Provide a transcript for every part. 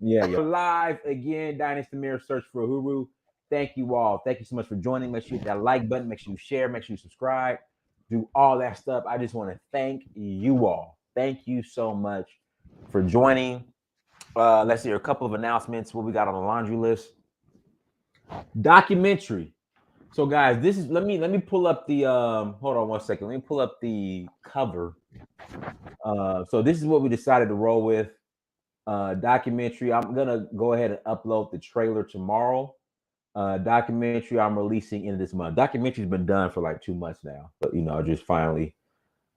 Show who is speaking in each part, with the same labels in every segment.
Speaker 1: Yeah. Live again, Dynasty Mirror, search for Huru. Thank you all. Thank you so much for joining. Make sure you hit that like button. Make sure you share. Make sure you subscribe. Do all that stuff. I just want to thank you all. Thank you so much for joining. Let's see a couple of announcements. What we got on the laundry list? Documentary. So guys, this is let me pull up the hold on one second. Let me pull up the cover. So this is what we decided to roll with. Documentary. I'm gonna go ahead and upload the trailer tomorrow. Documentary I'm releasing in this month. Documentary's been done for like 2 months now, but just finally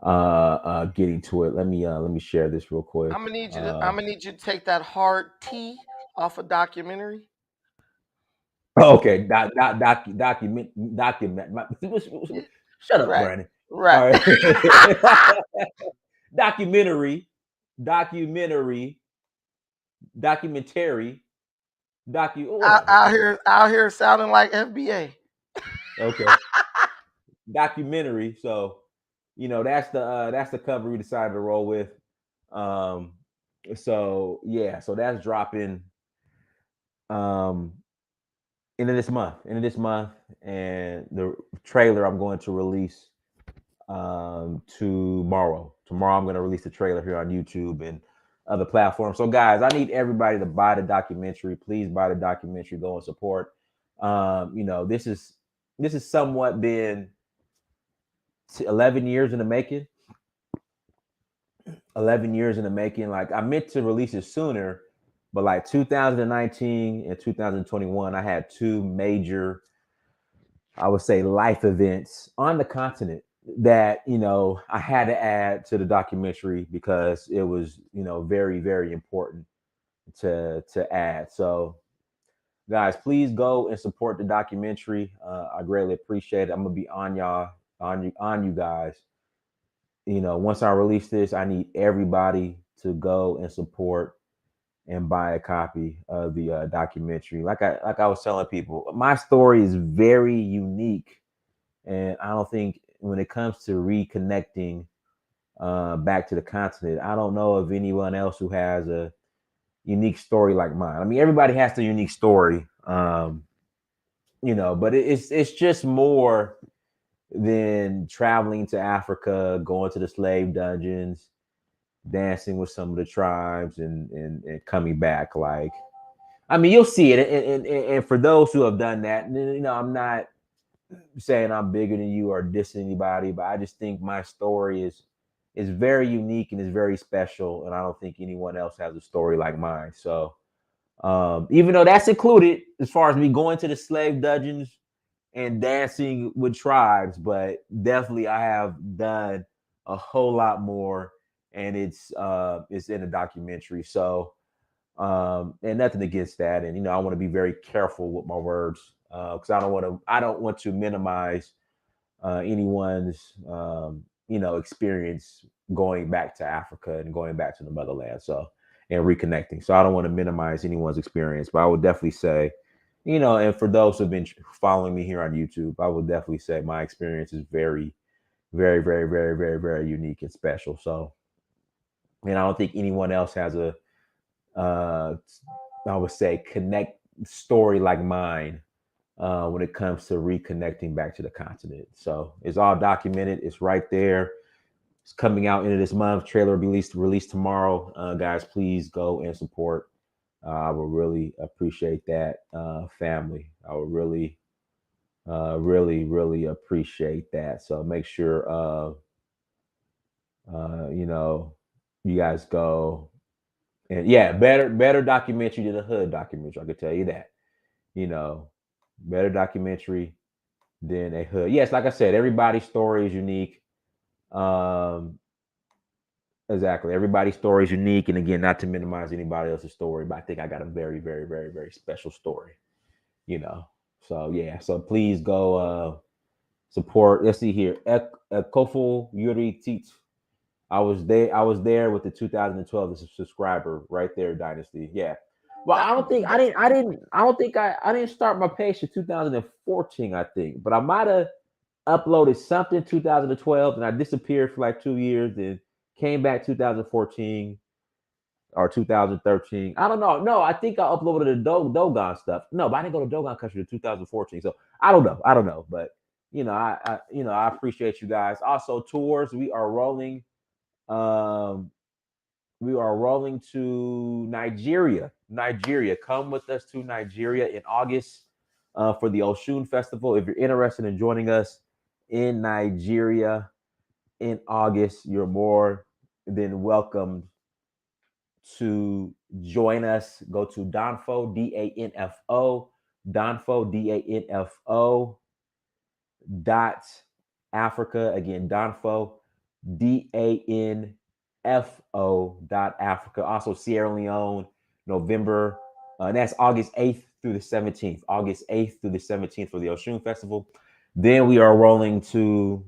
Speaker 1: getting to it. Let me share this real quick.
Speaker 2: I'm gonna need you to take that hard T off a documentary.
Speaker 1: Okay, document.
Speaker 2: Yeah,
Speaker 1: Shut up,
Speaker 2: right,
Speaker 1: Brandon. All
Speaker 2: right.
Speaker 1: right. documentary, documentary, documentary, whatever.
Speaker 2: Out here sounding like FBA.
Speaker 1: Okay, documentary. So that's the cover we decided to roll with. Um, so yeah, so that's dropping um into this month, and the trailer I'm going to release tomorrow. Tomorrow I'm going to release the trailer here on YouTube and other platforms. So guys, I need everybody to buy the documentary. Please buy the documentary. Go and support. This is somewhat been 11 years in the making. 11 years in the making. Like I meant to release it sooner, but like 2019 and 2021, I had two major, I would say, life events on the continent that I had to add to the documentary because it was very very important to add. So guys, please go and support the documentary. I greatly appreciate it. I'm gonna be on y'all on you guys. Once I release this, I need everybody to go and support and buy a copy of the documentary. Like I was telling people, my story is very unique, and I don't think when it comes to reconnecting back to the continent, I don't know of anyone else who has a unique story like mine. I mean, everybody has their unique story, but it's just more than traveling to Africa, going to the slave dungeons, dancing with some of the tribes, and coming back. Like, I mean, you'll see it, and for those who have done that, I'm not saying I'm bigger than you or dissing anybody, but I just think my story is very unique and is very special, and I don't think anyone else has a story like mine. So, even though that's included as far as me going to the slave dungeons and dancing with tribes, but definitely I have done a whole lot more, and it's in a documentary. So and nothing against that, and I want to be very careful with my words because I don't want to minimize anyone's experience going back to Africa and going back to the motherland, so and reconnecting. So I don't want to minimize anyone's experience, but I would definitely say, and for those who've been following me here on YouTube, I would definitely say my experience is very, very, very, very, very, very unique and special. So, and I don't think anyone else has a, uh, I would say, connect story like mine when it comes to reconnecting back to the continent. So it's all documented. It's right there. It's coming out into this month. Trailer will be released tomorrow. Guys, please go and support. I would really appreciate that, family. I would really, really, really appreciate that. So make sure, uh, you know, you guys go and yeah, better documentary than the hood documentary. I could tell you that. You know, better documentary than a hood. Yes, like I said, everybody's story is unique. Um, exactly, everybody's story is unique, and again, not to minimize anybody else's story, but I think I got a very, very, very, very special story. You know, so yeah, so please go support. Let's see here, Koful Yuri Teach. I was there with the 2012 subscriber right there, Dynasty. Yeah. Well,
Speaker 2: That,
Speaker 1: I don't think I don't think I didn't start my page in 2014, I think. But I might have uploaded something 2012 and I disappeared for like 2 years, then came back 2014. or 2013. I don't know. No, I think I uploaded the Dogon stuff. No, but I didn't go to Dogon country in 2014. So I don't know. I don't know. But I appreciate you guys. Also, tours. Um, we are rolling to Nigeria. Nigeria. Come with us to Nigeria in August for the Oshun Festival. If you're interested in joining us in Nigeria in August, you're more than welcome to join us. Go to Danfo, DANFO, Danfo, DANFO dot Africa. Again, Danfo, DANFO dot Africa. Also, Sierra Leone, November. That's August 8th through the 17th. August 8th through the 17th for the Oshun Festival. Then we are rolling to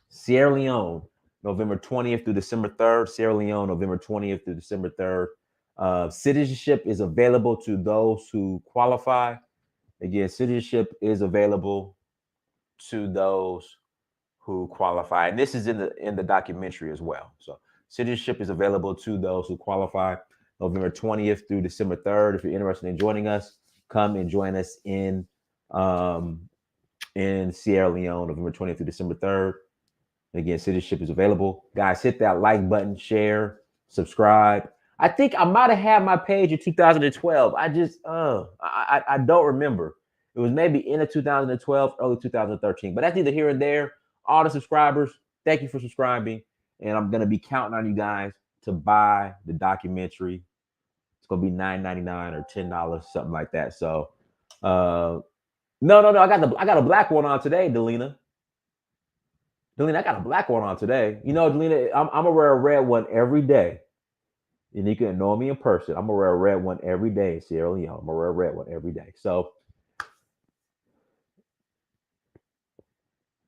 Speaker 1: Sierra Leone, November 20th through December 3rd. Sierra Leone, November 20th through December 3rd. Citizenship is available to those who qualify. Again, citizenship is available to those who qualify, and this is in the documentary as well. So, citizenship is available to those who qualify. November 20th through December 3rd. If you're interested in joining us, come and join us in Sierra Leone, November 20th through December 3rd. Again, citizenship is available. Guys, hit that like button, share, subscribe. I think I might have had my page in 2012. I don't remember. It was maybe end of 2012, early 2013. But that's either here or there. All the subscribers, thank you for subscribing. And I'm gonna be counting on you guys to buy the documentary. It's gonna be $9.99 or $10, something like that. So no. I got a black one on today, Delina. Delina, I got a black one on today. You know, Delina, I'm gonna wear a red one every day. And you can know me in person. I'm gonna wear a red one every day in Sierra Leone. I'm gonna wear a red one every day. So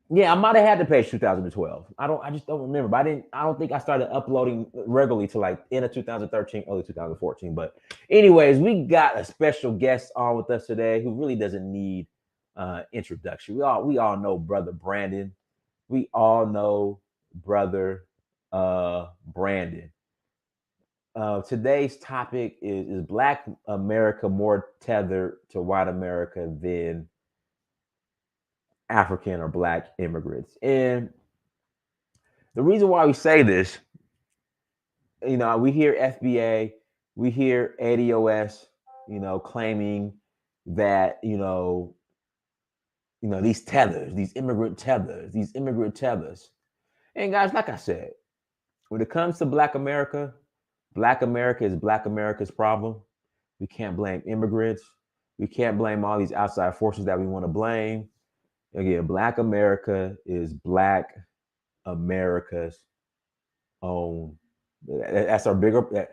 Speaker 1: yeah, I might have had the page 2012. I just don't remember. But I don't think I started uploading regularly to like end of 2013, early 2014. But anyways, we got a special guest on with us today who really doesn't need introduction. We all know brother Brandon. We all know brother Brandon. Today's topic is Black America more tethered to white America than African or Black immigrants? And the reason why we say this, we hear FBA, we hear ADOS, claiming that, these tethers, these immigrant tethers. And guys, like I said, when it comes to Black America is Black America's problem. We can't blame immigrants. We can't blame all these outside forces that we want to blame. Again, Black America is Black America's own. That's our bigger,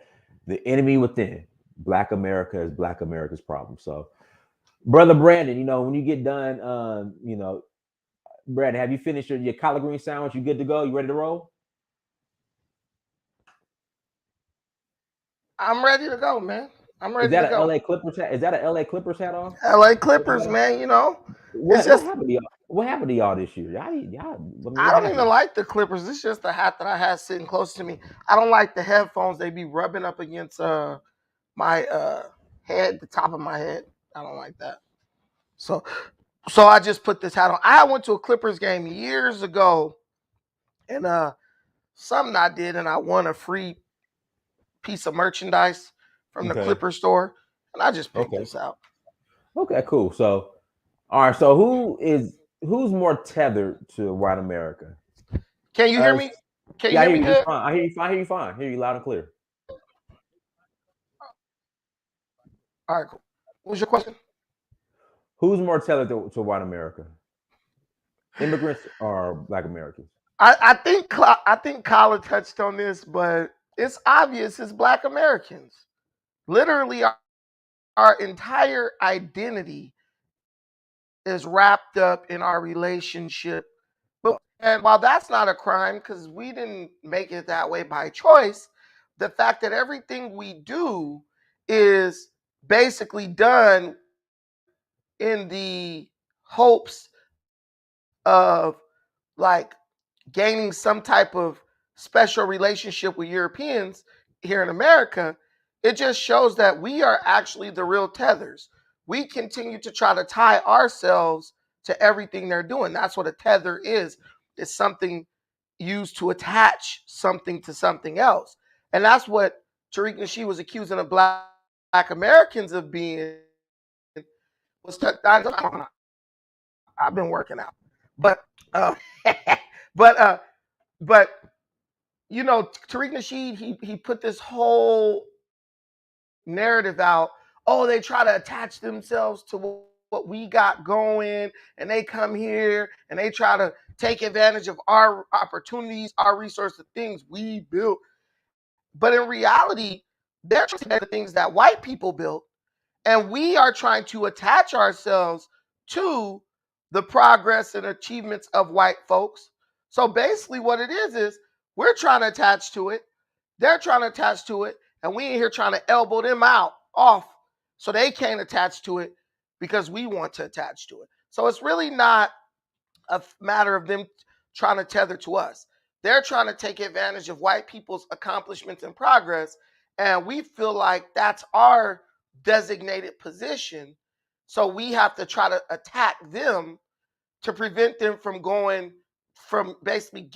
Speaker 1: the enemy within. Black America is Black America's problem. So, brother Brandon, when you get done, Brandon, have you finished your collard green sandwich? You good to go? You ready to roll?
Speaker 2: I'm ready to go, man. I'm
Speaker 1: Is
Speaker 2: ready
Speaker 1: that
Speaker 2: to
Speaker 1: an
Speaker 2: go.
Speaker 1: LA Clippers hat? Is that an LA Clippers hat on?
Speaker 2: LA Clippers, man. It's
Speaker 1: What
Speaker 2: just
Speaker 1: happened to y'all? What happened to y'all this year?
Speaker 2: I
Speaker 1: What
Speaker 2: don't even
Speaker 1: happened?
Speaker 2: like the Clippers. It's just the hat that I had sitting close to me. I don't like the headphones. They be rubbing up against my head, the top of my head. I don't like that. So I just put this hat on. I went to a Clippers game years ago, and something I did, and I won a free piece of merchandise from the
Speaker 1: Okay.
Speaker 2: Clipper store, and I just picked
Speaker 1: Okay.
Speaker 2: this out.
Speaker 1: Okay. Cool. So, all right. So, who's more tethered to white America?
Speaker 2: Can you hear
Speaker 1: Us?
Speaker 2: me? Can you
Speaker 1: Yeah, I
Speaker 2: hear
Speaker 1: hear
Speaker 2: me
Speaker 1: you. It's
Speaker 2: good?
Speaker 1: fine. I hear you fine. I hear you fine. I hear you loud and clear.
Speaker 2: All right, cool. What was your question?
Speaker 1: Who's more tethered to white America? Immigrants or Black Americans?
Speaker 2: I think Colin touched on this, but it's obvious it's Black Americans. Literally, our entire identity is wrapped up in our relationship. And while that's not a crime because we didn't make it that way by choice, the fact that everything we do is basically done in the hopes of like gaining some type of special relationship with Europeans here in America It just shows that we are actually the real tethers. We continue to try to tie ourselves to everything they're doing. That's what a tether is. It's something used to attach something to something else. And that's what Tariq Nasheed was accusing of black Americans of being, was I've been working out. But uh, but but you know, Tariq Nasheed, he put this whole narrative out. Oh, they try to attach themselves to what we got going, and they come here and they try to take advantage of our opportunities, our resources, things we built. But in reality, they're trying to the things that white people built, and we are trying to attach ourselves to the progress and achievements of white folks. So basically, what it is we're trying to attach to it, they're trying to attach to it, and we in here trying to elbow them out off so they can't attach to it because we want to attach to it. So it's really not a matter of them trying to tether to us. They're trying to take advantage of white people's accomplishments and progress, and we feel like that's our designated position. So we have to try to attack them to prevent them from going, from basically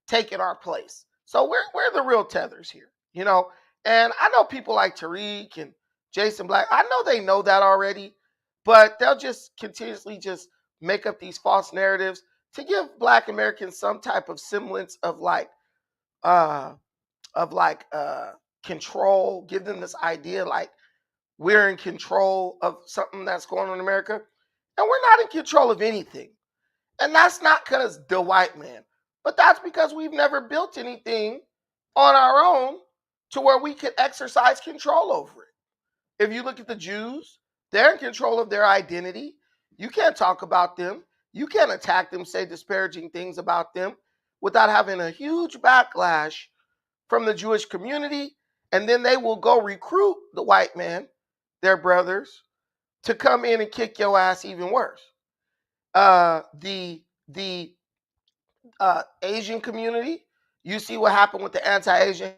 Speaker 2: taking our place. So we're the real tethers here, you know. And I know people like Tariq and Jason Black. I know they know that already, but they'll just continuously just make up these false narratives to give Black Americans some type of semblance uh of like control, give them this idea like we're in control of something that's going on in America. And we're not in control of anything. And that's not because the white man, but that's because we've never built anything on our own to where we can exercise control over it. If you look at the Jews, they're in control of their identity. You can't talk about them. You can't attack them, say disparaging things about them without having a huge backlash from the Jewish community. And then they will go recruit the white man, their brothers, to come in and kick your ass even worse. The Asian community, you see what happened with the anti-Asian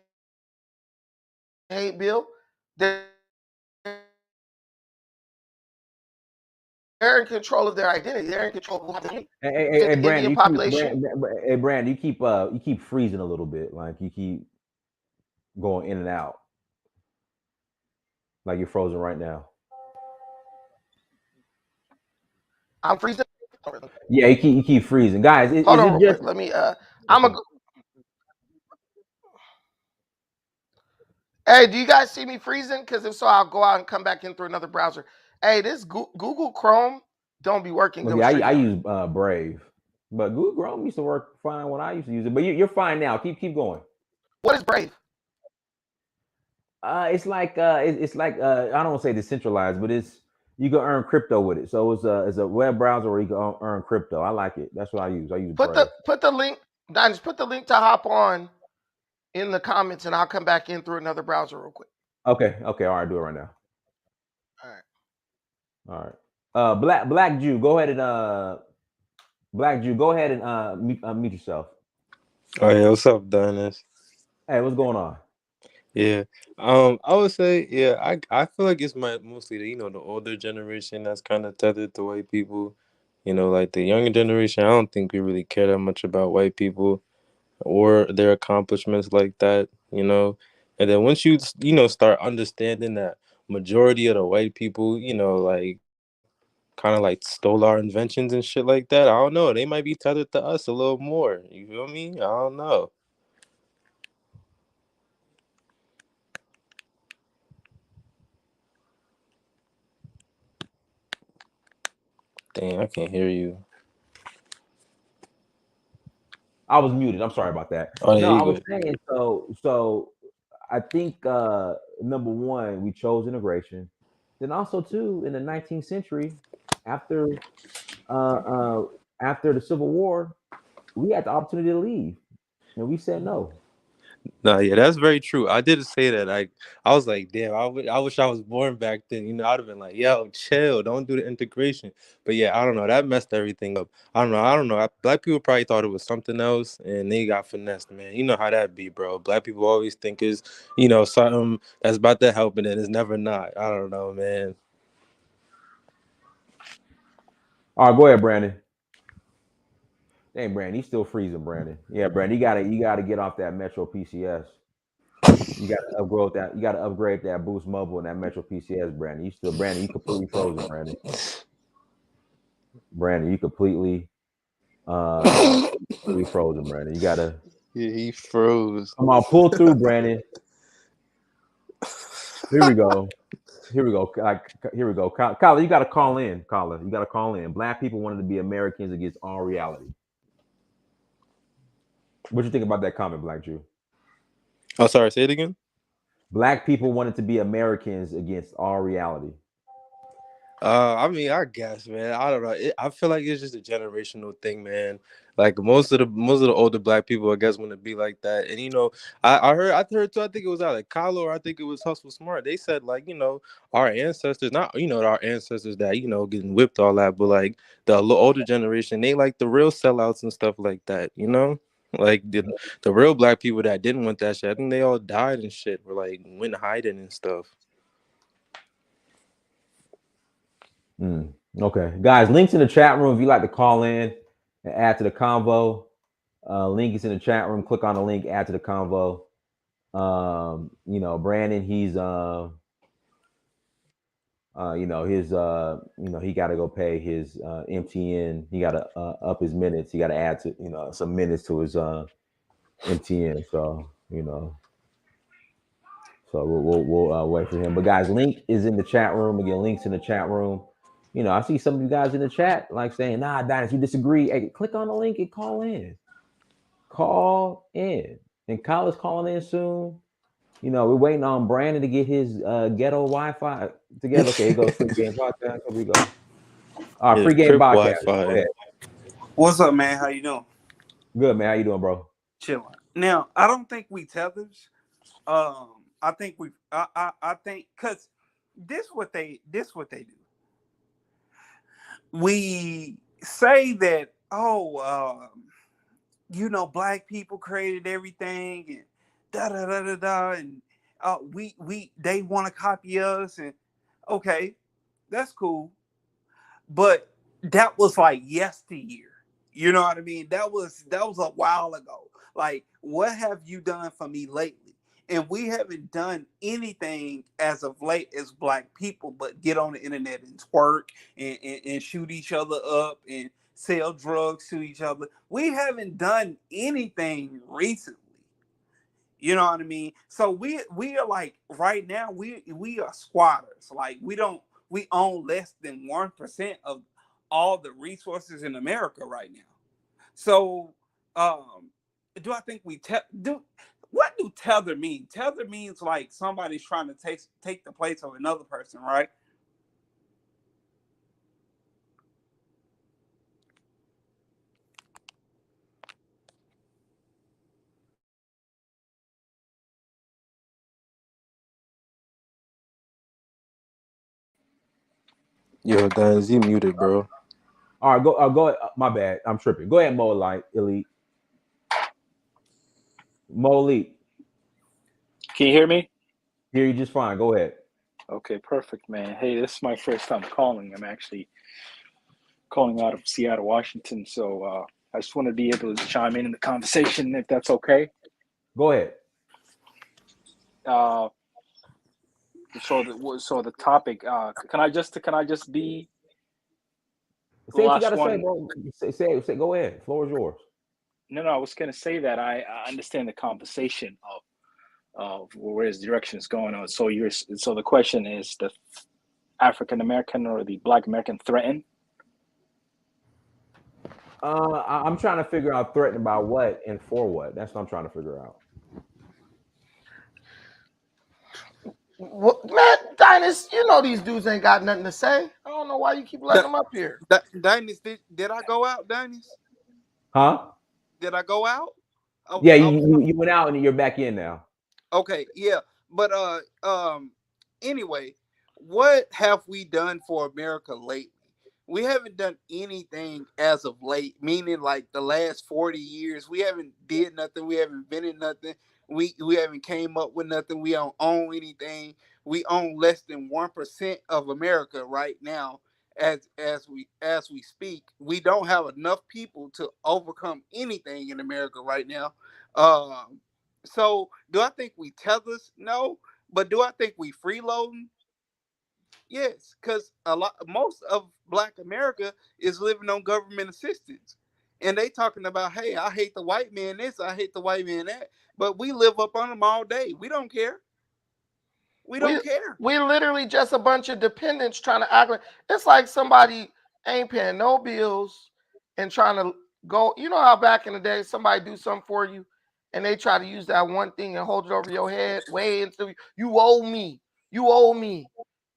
Speaker 2: hate bill. They're in control of their identity. They're in control of the
Speaker 1: Brandon,
Speaker 2: Indian population.
Speaker 1: Brandon, you keep freezing a little bit, like you keep going in and out, like you're frozen right now.
Speaker 2: I'm freezing.
Speaker 1: Yeah, you keep freezing, guys.
Speaker 2: Hold
Speaker 1: Is
Speaker 2: on
Speaker 1: it
Speaker 2: real
Speaker 1: just
Speaker 2: quick. Let me I'm a
Speaker 1: okay?
Speaker 2: Hey, do you guys see me freezing? Because if so, I'll go out and come back in through another browser. Hey, this Google Chrome don't be working them
Speaker 1: Okay, I
Speaker 2: straight out.
Speaker 1: use Brave, but Google Chrome used to work fine when I used to use it. But you're fine now. Keep going.
Speaker 2: What is Brave?
Speaker 1: It's like I don't want to say decentralized, but it's you can earn crypto with it. So it's a web browser where you can earn crypto. I like it. That's what I use. I use Brave.
Speaker 2: Put the link, Diners, put the link to hop on in the comments, and I'll come back in through another browser real quick.
Speaker 1: Okay, all right, do it right now.
Speaker 2: All right.
Speaker 1: All right. Black Jew, go ahead and Black Jew, go ahead and mute yourself.
Speaker 3: Oh yeah, what's up, Dennis?
Speaker 1: Hey, what's going on?
Speaker 3: Yeah, I would say, yeah, I feel like it's mostly the older generation that's kind of tethered to white people. Like the younger generation, I don't think we really care that much about white people or their accomplishments like that. And then once start understanding that majority of the white people, like kind of like stole our inventions and shit like that. I don't know. They might be tethered to us a little more. You feel me? I don't know. Dang, I can't hear you.
Speaker 1: I was muted. I'm sorry about that.
Speaker 3: Oh, yeah,
Speaker 1: No,
Speaker 3: you
Speaker 1: I was
Speaker 3: good.
Speaker 1: saying so I think number one, we chose integration. Then also too, in the 19th century, after uh, uh, after the Civil War, we had the opportunity to leave, and we said no.
Speaker 3: No, yeah, that's very true. I did say that. I was like, damn, I wish I was born back then. You know, I'd have been like, yo, chill, don't do the integration. But yeah, I don't know. That messed everything up. I don't know. Black people probably thought it was something else, and they got finessed, man. You know how that be, bro. Black people always think is, something that's about to help, and then it's never not. I don't know, man.
Speaker 1: All right, go ahead, Brandon. Dang, Brandon, he's still freezing, Brandon. Yeah, Brandon, you gotta get off that Metro PCS. You gotta upgrade that. You gotta upgrade that Boost Mobile and that Metro PCS, Brandon. Brandon, you completely frozen, Brandon. Brandon, you completely frozen, Brandon. You gotta
Speaker 3: Yeah, he froze.
Speaker 1: come on, pull through, Brandon. Here we go. Here we go. Here we go. Kyler, you got to call in. Kyler, you got to call in. Black people wanted to be Americans against all reality. What you think about that comment, Black Jew?
Speaker 3: Oh, sorry. Say it again.
Speaker 1: Black people wanted to be Americans against all reality.
Speaker 3: I mean, I guess, man. I don't know. I feel like it's just a generational thing, man. Like most of the older Black people, I guess, want to be like that. And I heard too. I think it was out like Kylo, or I think it was Hustle Smart. They said like, our ancestors, not our ancestors that getting whipped all that, but like the older generation, they like the real sellouts and stuff like that. Like the real Black people that didn't want that shit. I think they all died and shit, or like went hiding and stuff.
Speaker 1: Okay, guys, links in the chat room if you like to call in and add to the convo. Link is in the chat room. Click on the link, add to the convo. Brandon, he's he got to go pay his MTN. He got to up his minutes. He got to add to some minutes to his MTN. So so we'll wait for him. But guys, link is in the chat room. Again, links in the chat room. I see some of you guys in the chat like saying, "Nah, Dynasty, you disagree." Hey, click on the link and call in. Call in. And Kyle is calling in soon. We're waiting on Brandon to get his ghetto Wi-Fi together. Okay, here goes Free Game Podcast. Here we go. All right, Free Game
Speaker 3: Crip
Speaker 1: Podcast.
Speaker 3: Wi-Fi.
Speaker 1: Go ahead.
Speaker 4: What's up, man? How you doing?
Speaker 1: Good, man. How you doing, bro?
Speaker 4: Chilling. Now, I don't think we tethers. I think I think because this what they do. We say that Black people created everything and da da da da da, and they want to copy us, and okay, that's cool, but that was like yesteryear. You know what I mean? That was a while ago. Like, what have you done for me lately? And we haven't done anything as of late as Black people but get on the internet and twerk and shoot each other up and sell drugs to each other. We haven't done anything recently. You know what I mean? So we are like right now we are squatters. Like we own less than 1% of all the resources in America right now. So do I think what do tether mean? Tether means like somebody's trying to take the place of another person, right?
Speaker 3: Yo, Dan, he muted, bro.
Speaker 1: All right, go ahead. My bad. I'm tripping. Go ahead, Mo Elite. Mo Elite.
Speaker 5: Can you hear me?
Speaker 1: Hear you just fine. Go ahead.
Speaker 5: Okay, perfect, man. Hey, this is my first time calling. I'm actually calling out of Seattle, Washington. So I just want to be able to chime in the conversation if that's okay.
Speaker 1: Go ahead.
Speaker 5: So the topic. Can I just be?
Speaker 1: Say what you gotta say, bro. Say. Go ahead. Floor is yours.
Speaker 5: No. I was gonna say that I understand the conversation of where his direction is going on. So the question is, the African American or the Black American threatened?
Speaker 1: I'm trying to figure out threatened by what and for what. That's what I'm trying to figure out.
Speaker 2: What, man, Dynasty, these dudes ain't got nothing to say. I don't know why you keep letting them up here.
Speaker 4: Dynasty, did I go out, Dynasty?
Speaker 1: Huh?
Speaker 4: Did I go out?
Speaker 1: Yeah,
Speaker 4: I'm
Speaker 1: you went out and you're back in now.
Speaker 4: okay, yeah. But anyway, what have we done for America lately? We haven't done anything as of late, meaning like the last 40 years. We haven't did nothing. We haven't invented nothing. We haven't came up with nothing. We don't own anything. We own less than 1% of America right now. As we speak, we don't have enough people to overcome anything in America right now. Um, so do I think we tethers? No. But do I think we freeloading? Yes, because most of Black America is living on government assistance, and they talking about, hey, I hate the white man this, I hate the white man that, but we live up on them all day. We don't care. We
Speaker 2: We
Speaker 4: don't care.
Speaker 2: we literally just a bunch of dependents trying to act like it's like somebody ain't paying no bills and trying to go. You know how back in the day somebody do something for you and they try to use that one thing and hold it over your head way into you owe me, you owe me.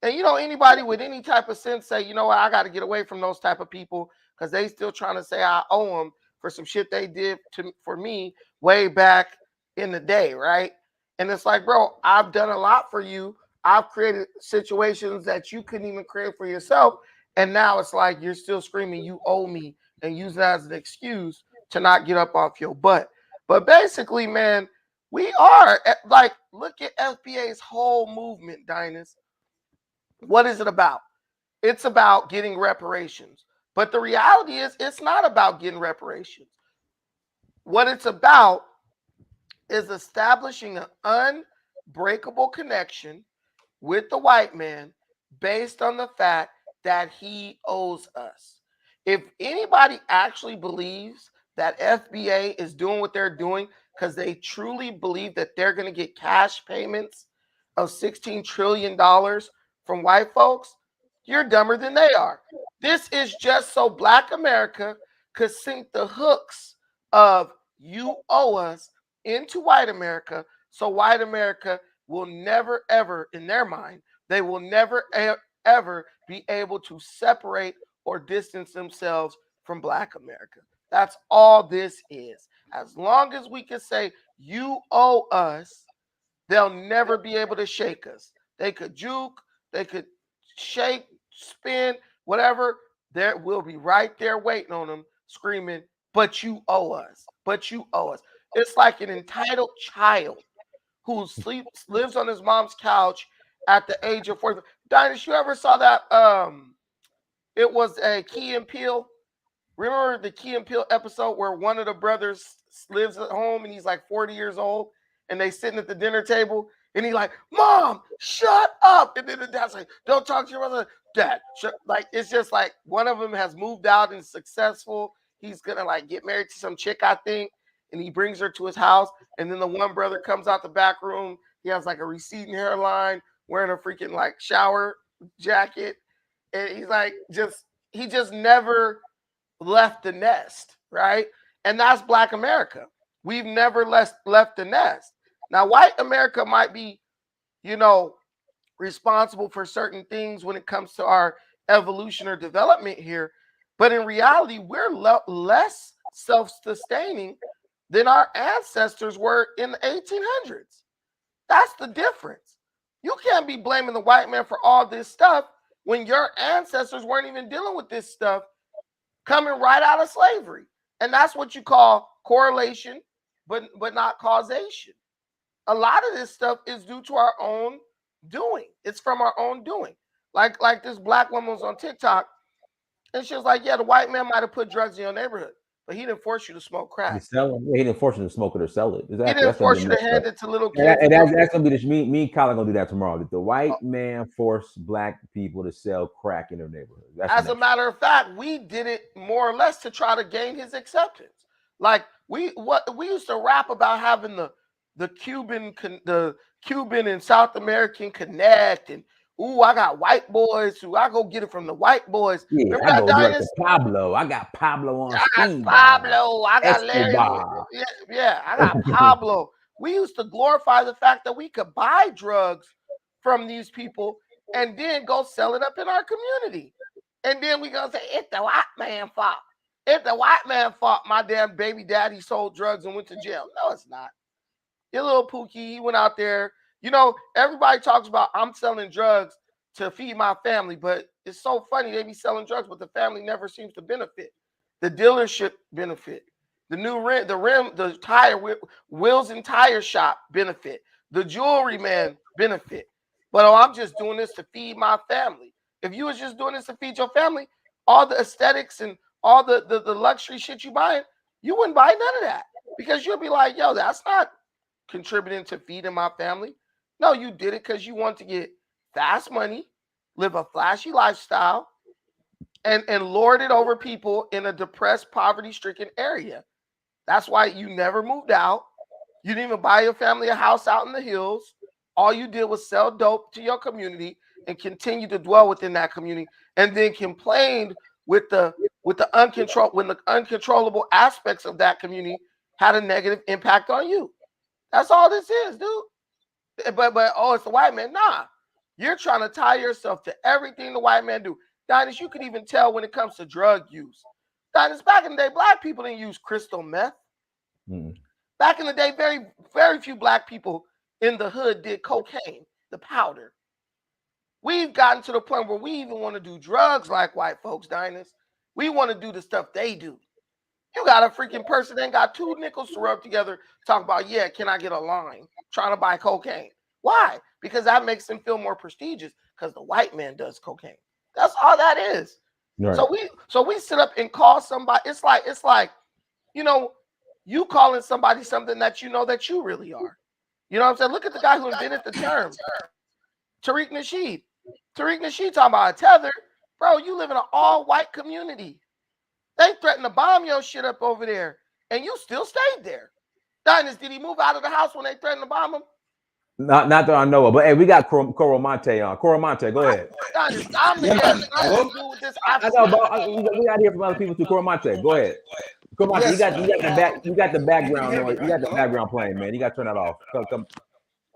Speaker 2: And you know anybody with any type of sense say, you know what, I got to get away from those type of people because they still trying to say I owe them for some shit they did for me way back in the day, right? And it's like, bro, I've done a lot for you. I've created situations that you couldn't even create for yourself. And now it's like you're still screaming, you owe me, and use that as an excuse to not get up off your butt. But basically, man, we are like, look at FBA's whole movement, Dynas. What is it about? It's about getting reparations. But the reality is, it's not about getting reparations. What it's about is establishing an unbreakable connection with the white man based on the fact that he owes us. If anybody actually believes that FBA is doing what they're doing because they truly believe that they're going to get cash payments of $16 trillion from white folks, you're dumber than they are. This is just so Black America could sink the hooks of you owe us into white America, so white America will never, ever, in their mind, they will never, ever be able to separate or distance themselves from Black America. That's all this is. As long as we can say, you owe us, they'll never be able to shake us. They could juke, they could shake, spin, whatever. There will be right there waiting on them, screaming, but you owe us, but you owe us. It's like an entitled child who lives on his mom's couch at the age of 40. Dinus, you ever saw that? It was a Key and Peele. Remember the Key and Peele episode where one of the brothers lives at home and he's like 40 years old and they sitting at the dinner table and he's like, Mom, shut up. And then the dad's like, don't talk to your mother. Dad, like, it's just like one of them has moved out and is successful. He's gonna like get married to some chick, I think, and he brings her to his house. And then the one brother comes out the back room. He has like a receding hairline, wearing a freaking like shower jacket. And he's like, he just never left the nest, right? And that's Black America. We've never left the nest. Now, white America might be, you know, responsible for certain things when it comes to our evolution or development here, but in reality, we're less self-sustaining than our ancestors were in the 1800s. That's the difference. You can't be blaming the white man for all this stuff when your ancestors weren't even dealing with this stuff coming right out of slavery. And that's what you call correlation, but not causation. A lot of this stuff is due to our own doing. It's from our own doing. Like this Black woman was on TikTok, and she was like, yeah, the white man might have put drugs in your neighborhood, but he didn't force you to smoke
Speaker 1: You
Speaker 2: crack.
Speaker 1: sell them. Yeah, he didn't force you to smoke it or sell it.
Speaker 2: He
Speaker 1: Exactly.
Speaker 2: didn't
Speaker 1: That's gonna
Speaker 2: force
Speaker 1: be
Speaker 2: you to
Speaker 1: messed up.
Speaker 2: hand it to little
Speaker 1: And,
Speaker 2: kids.
Speaker 1: that's gonna be me and Colin gonna do that tomorrow. That the white man forced Black people to sell crack in their neighborhood. That's
Speaker 2: As a matter of fact, we did it more or less to try to gain his acceptance. Like we used to rap about having the Cuban and South American connect, and ooh, I got white boys who I go get it from the white boys.
Speaker 1: Yeah,
Speaker 2: Remember
Speaker 1: I
Speaker 2: that,
Speaker 1: go direct to
Speaker 2: Dynasty?
Speaker 1: Pablo. I got Pablo on
Speaker 2: I got
Speaker 1: speed dial.
Speaker 2: Pablo. I got Larry.
Speaker 1: Escobar.
Speaker 2: Yeah, I got Pablo. We used to glorify the fact that we could buy drugs from these people and then go sell it up in our community. And then we gonna say it's the white man fault. If the white man fought my damn baby daddy sold drugs and went to jail. No, it's not. Your little Pookie, he went out there. You know, everybody talks about I'm selling drugs to feed my family, but it's so funny they be selling drugs, but the family never seems to benefit. The dealership benefit. The new rim, the tire wheels and tire shop benefit. The jewelry man benefit. But oh, I'm just doing this to feed my family. If you was just doing this to feed your family, all the aesthetics and all the luxury shit you buying, you wouldn't buy none of that. Because you'll be like, yo, that's not contributing to feeding my family. No, you did it because you want to get fast money, live a flashy lifestyle, and lord it over people in a depressed, poverty-stricken area. That's why you never moved out. You didn't even buy your family a house out in the hills. All you did was sell dope to your community and continue to dwell within that community, and then complained with the uncontrollable aspects of that community had a negative impact on you. That's all this is, dude. But oh, it's the white man. Nah, you're trying to tie yourself to everything the white man do. Dinus, you can even tell when it comes to drug use. Dinus, back in the day, black people didn't use crystal meth. Back in the day, very, very few black people in the hood did cocaine, the powder. We've gotten to the point where we even want to do drugs like white folks, Dinus. We want to do the stuff they do. You got a freaking person that ain't got two nickels to rub together, talk about, yeah, can I get a line? Trying to buy cocaine. Why? Because that makes them feel more prestigious because the white man does cocaine. That's all that is. Right. So we sit up and call somebody. It's like, you know, you calling somebody something that you know that you really are. You know what I'm saying? Look at the guy who invented the term. Tariq Nasheed. Tariq Nasheed talking about a tether. Bro, you live in an all-white community. They threatened to bomb your shit up over there, and you still stayed there. Dinus, did he move out of the house when they threatened to bomb him?
Speaker 1: Not that I know of, but hey, we got Coromonte on. Coromonte, go ahead.
Speaker 2: Dinus, I'm the guest. I want to do with this.
Speaker 1: I know, but we got to hear from other people too. Coromonte, go ahead. Coromonte, yes, you got the background noise. You got the background playing, man. You got to turn that off. Come.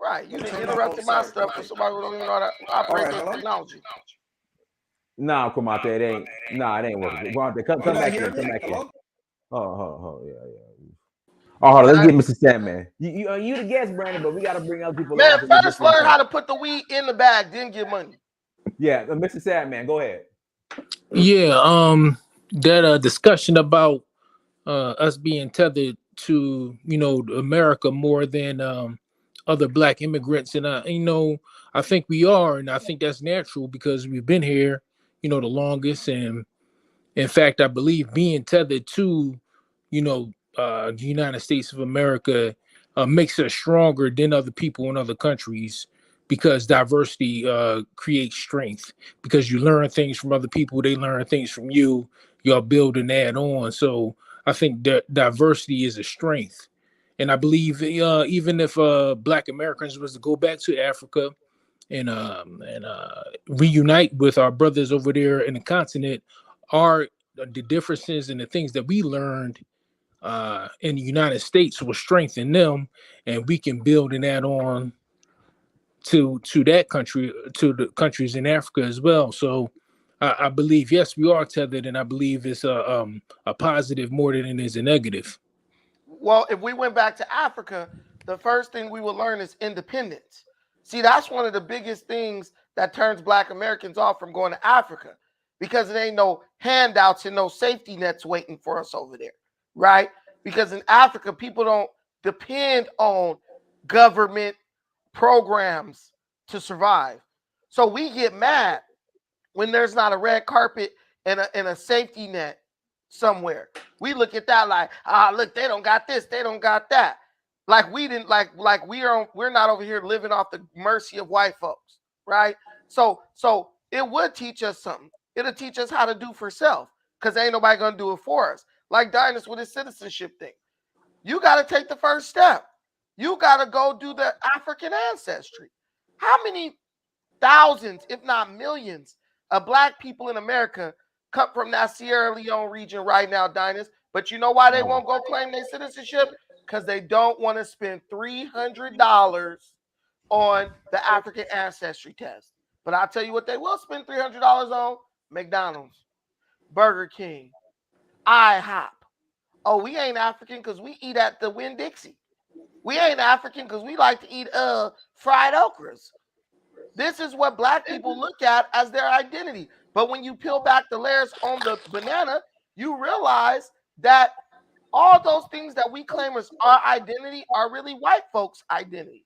Speaker 2: Right, you didn't interrupt my stuff for somebody who don't even know how to operate the technology.
Speaker 1: Nah, Coromonte, it ain't. Nah, it ain't working. Come back in. Come back in. Oh, yeah. Oh, hold on, let's get Mr. Sandman. You the guest, Brandon, but we got to bring other people.
Speaker 2: Man, first learn how to put the weed in the bag, then get money.
Speaker 1: Yeah, Mr. Sandman, go ahead.
Speaker 6: Yeah, that discussion about us being tethered to, you know, America more than other black immigrants, and you know, I think we are, and I think that's natural because we've been here, you know, the longest, and in fact, I believe being tethered to, you know, the United States of America makes us stronger than other people in other countries because diversity creates strength. Because you learn things from other people, they learn things from you. Y'all build and add on. So I think that diversity is a strength. And I believe even if Black Americans was to go back to Africa and reunite with our brothers over there in the continent, are the differences and the things that we learned in the United States will strengthen them, and we can build and add on to that country, to the countries in Africa as well. So I believe, yes, we are tethered, and I believe it's a positive more than it is a negative.
Speaker 2: Well, if we went back to Africa, the first thing we will learn is independence. See, that's one of the biggest things that turns Black Americans off from going to Africa, because it ain't no handouts and no safety nets waiting for us over there, right? Because in Africa, people don't depend on government programs to survive. So we get mad when there's not a red carpet and a safety net somewhere. We look at that like, look, they don't got this, they don't got that. Like we didn't we're not over here living off the mercy of white folks, right? So it would teach us something. It'll teach us how to do for self, because ain't nobody gonna do it for us. Like Dinus with his citizenship thing. You gotta take the first step. You gotta go do the African ancestry. How many thousands, if not millions, of Black people in America come from that Sierra Leone region right now, Dinus? But you know why they won't go claim their citizenship? Because they don't want to spend $300 on the African ancestry test. But I'll tell you what they will spend $300 on: McDonald's, Burger King, IHOP. Oh, we ain't African because we eat at the Winn-Dixie. We ain't African because we like to eat fried okras. This is what black people look at as their identity. But when you peel back the layers on the banana, you realize that all those things that we claim as our identity are really white folks' identity.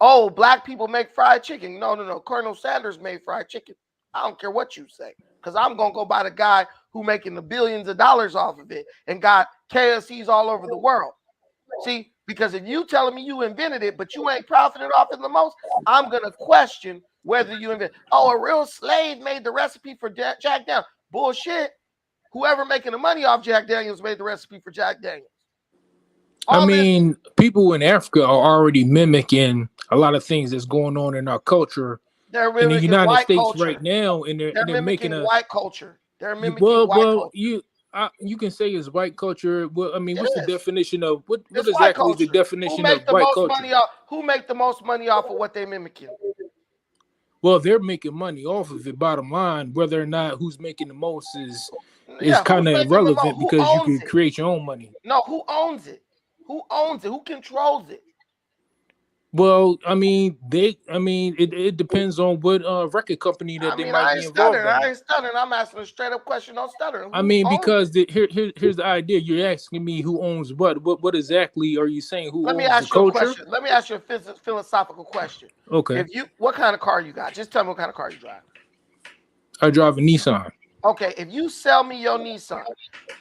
Speaker 2: Oh, black people make fried chicken. No. Colonel Sanders made fried chicken. I don't care what you say, because I'm going to go by the guy who making the billions of dollars off of it and got KFCs all over the world. See, because if you telling me you invented it, but you ain't profited off it the most, I'm going to question whether you invented. Oh, a real slave made the recipe for Jack Daniels. Bullshit. Whoever making the money off Jack Daniels made the recipe for Jack Daniels.
Speaker 6: I mean, people in Africa are already mimicking a lot of things that's going on in our culture.
Speaker 2: They're
Speaker 6: in the
Speaker 2: mimicking
Speaker 6: United
Speaker 2: white
Speaker 6: States
Speaker 2: culture
Speaker 6: right now, and they're
Speaker 2: mimicking
Speaker 6: making a
Speaker 2: white culture. They're mimicking
Speaker 6: well,
Speaker 2: white culture.
Speaker 6: you can say it's white culture. Well, I mean, what's the definition of what
Speaker 2: It's
Speaker 6: exactly
Speaker 2: white
Speaker 6: is the
Speaker 2: culture.
Speaker 6: definition of white culture?
Speaker 2: Who make the most money off of what they mimicking?
Speaker 6: Well, they're making money off of it. Bottom line, whether or not who's making the most is kind of irrelevant because you can create your own money.
Speaker 2: No, who owns it? Who owns it? Who controls it?
Speaker 6: Well, I mean, it depends on what record company that they might be involved in.
Speaker 2: I ain't stuttering. I'm asking a straight up question. Don't stutter.
Speaker 6: I mean, because here's the idea. You're asking me who owns what. What exactly are you saying? Who owns the culture?
Speaker 2: Let me ask you a philosophical question.
Speaker 6: Okay.
Speaker 2: What kind of car you got? Just tell me what kind of car you drive.
Speaker 6: I drive a Nissan.
Speaker 2: Okay, if you sell me your Nissan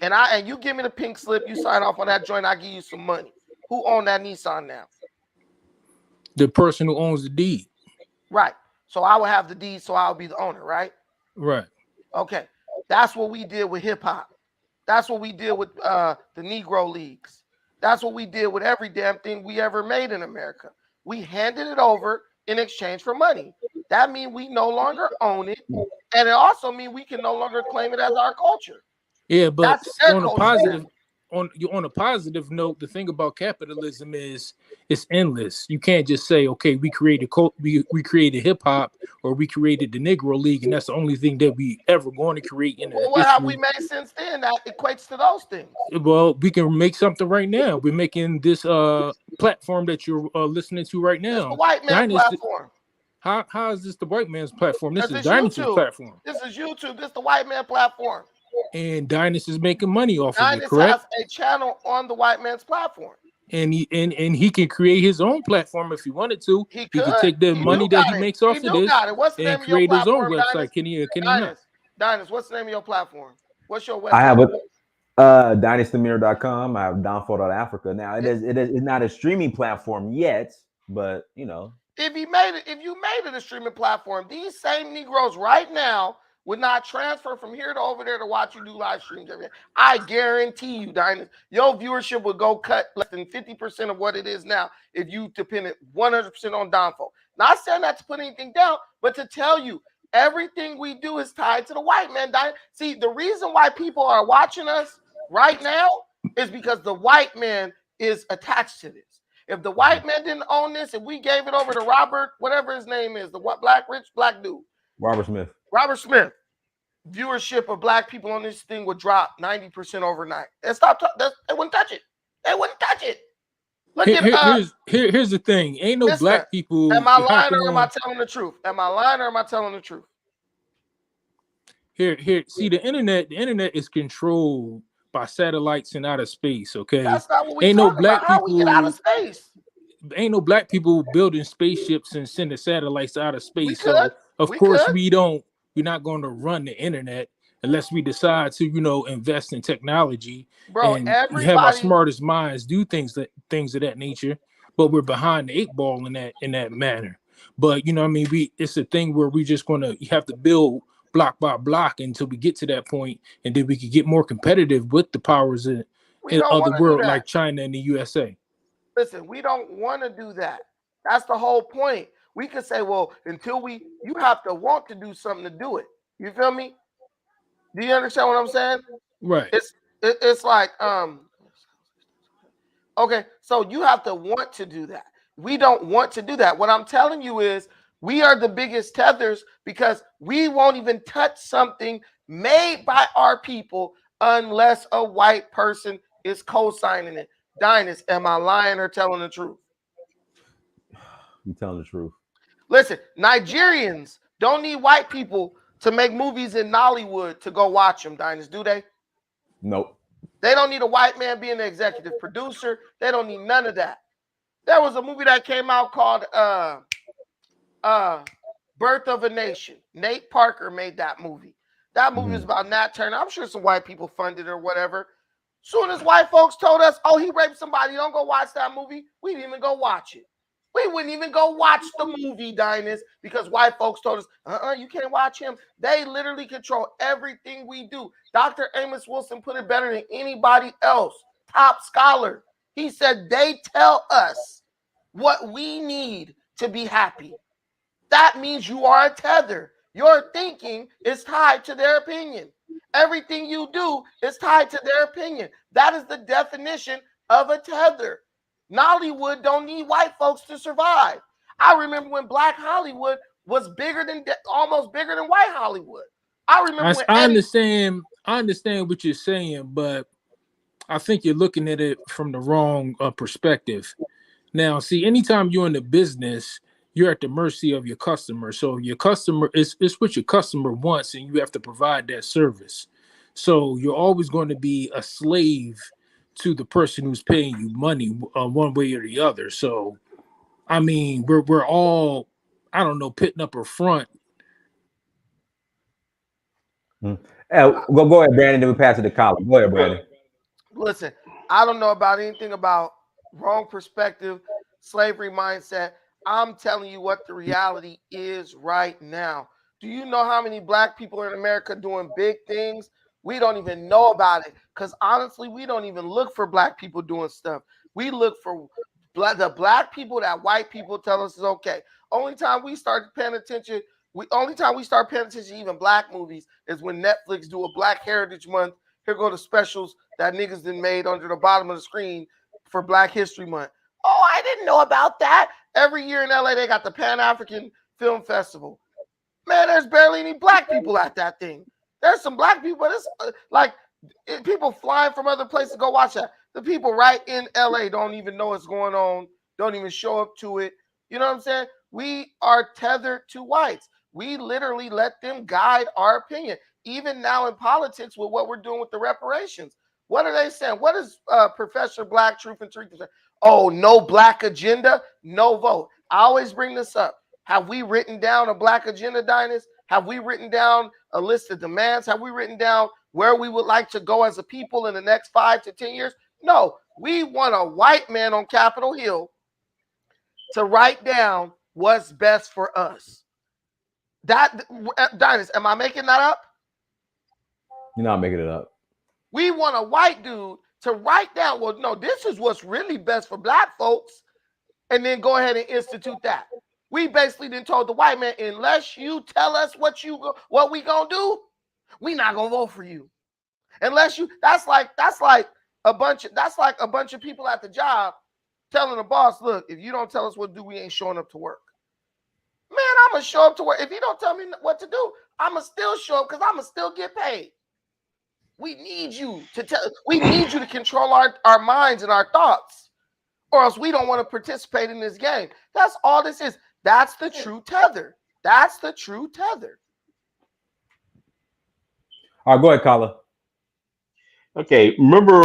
Speaker 2: and you give me the pink slip, you sign off on that joint, I give you some money. Who owns that Nissan now?
Speaker 6: The person who owns the deed.
Speaker 2: Right. So I will have the deed, so I'll be the owner, right?
Speaker 6: Right.
Speaker 2: Okay. That's what we did with hip hop. That's what we did with the Negro Leagues. That's what we did with every damn thing we ever made in America. We handed it over in exchange for money. That means we no longer own it. And it also means we can no longer claim it as our culture.
Speaker 6: Yeah, but on a positive note, the thing about capitalism is it's endless. You can't just say, okay, we created hip hop or we created the Negro League, and that's the only thing that we ever going to create in
Speaker 2: what have we made since then that equates to those things?
Speaker 6: Well, we can make something right now. We're making this platform that you're listening to right now.
Speaker 2: It's the white man's platform.
Speaker 6: How is this the white man's platform? This is Dynasty's platform.
Speaker 2: This is YouTube. This is the white man platform.
Speaker 6: And Dynasty is making money off of it, correct?
Speaker 2: Dynasty has a channel on the white man's platform.
Speaker 6: And he can create his own platform if he wanted to. He could take the money that he makes off of this and create his own website. Can he not?
Speaker 2: Dynasty, what's the name of your platform? What's your website?
Speaker 1: I have dynastymir.com. I have downfall.africa. Now it's not a streaming platform yet, but you know.
Speaker 2: If you made it a streaming platform, these same Negroes right now would not transfer from here to over there to watch you do live streams. I guarantee you, Dynasty, your viewership would go cut less than 50% of what it is now if you depended 100% on downfall. Not saying that to put anything down, but to tell you everything we do is tied to the white man. See, the reason why people are watching us right now is because the white man is attached to this. If the white man didn't own this, if we gave it over to Robert, whatever his name is, the rich black dude.
Speaker 1: Robert Smith.
Speaker 2: Viewership of black people on this thing would drop 90% overnight. They wouldn't touch it. They wouldn't touch it. Look
Speaker 6: here's the thing. Ain't no black people.
Speaker 2: Am I lying or am I telling the truth?
Speaker 6: Here. See, the internet is controlled by satellites in outer space. Okay,
Speaker 2: that's not what we talking about. How we get out of space?
Speaker 6: Ain't no black people building spaceships and sending satellites out of space. So of course we're not going to run the internet unless we decide to, invest in technology.
Speaker 2: Bro,
Speaker 6: and have our smartest minds do things of that nature. But we're behind the 8 ball in that manner. But it's a thing where we just you have to build block by block until we get to that point, and then we can get more competitive with the powers of the world like China and the USA.
Speaker 2: Listen, we don't want to do that. That's the whole point. We could say, well, you have to want to do something to do it. You feel me? Do you understand what I'm saying?
Speaker 6: Right.
Speaker 2: It's like, okay, so you have to want to do that. We don't want to do that. What I'm telling you is we are the biggest tethers because we won't even touch something made by our people unless a white person is co-signing it. Dynast, am I lying or telling the truth?
Speaker 1: You telling the truth.
Speaker 2: Listen, Nigerians don't need white people to make movies in Nollywood to go watch them, Dynast, do they?
Speaker 1: Nope.
Speaker 2: They don't need a white man being the executive producer. They don't need none of that. There was a movie that came out called Birth of a Nation. Nate Parker made that movie. That movie was about Nat Turner. I'm sure some white people funded it or whatever. Soon as white folks told us, oh, he raped somebody, don't go watch that movie, we didn't even go watch it. We wouldn't even go watch the movie, Dynast, because white folks told us, you can't watch him. They literally control everything we do. Dr. Amos Wilson put it better than anybody else. Top scholar. He said they tell us what we need to be happy. That means you are a tether. Your thinking is tied to their opinion. Everything you do is tied to their opinion. That is the definition of a tether. Nollywood don't need white folks to survive. I remember when Black Hollywood was bigger than almost bigger than white Hollywood. I remember when
Speaker 6: I understand what you're saying, but I think you're looking at it from the wrong perspective. Now, see, anytime you're in the business, you're at the mercy of your customer. So your customer it's what your customer wants, and you have to provide that service. So you're always going to be a slave to the person who's paying you money, one way or the other. So, I mean, we're all, I don't know, pitting up a front.
Speaker 1: Go ahead, Brandon. Then we pass it to Colin. Go ahead, Brandon.
Speaker 2: Listen, I don't know about anything about wrong perspective, slavery mindset. I'm telling you what the reality is right now. Do you know how many black people in America doing big things? We don't even know about it because honestly, we don't even look for black people doing stuff. We look for the black people that white people tell us is okay. Only time we start paying attention, to even black movies is when Netflix do a Black Heritage Month. Here go the specials that niggas done made under the bottom of the screen for Black History Month. Oh, I didn't know about that. Every year in LA, they got the Pan-African Film Festival. Man, there's barely any black people at that thing. There's some black people, but it's like people flying from other places to go watch that. The people right in LA don't even know what's going on, don't even show up to it. You know what I'm saying? We are tethered to whites. We literally let them guide our opinion. Even now in politics with what we're doing with the reparations. What are they saying? What is Professor Black Truth and Truth say? Oh, no black agenda, no vote. I always bring this up. Have we written down a black agenda, Dynast? Have we written down a list of demands? Have we written down where we would like to go as a people in the next 5 to 10 years? No, we want a white man on Capitol Hill to write down what's best for us. That, Dynast, am I making that up?
Speaker 1: You're not making it up.
Speaker 2: We want a white dude to write down, well, no, this is what's really best for black folks, and then go ahead and institute that. We basically then told the white man, unless you tell us what we gonna do, we not gonna vote for you. Unless you, that's like a bunch of people at the job telling the boss, look, if you don't tell us what to do, we ain't showing up to work. Man, I'm gonna show up to work. If you don't tell me what to do, I'm gonna still show up because I'm gonna still get paid. We need you to control our minds and our thoughts, or else we don't want to participate in this game. That's all this is. That's the true tether. That's the true tether.
Speaker 1: All right, go ahead, Colin.
Speaker 7: Okay, remember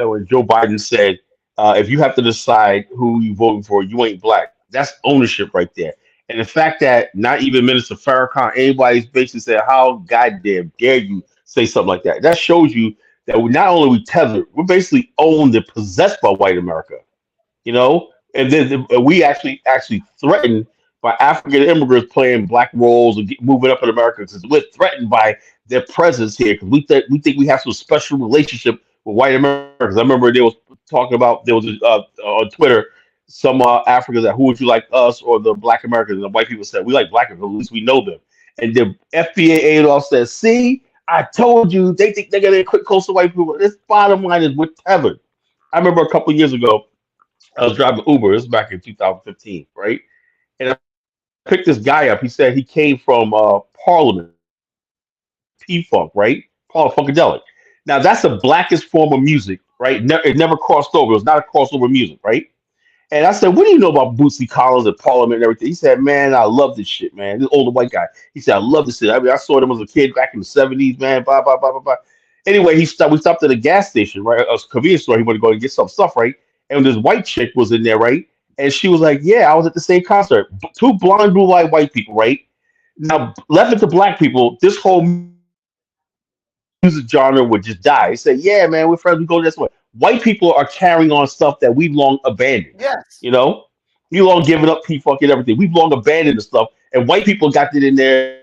Speaker 7: when Joe Biden said, if you have to decide who you voting for, you ain't black. That's ownership right there. And the fact that not even Minister Farrakhan, anybody's basically said, how goddamn dare you say something like that? That shows you that we not only we tethered, we're basically owned and possessed by white America, you know? And then we actually threatened by African immigrants playing black roles and moving up in America because we're threatened by their presence here because we think we have some special relationship with white Americans. I remember there was talking about on Twitter some Africans that who would you like, us or the black Americans? And the white people said we like black people, at least we know them. And the FBA Adolf says, "See, I told you they think they're gonna get close to white people." This bottom line is we're tethered. I remember a couple of years ago, I was driving Uber. This was back in 2015, right? And I picked this guy up. He said he came from Parliament, P-Funk, right? Paul Funkadelic. Now that's the blackest form of music, right? It never crossed over. It was not a crossover music, right? And I said, "What do you know about Bootsy Collins and Parliament and everything?" He said, "Man, I love this shit, man." This older white guy. He said, "I love this shit. I mean, I saw them as a kid back in the '70s, man." Blah blah blah blah blah. Anyway, he stopped. We stopped at a gas station, right? A convenience store. He wanted to go and get some stuff, right? And this white chick was in there, right? And she was like, "Yeah, I was at the same concert. Two blonde, blue-eyed white people, right?" Now, left it to black people, this whole music genre would just die. They say, "Yeah, man, we're friends. We go this way." White people are carrying on stuff that we've long abandoned.
Speaker 2: Yes.
Speaker 7: You know, we long given up P Funk and everything. We've long abandoned the stuff, and white people got it in their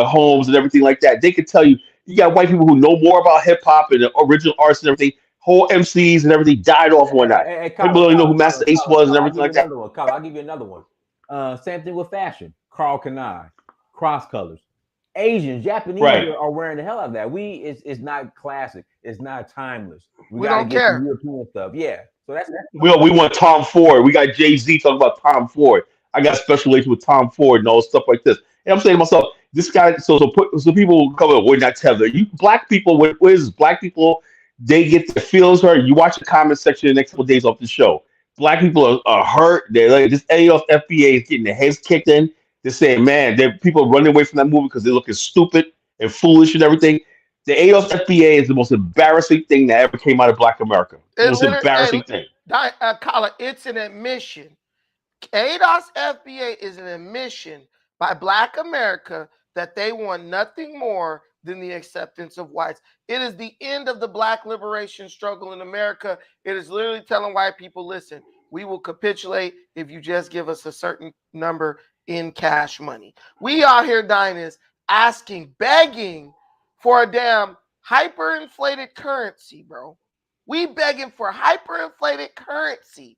Speaker 7: homes and everything like that. They could tell you. You got white people who know more about hip hop and the original artists and everything. Whole MCs and everything died off one night.
Speaker 1: Hey,
Speaker 7: People
Speaker 1: Colin,
Speaker 7: don't even know
Speaker 1: Colin,
Speaker 7: who Master
Speaker 1: Colin,
Speaker 7: Ace
Speaker 1: Colin,
Speaker 7: was and
Speaker 1: Colin, I'll
Speaker 7: everything
Speaker 1: give you
Speaker 7: like that.
Speaker 1: another one. Colin, I'll give you another one. Same thing with fashion. Carl Kanai, cross colors. Asians, Japanese
Speaker 7: Right.
Speaker 1: are wearing the hell out of that. It's not classic. It's not timeless. We
Speaker 2: We
Speaker 1: got to
Speaker 2: don't
Speaker 1: get the
Speaker 2: care.
Speaker 1: European stuff. Yeah. So that's
Speaker 7: We want Tom Ford. We got Jay-Z talking about Tom Ford. I got special relations with Tom Ford and all stuff like this. And I'm saying to myself, this guy. So people come up. We're not tethered. You black people. What is this? Black people? They get their feelings hurt. You watch the comment section the next couple of days off the show. Black people are hurt. They're like this. AFFBA is getting their heads kicked in. They're saying, man, people are running away from that movie because they're looking stupid and foolish and everything. The AFFBA is the most embarrassing thing that ever came out of Black America. The
Speaker 2: It
Speaker 7: most
Speaker 2: literally,
Speaker 7: embarrassing thing.
Speaker 2: Colin, it's an admission. ADOS FBA is an admission by Black America that they want nothing more than the acceptance of whites. It is the end of the Black liberation struggle in America. It is literally telling white people, listen, we will capitulate if you just give us a certain number in cash money. We out here, Dynas, asking, begging for a damn hyperinflated currency, bro. We begging for hyperinflated currency.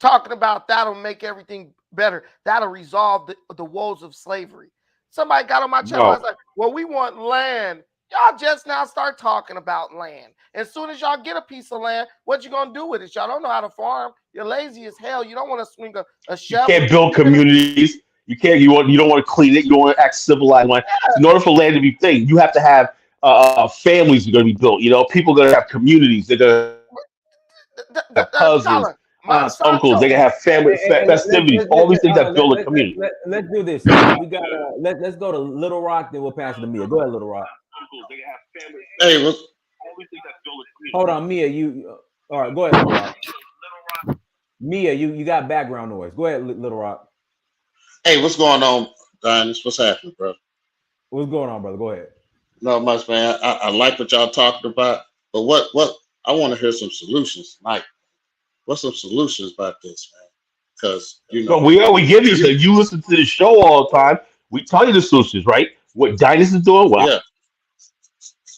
Speaker 2: Talking about that'll make everything better. That'll resolve the woes of slavery. Somebody got on my channel. I was like, well, we want land. Y'all just now start talking about land. As soon as y'all get a piece of land, what you gonna do with it? Y'all don't know how to farm. You're lazy as hell. You don't want to swing a shovel.
Speaker 7: You can't build communities. You can't. You don't want to clean it. You don't want to act civilized. So in order for land to be thing, you have to have families are going to be built. You know, people are going to have communities. They're going to have cousins, aunts, uncles. They're going to have family festivities. All these things that build a community.
Speaker 1: Let's do this. We got let's go to Little Rock, then we'll pass it to Mia. Go ahead, Little Rock.
Speaker 8: Hey, what's
Speaker 1: Hold on, Mia. All right? Go ahead, Little Rock. Mia, you got background noise. Go ahead, Little Rock.
Speaker 8: what's going on, Dinas? What's happening, bro?
Speaker 1: What's going on, brother? Go ahead.
Speaker 8: Not much, man. I like what y'all talking about, but what I want to hear some solutions. Like, what's some solutions about this, man? Because
Speaker 7: So we give you. So you listen to the show all the time. We tell you the solutions, right? What Dynas is doing, what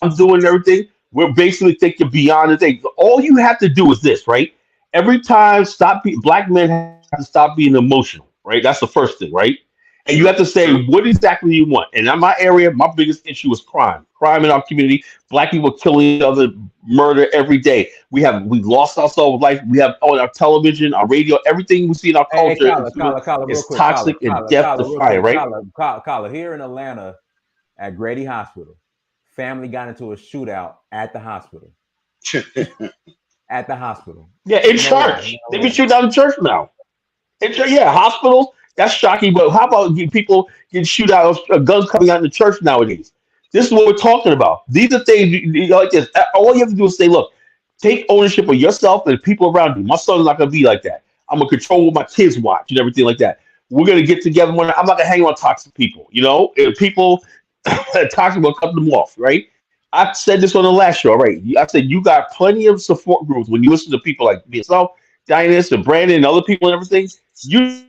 Speaker 7: I'm doing, and everything. We're basically thinking beyond the thing. All you have to do is this, right? Every time, black men have to stop being emotional, right? That's the first thing, right? And you have to say what exactly you want. And in my area, my biggest issue is crime. Crime in our community. Black people killing each other, murder every day. We lost our soul of life. We have on our television, our radio, everything we see in our culture is toxic and death defying, right?
Speaker 1: Kyla, here in Atlanta at Grady Hospital, family got into a shootout at the hospital. At the hospital.
Speaker 7: Yeah, in church. They be shooting down in church now. Hospitals. That's shocking. But how about people getting shoot out of guns coming out in the church nowadays? This is what we're talking about. These are things like this. All you have to do is say, look, take ownership of yourself and the people around you. My son's not going to be like that. I'm going to control what my kids watch and everything like that. We're going to get together. I'm not going to hang on toxic people. You know, if people toxic will cut them off, right? I said this on the last show, right? I said you got plenty of support groups when you listen to people like myself, Dynas, and Brandon, and other people and everything. You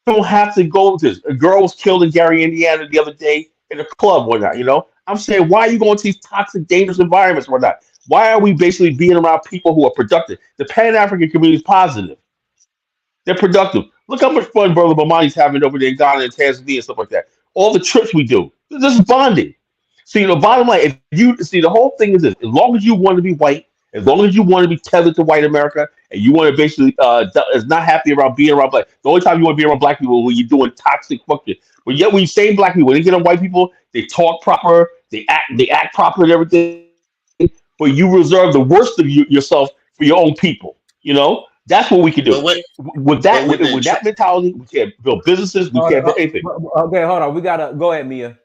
Speaker 7: don't have to go to this. A girl was killed in Gary, Indiana the other day in a club or not, you know? I'm saying, why are you going to these toxic, dangerous environments or not? Why are we basically being around people who are productive? The Pan-African community is positive. They're productive. Look how much fun Brother Bomani's having over there in Ghana and Tanzania and stuff like that. All the trips we do. This is bonding. See, the bottom line, if you see, the whole thing is this: as long as you want to be white, as long as you want to be tethered to white America, and you want to basically is not happy around being around black. The only time you want to be around black people is when you're doing toxic fuck shit. But yet, when you say black people, when they get on white people, they talk proper, They act proper and everything, but you reserve the worst of yourself for your own people. You know, that's what we can
Speaker 8: But
Speaker 7: do.
Speaker 8: with
Speaker 7: With
Speaker 8: but
Speaker 7: that,
Speaker 8: with the
Speaker 7: with that mentality, we can't build businesses. We can't build anything.
Speaker 1: Okay, hold on. We gotta go ahead, Mia.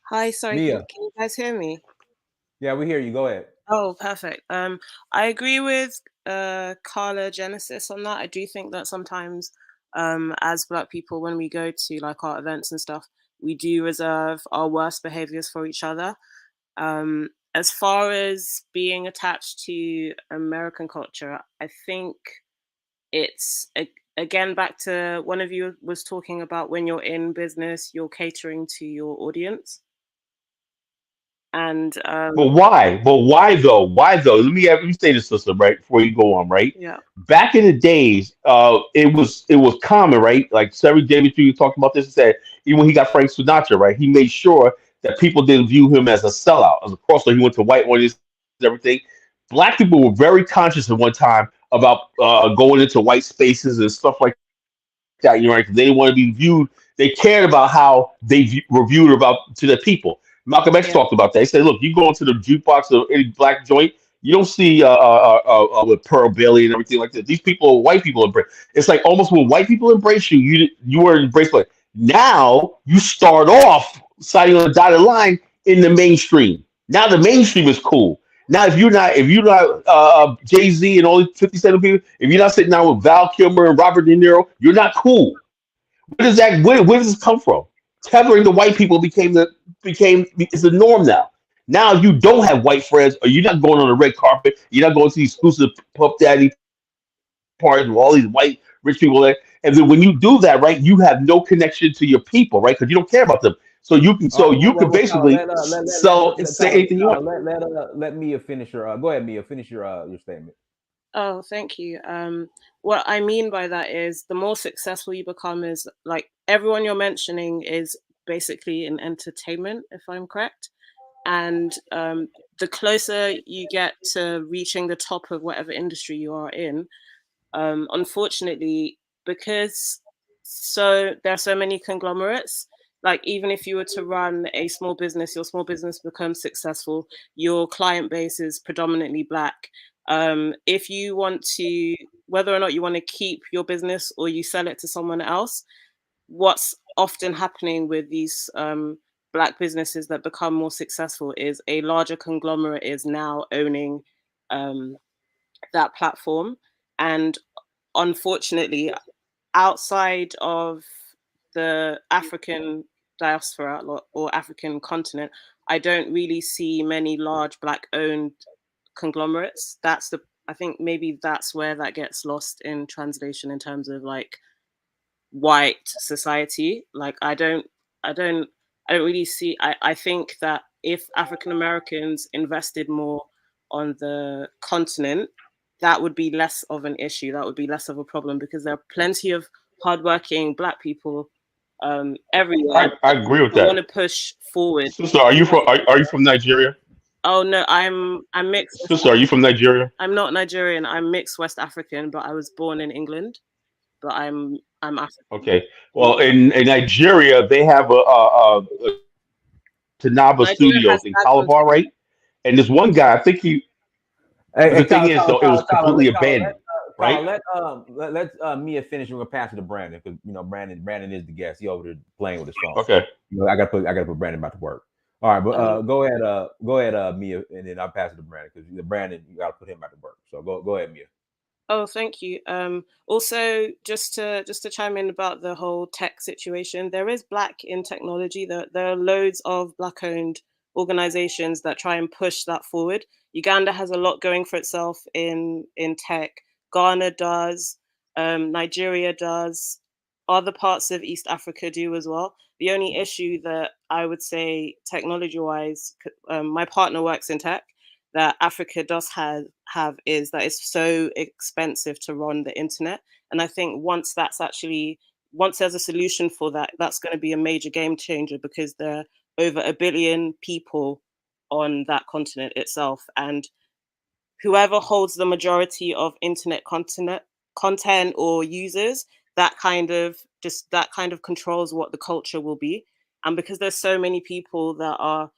Speaker 9: Hi, sorry,
Speaker 1: Mia.
Speaker 9: can you guys hear me?
Speaker 1: Yeah, we hear you. Go ahead.
Speaker 9: Oh, perfect. I agree with Carla Genesis on that. I do think that sometimes as Black people, when we go to like our events and stuff, we do reserve our worst behaviors for each other. As far as being attached to American culture, I think it's again back to one of you was talking about when you're in business, you're catering to your audience. And
Speaker 7: But why? But why though? Why though? Let me say this, sister, right before you go on, right?
Speaker 9: yeah,
Speaker 7: Back in the days, it was common, right? Like Sammy Davis Jr. talked about this and said, even when he got Frank Sinatra, right, he made sure that people didn't view him as a sellout, as a crosser. He went to white audience, everything. Black people were very conscious at one time about going into white spaces and stuff like that. You know, right? 'Cause they didn't want to be viewed. They cared about how were viewed about to the people. Malcolm X
Speaker 9: yeah,
Speaker 7: talked about that. He said, "Look, you go into the jukebox of any black joint, you don't see with Pearl Bailey and everything like that. These people, white people embrace. It's like almost when white people embrace you, you were embraced. But now you start off signing on the dotted line in the mainstream. Now the mainstream is cool. Now if you're not Jay Z and all the 57 people, if you're not sitting down with Val Kilmer and Robert De Niro, you're not cool. Where does this come from? Tethering the white people became it's the norm now. Now you don't have white friends, or you're not going on the red carpet. You're not going to the exclusive puff daddy parties with all these white rich people there. And then when you do that, right, you have no connection to your people, right? Because you don't care about them.
Speaker 1: All
Speaker 7: So
Speaker 1: right,
Speaker 7: you can
Speaker 1: Tyler,
Speaker 7: basically sell and say anything you
Speaker 1: Tyler,
Speaker 7: want.
Speaker 1: let Mia finish your. Go ahead, Mia. Finish your statement.
Speaker 9: oh, thank you. What I mean by that is the more successful you become is like everyone you're mentioning is basically in entertainment, if I'm correct. And the closer you get to reaching the top of whatever industry you are in, unfortunately, because there are so many conglomerates, like even if you were to run a small business, your small business becomes successful, your client base is predominantly Black. If you want to, whether or not you want to keep your business or you sell it to someone else, what's often happening with these Black businesses that become more successful is a larger conglomerate is now owning um, that platform. And unfortunately, outside of the African diaspora or African continent, I don't really see many large Black owned conglomerates. I think maybe that's where that gets lost in translation in terms of like white society. Like I don't really see I think that if African Americans invested more on the continent, that would be less of an issue. That would be less of a problem because there are plenty of hardworking Black people everywhere
Speaker 7: I agree with
Speaker 9: who want to
Speaker 7: that.
Speaker 9: push forward.
Speaker 7: Sister, are you from Nigeria?
Speaker 9: Oh no, I'm mixed West
Speaker 7: Sister, are you from
Speaker 9: African.
Speaker 7: Nigeria?
Speaker 9: I'm not Nigerian. I'm mixed West African, but I was born in England. But I'm African.
Speaker 7: Okay. Well,
Speaker 9: Yeah.
Speaker 7: in Nigeria, they have a Tanaba
Speaker 9: Nigeria has
Speaker 7: Studios in
Speaker 9: bad
Speaker 7: Calabar, right? And this one guy, I think
Speaker 1: Hey,
Speaker 7: but the
Speaker 1: hey,
Speaker 7: thing
Speaker 1: Tyler,
Speaker 7: is
Speaker 1: Tyler,
Speaker 7: though, it was
Speaker 1: Tyler, Tyler, let
Speaker 7: completely
Speaker 1: Tyler, let
Speaker 7: abandoned, right?
Speaker 1: Tyler, let Mia finish. We're gonna pass it to Brandon because Brandon is the guest. He over there playing with his phone.
Speaker 7: Okay.
Speaker 1: I gotta put Brandon back to work. All right, but
Speaker 9: Um,
Speaker 1: go ahead, Mia, and then I'll pass it to Brandon because Brandon, you gotta put him back to work. So go ahead, Mia.
Speaker 9: oh, thank you. Also, just to chime in about the whole tech situation, there is Black in technology. There are loads of Black-owned organizations that try and push that forward. Uganda has a lot going for itself in tech. Ghana does. Nigeria does. Other parts of East Africa do as well. The only issue that I would say, technology-wise, my partner works in tech, that Africa does have is that it's so expensive to run the internet. And I think once there's a solution for that, that's going to be a major game changer because there are over 1 billion people on that continent itself. And whoever holds the majority of internet content or users, that kind of controls what the culture will be. and because there's so many people that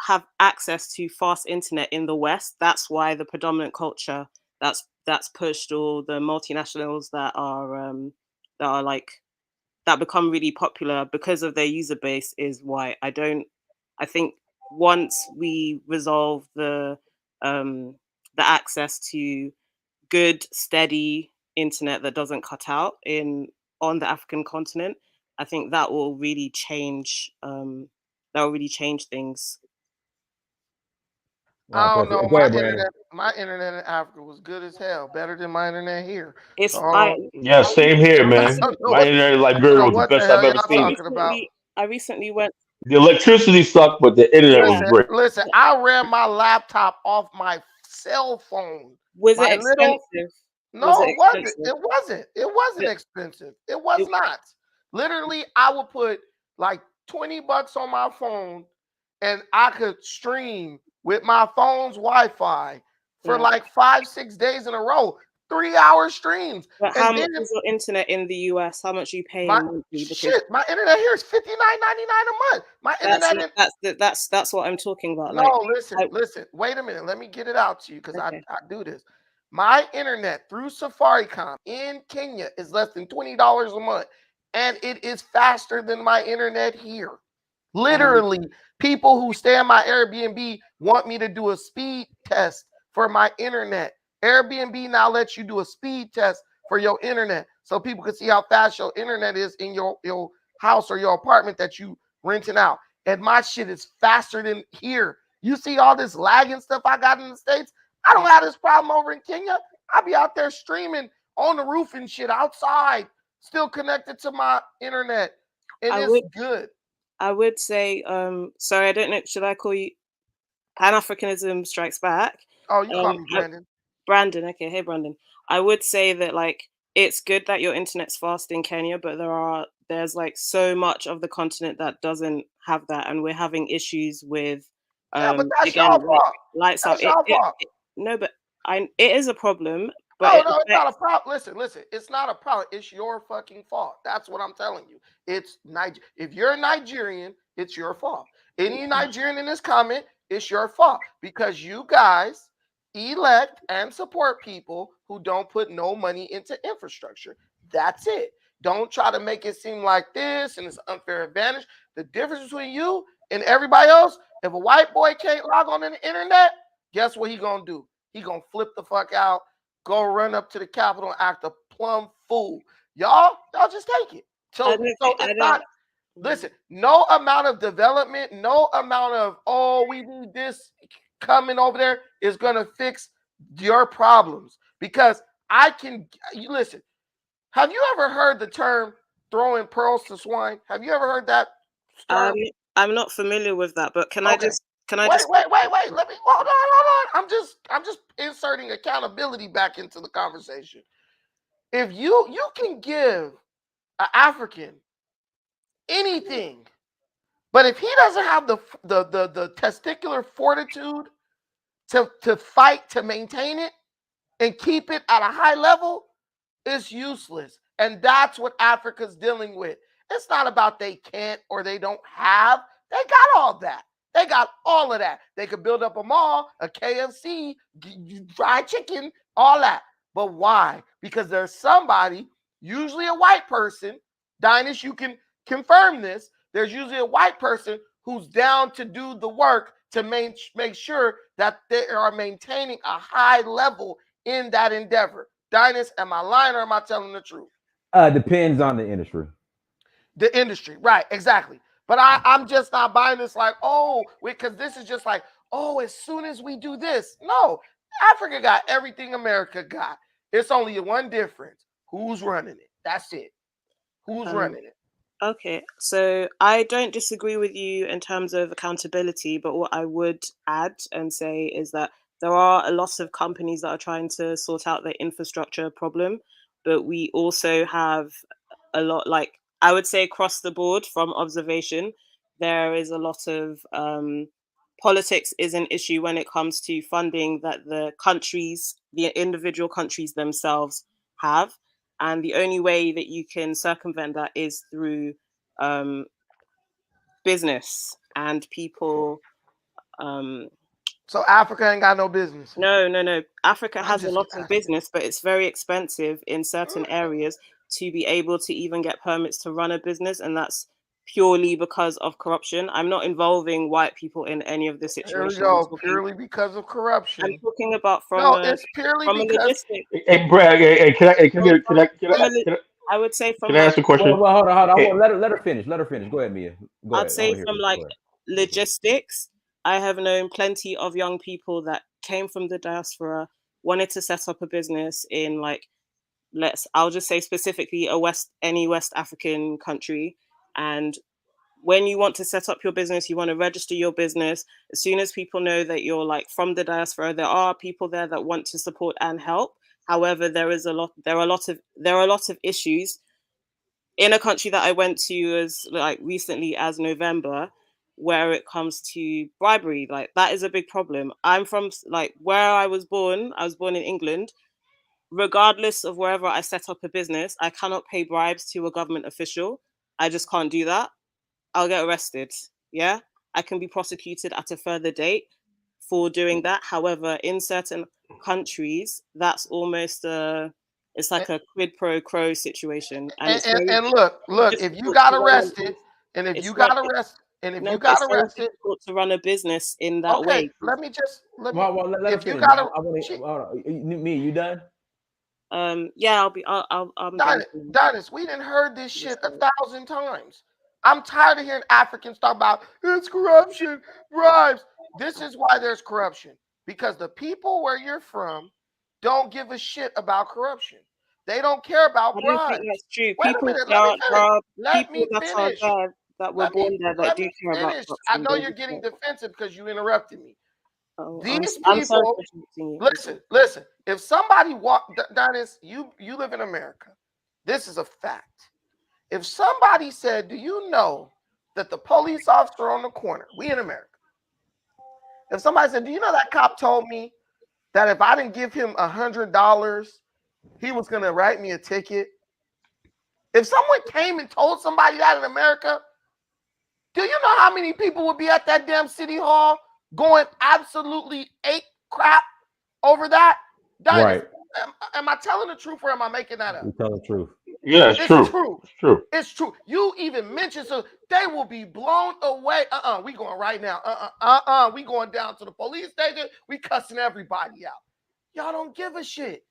Speaker 9: have access to fast internet in the West, that's why the predominant culture that's pushed, or the multinationals that are like that become really popular because of their user base, is why I think once we resolve the access to good steady internet that doesn't cut out on the African continent, I think that will really change things.
Speaker 1: Right,
Speaker 2: I don't
Speaker 1: perfect.
Speaker 2: know.
Speaker 1: Go ahead, Brandon.
Speaker 2: My internet in Africa was good as hell, better than my internet here. So
Speaker 9: It's
Speaker 2: I
Speaker 7: Yeah, same here, man.
Speaker 2: don't know
Speaker 7: My
Speaker 2: what
Speaker 7: internet in
Speaker 2: I don't
Speaker 7: Liberia
Speaker 2: know
Speaker 7: was the
Speaker 2: what the
Speaker 7: best I've
Speaker 2: hell
Speaker 7: ever
Speaker 2: y'all
Speaker 7: seen it.
Speaker 2: talking about.
Speaker 9: I recently went.
Speaker 7: The electricity sucked, but the internet was
Speaker 9: Yeah.
Speaker 7: great.
Speaker 2: Listen. I ran my laptop off my cell phone.
Speaker 9: Was it
Speaker 2: My little
Speaker 9: expensive? Was
Speaker 2: No,
Speaker 9: it
Speaker 2: it wasn't.
Speaker 9: expensive?
Speaker 2: It wasn't. It wasn't
Speaker 9: It,
Speaker 2: expensive. It was
Speaker 9: it,
Speaker 2: not. Literally, I would put like $20 on my phone, and I could stream with my phone's Wi-Fi for
Speaker 9: yeah.
Speaker 2: like 5, 6 days in a row, 3-hour streams.
Speaker 9: But how
Speaker 2: And then
Speaker 9: much is your internet in the US? How much are you
Speaker 2: my
Speaker 9: paying monthly? Because
Speaker 2: my internet here is $59.99 a month. My
Speaker 9: that's
Speaker 2: internet in
Speaker 9: that's what I'm talking about. Like,
Speaker 2: No, listen,
Speaker 9: I,
Speaker 2: listen. Wait a minute. Let me get it out to you because
Speaker 9: okay.
Speaker 2: I do this. My internet through Safaricom in Kenya is less than $20 a month, and it is faster than my internet here. Literally, people who stay in my Airbnb want me to do a speed test for my internet. Airbnb now lets you do a speed test for your internet so people can see how fast your internet is in your house or your apartment that you renting out. And my shit is faster than here. You see all this lag and stuff I got in the States? I don't have this problem over in Kenya. I be out there streaming on the roof and shit outside, still connected to my internet. And
Speaker 9: I
Speaker 2: it's
Speaker 9: would
Speaker 2: good.
Speaker 9: I would say, sorry, I don't know, should I call you Pan-Africanism Strikes Back?
Speaker 2: Oh, you call me
Speaker 9: I,
Speaker 2: Brandon.
Speaker 9: Brandon, okay, hey Brandon. I would say that like it's good that your internet's fast in Kenya, but there's like so much of the continent that doesn't have that, and we're having issues with
Speaker 2: Yeah, but that's
Speaker 9: again,
Speaker 2: y'all fault.
Speaker 9: lights out.
Speaker 2: That's y'all fault.
Speaker 9: No, but it is a problem, but
Speaker 2: No,
Speaker 9: it
Speaker 2: no, it's not a
Speaker 9: affects.
Speaker 2: problem. Listen, it's not a problem. It's your fucking fault. That's what I'm telling you. It's If you're a Nigerian, it's your fault. Any Nigerian in this comment, it's your fault because you guys elect and support people who don't put no money into infrastructure. That's it. Don't try to make it seem like this and it's an unfair advantage. The difference between you and everybody else, if a white boy can't log on the internet, guess what he gonna do? He gonna flip the fuck out, go run up to the Capitol and act a plumb fool. Y'all just take it. So it's not. Listen, no amount of development, no amount of we need this coming over there is gonna fix your problems because you listen. Have you ever heard the term throwing pearls to swine? Have you ever heard that term?
Speaker 9: I'm not familiar with that, but can
Speaker 2: Okay.
Speaker 9: I just
Speaker 2: Wait. Let me hold on. I'm just inserting accountability back into the conversation. If you can give an African anything, but if he doesn't have the testicular fortitude to fight to maintain it and keep it at a high level, it's useless. And that's what Africa's dealing with. It's not about they can't or they don't have. They got all that. They got all of that. They could build up a mall, a KFC, fried chicken, all that. But why? Because there's somebody, usually a white person, Dynas, you can confirm this. There's usually a white person who's down to do the work to make sure that they are maintaining a high level in that endeavor. Dynas, am I lying or am I telling the truth?
Speaker 1: Depends on the industry.
Speaker 2: The industry, right? Exactly. But I'm just not buying this like, because this is just like, as soon as we do this. No, Africa got everything America got. It's only one difference. Who's running it? That's it. Who's running it?
Speaker 9: Okay, so I don't disagree with you in terms of accountability, but what I would add and say is that there are a lot of companies that are trying to sort out the infrastructure problem, but we also have a lot, like I would say across the board from observation, there is a lot of politics is an issue when it comes to funding that the individual countries themselves have. And the only way that you can circumvent that is through business and people.
Speaker 2: So Africa ain't got no business.
Speaker 9: No. Africa
Speaker 2: I'm
Speaker 9: has a
Speaker 2: just
Speaker 9: lot of
Speaker 2: asking.
Speaker 9: business, but it's very expensive in certain areas to be able to even get permits to run a business, and that's purely because of corruption. I'm not involving white people in any of the
Speaker 2: Here we
Speaker 9: situation.
Speaker 2: go. Purely because of
Speaker 9: I'm
Speaker 2: corruption.
Speaker 9: talking about
Speaker 2: No, it's purely
Speaker 9: from a
Speaker 2: because.
Speaker 9: logistic.
Speaker 7: Hey, Brad, hey, can
Speaker 9: From I would say
Speaker 7: can
Speaker 9: from
Speaker 7: I
Speaker 9: like
Speaker 7: ask a question?
Speaker 1: Well, hold on. I
Speaker 7: Okay,
Speaker 1: want let her finish. Let her finish. Go ahead, Mia. Go
Speaker 9: I'd
Speaker 1: ahead. I want
Speaker 9: say
Speaker 1: to hear
Speaker 9: from
Speaker 1: this.
Speaker 9: like
Speaker 1: Go ahead.
Speaker 9: logistics, I have known plenty of young people that came from the diaspora, wanted to set up a business in like I'll just say specifically any West African country. And when you want to set up your business, you want to register your business. As soon as people know that you're like from the diaspora, there are people there that want to support and help. However, there are a lot of issues in a country that I went to as like recently as November, where it comes to bribery. Like that is a big problem. I'm from like where I was born in England. Regardless of wherever I set up a business, I cannot pay bribes to a government official. I just can't do that. I'll get arrested. Yeah. I can be prosecuted at a further date for doing that. However, in certain countries, that's almost it's like a quid pro quo situation. And it's very
Speaker 2: And look, if you
Speaker 9: difficult
Speaker 2: got
Speaker 9: to run
Speaker 2: arrested, and if
Speaker 9: it's
Speaker 2: you
Speaker 9: like
Speaker 2: got arrested, and if
Speaker 9: no,
Speaker 2: you
Speaker 9: but
Speaker 2: got
Speaker 9: it's very
Speaker 2: arrested,
Speaker 9: difficult to run a business in that
Speaker 2: okay,
Speaker 9: way.
Speaker 2: let me.
Speaker 1: Let her
Speaker 2: If you
Speaker 1: finish.
Speaker 2: got
Speaker 1: I want to. Mia, you done?
Speaker 9: Yeah, I'm done.
Speaker 2: Donis, we didn't heard this shit 1,000 times. I'm tired of hearing Africans talk about it's corruption, bribes. This is why there's corruption. Because the people where you're from don't give a shit about corruption. They don't care
Speaker 9: I
Speaker 2: about
Speaker 9: don't think
Speaker 2: bribes.
Speaker 9: that's true.
Speaker 2: Wait a minute,
Speaker 9: There
Speaker 2: let me
Speaker 9: are,
Speaker 2: finish.
Speaker 9: people
Speaker 2: Let me
Speaker 9: that are
Speaker 2: finish.
Speaker 9: there that were born there that
Speaker 2: Let
Speaker 9: do
Speaker 2: me
Speaker 9: care about
Speaker 2: finish. I
Speaker 9: corruption.
Speaker 2: know
Speaker 9: Don't
Speaker 2: you're
Speaker 9: get me
Speaker 2: getting
Speaker 9: wrong.
Speaker 2: defensive because you interrupted me.
Speaker 9: Oh,
Speaker 2: These
Speaker 9: I'm sorry
Speaker 2: people,
Speaker 9: for interrupting you.
Speaker 2: listen. If somebody Donis, you live in America. This is a fact. If somebody said, do you know that the police officer on the corner, we in America, if somebody said, do you know that cop told me that if I didn't give him $100, he was going to write me a ticket? If someone came and told somebody that in America, do you know how many people would be at that damn city hall going absolutely ape crap over that?
Speaker 1: Right.
Speaker 2: Am I telling the truth or am I making that up?
Speaker 1: You tell the truth.
Speaker 7: yeah, it's
Speaker 2: It's
Speaker 7: true.
Speaker 2: true.
Speaker 7: It's true.
Speaker 2: It's true. You even mentioned so they will be blown away. We going right now. We going down to the police station. We cussing everybody out. Y'all don't give a shit.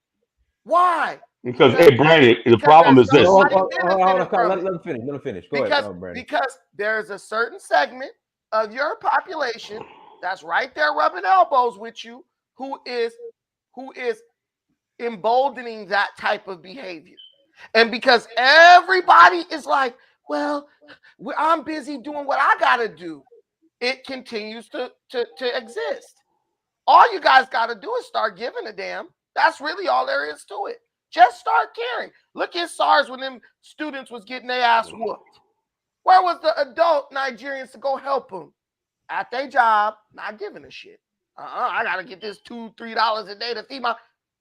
Speaker 2: Why?
Speaker 7: Because hey, Brandon, the problem
Speaker 2: there's
Speaker 7: is this.
Speaker 2: somebody
Speaker 1: Hold
Speaker 2: benefiting
Speaker 1: on.
Speaker 2: from
Speaker 1: Let
Speaker 2: it.
Speaker 1: him finish. Let him finish. Go ahead, Brandon.
Speaker 2: Because there's a certain segment of your population that's right there rubbing elbows with you who is emboldening that type of behavior. And because everybody is like, well, I'm busy doing what I got to do, it continues to exist. All you guys got to do is start giving a damn. That's really all there is to it. Just start caring. Look at SARS when them students was getting their ass whooped. Where was the adult Nigerians to go help them? At their job, not giving a shit. I got to get this $2, $3 a day to feed my...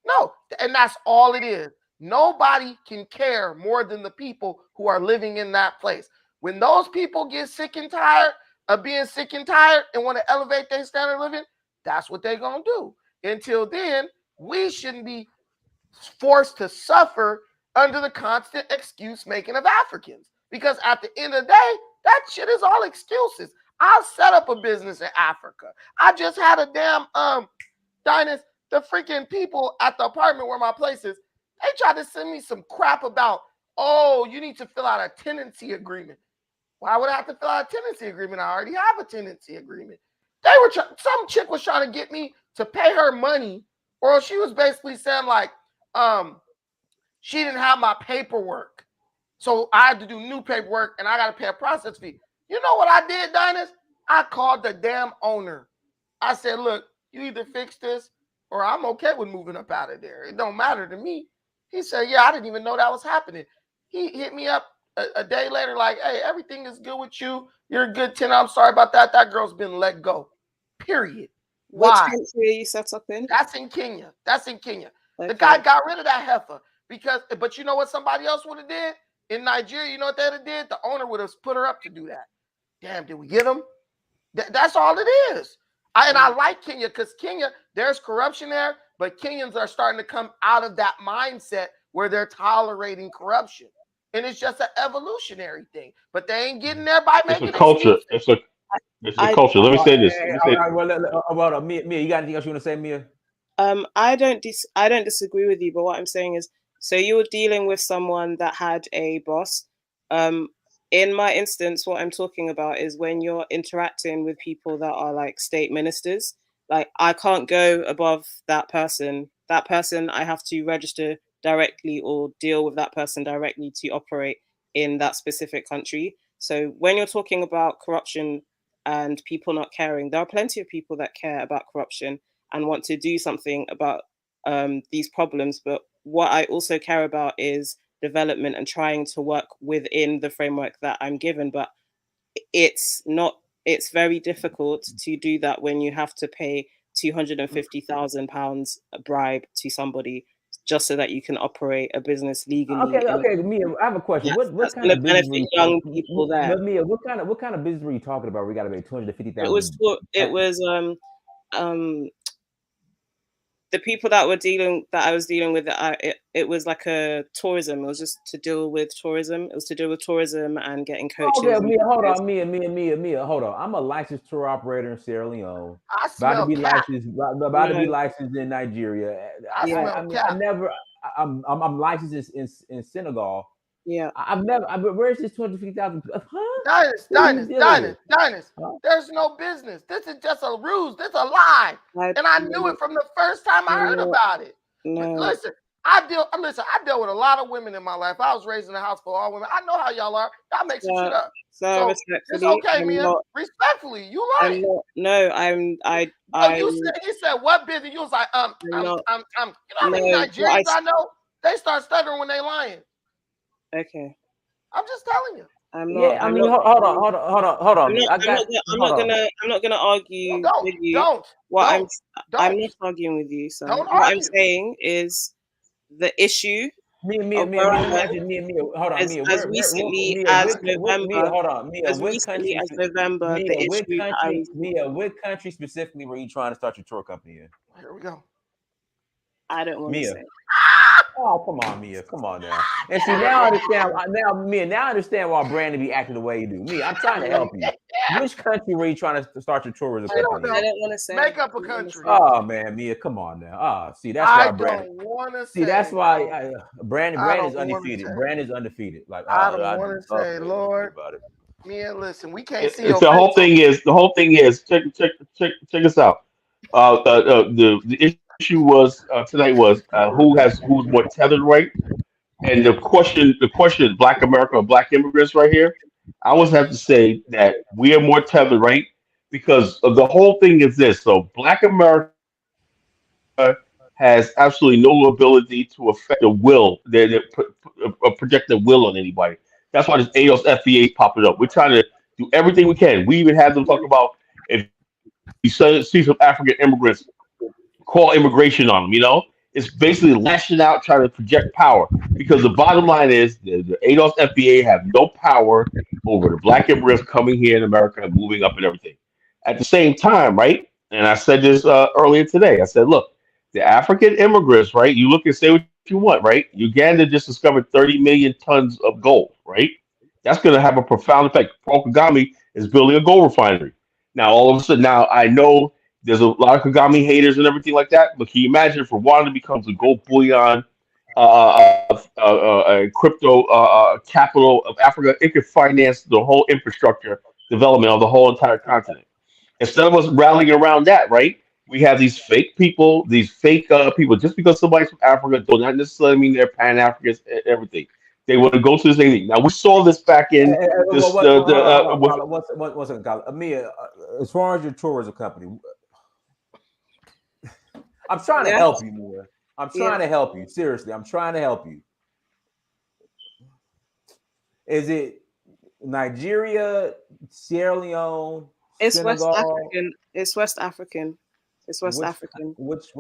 Speaker 2: No, and that's all it is. Nobody can care more than the people who are living in that place. When those people get sick and tired of being sick and tired and want to elevate their standard of living, that's what they're going to do. Until then, we shouldn't be forced to suffer under the constant excuse making of Africans. Because at the end of the day, that shit is all excuses. I'll set up a business in Africa. I just had a damn Dinus, the freaking people at the apartment where my place is, they tried to send me some crap about, oh, you need to fill out a tenancy agreement. Why would I have to fill out a tenancy agreement? I already have a tenancy agreement. They were some chick was trying to get me to pay her money, or she was basically saying like, she didn't have my paperwork. So I had to do new paperwork and I got to pay a process fee. You know what I did, Dinus? I called the damn owner. I said, look, you either fix this or I'm okay with moving up out of there. It don't matter to me. He said, yeah, I didn't even know that was happening. He hit me up a day later like, hey, everything is good with you. You're a good tenant. I'm sorry about that. That girl's been let go. Period. Why?
Speaker 9: Which country are you set up in?
Speaker 2: That's in Kenya.
Speaker 9: Okay.
Speaker 2: The guy got rid of that heifer but you know what somebody else would have did? In Nigeria, you know what they'd have did? The owner would have put her up to do that. damn, did we get them? That's all it is. And I like Kenya because Kenya, there's corruption there, but Kenyans are starting to come out of that mindset where they're tolerating corruption. And it's just an evolutionary thing. But they ain't getting there by
Speaker 7: It's a
Speaker 2: making
Speaker 7: culture.
Speaker 2: excuses.
Speaker 7: It's a culture. Let me say this. Let me say.
Speaker 1: Well, Mia, you got anything else you want to say, Mia?
Speaker 9: I don't disagree with you, but what I'm saying is, so you were dealing with someone that had a boss. In my instance, what I'm talking about is when you're interacting with people that are like state ministers. Like, I can't go above that person. That person, I have to register directly or deal with that person directly to operate in that specific country. So when you're talking about corruption and people not caring, there are plenty of people that care about corruption and want to do something about these problems. But what I also care about is development and trying to work within the framework that I'm given. But it's very difficult to do that when you have to pay £250,000 a bribe to somebody just so that you can operate a business legally.
Speaker 1: Okay, Mia, I have a question. What kind
Speaker 9: going to
Speaker 1: of business were
Speaker 9: benefit
Speaker 1: you
Speaker 9: young
Speaker 1: talking?
Speaker 9: people there.
Speaker 1: Mia, what kind of business were you talking about? We got to pay
Speaker 9: It was
Speaker 1: $250,000.
Speaker 9: The people that I was dealing with, it was like a tourism. It was just to deal with tourism. It was to do with tourism and getting coaches.
Speaker 1: Okay, Mia, hold on, Mia, hold on. I'm a licensed tour operator in Sierra Leone.
Speaker 2: I
Speaker 1: About to
Speaker 2: smell
Speaker 1: be
Speaker 2: cat.
Speaker 1: licensed in Nigeria.
Speaker 2: I smell cat.
Speaker 1: I'm licensed in Senegal.
Speaker 9: Yeah.
Speaker 1: I've never. Where's this 250,000?
Speaker 2: Dynast. There's no business. This is just a ruse. This is a lie. And I knew it from the first time I heard about it.
Speaker 9: No.
Speaker 2: Listen, I dealt with a lot of women in my life. I was raised in a house for all women. I know how y'all are. Y'all make some shit up. So it's okay, Mia. Respectfully, you lying. You said what business? You was like, I'm you know how many Nigerians I know? They start stuttering when they lying.
Speaker 9: Okay.
Speaker 2: I'm just telling you.
Speaker 1: Hold on.
Speaker 9: I'm not gonna argue with you. I'm not arguing with you. So what I'm saying is the issue.
Speaker 1: Mia, hold on, Mia.
Speaker 9: As recently as November, the issue.
Speaker 1: Mia, what country specifically were you trying to start your tour company in?
Speaker 2: Here we go.
Speaker 9: I don't want to say.
Speaker 1: Oh, come on, Mia. Come on now. And see, now I understand. Now I understand why Brandon be acting the way you do. Mia, I'm trying to help you. Which country were you trying to start your tourism company?
Speaker 9: I don't want to say.
Speaker 2: Make up a country.
Speaker 1: Oh man, Mia, come on now. See, that's why Brandon. That's why Brandon is undefeated. Brandon's undefeated. Like
Speaker 2: I don't want to say, Lord. Mia, listen, we can't see.
Speaker 7: The whole thing is. Check this out. The issue was tonight was who's more tethered, right? And the question is Black America or Black immigrants right here. I always have to say that we are more tethered, right? Because of the whole thing is this. So Black America has absolutely no ability to affect the will, project the will on anybody. That's why this AOS FBA popping up. We're trying to do everything we can. We even have them talk about if you see some African immigrants, call immigration on them. It's basically lashing out, trying to project power. Because the bottom line is the ADOS FBA have no power over the Black immigrants coming here in America and moving up and everything. At the same time, right? And I said this earlier today. I said, look, the African immigrants, right? You look and say what you want, right? Uganda just discovered 30 million tons of gold, right? That's going to have a profound effect. Paul Kagame is building a gold refinery. Now, all of a sudden, now I know there's a lot of Kagame haters and everything like that. But can you imagine if Rwanda becomes a gold bullion, crypto capital of Africa? It could finance the whole infrastructure development of the whole entire continent. Instead of us rallying around that, right? We have these fake people, people. Just because somebody's from Africa, does not necessarily mean they're Pan Africans and everything. They want to go to the same thing. Now we saw this back in this.
Speaker 1: One second, Amir. As far as your tourism company, I'm trying to help you more. I'm trying to help you. Seriously, I'm trying to help you. Is it Nigeria, Sierra Leone, Senegal?
Speaker 9: It's West African. Which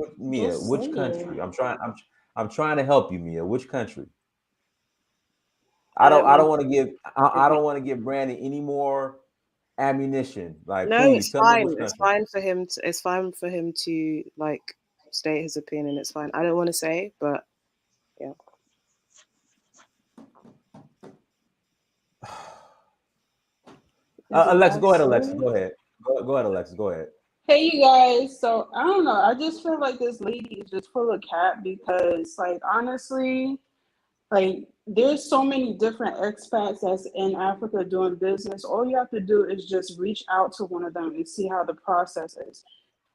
Speaker 1: country? I'm trying to help you, Mia. Which country? I don't want to give Brandon any more ammunition? Like,
Speaker 9: No,
Speaker 1: please
Speaker 9: it's
Speaker 1: tell me
Speaker 9: fine.
Speaker 1: which
Speaker 9: It's
Speaker 1: country.
Speaker 9: fine for him to. It's fine for him to like state his opinion. It's fine. I don't want to say, but yeah.
Speaker 10: Is it
Speaker 1: Alexa,
Speaker 10: my
Speaker 1: go ahead. Alexa,
Speaker 10: turn?
Speaker 1: go ahead. Go ahead, Alexa. Go ahead.
Speaker 10: Hey, you guys. So I don't know. I just feel like this lady is just full of cat because, like, honestly, like, there's so many different expats that's in Africa doing business. All you have to do is just reach out to one of them and see how the process is.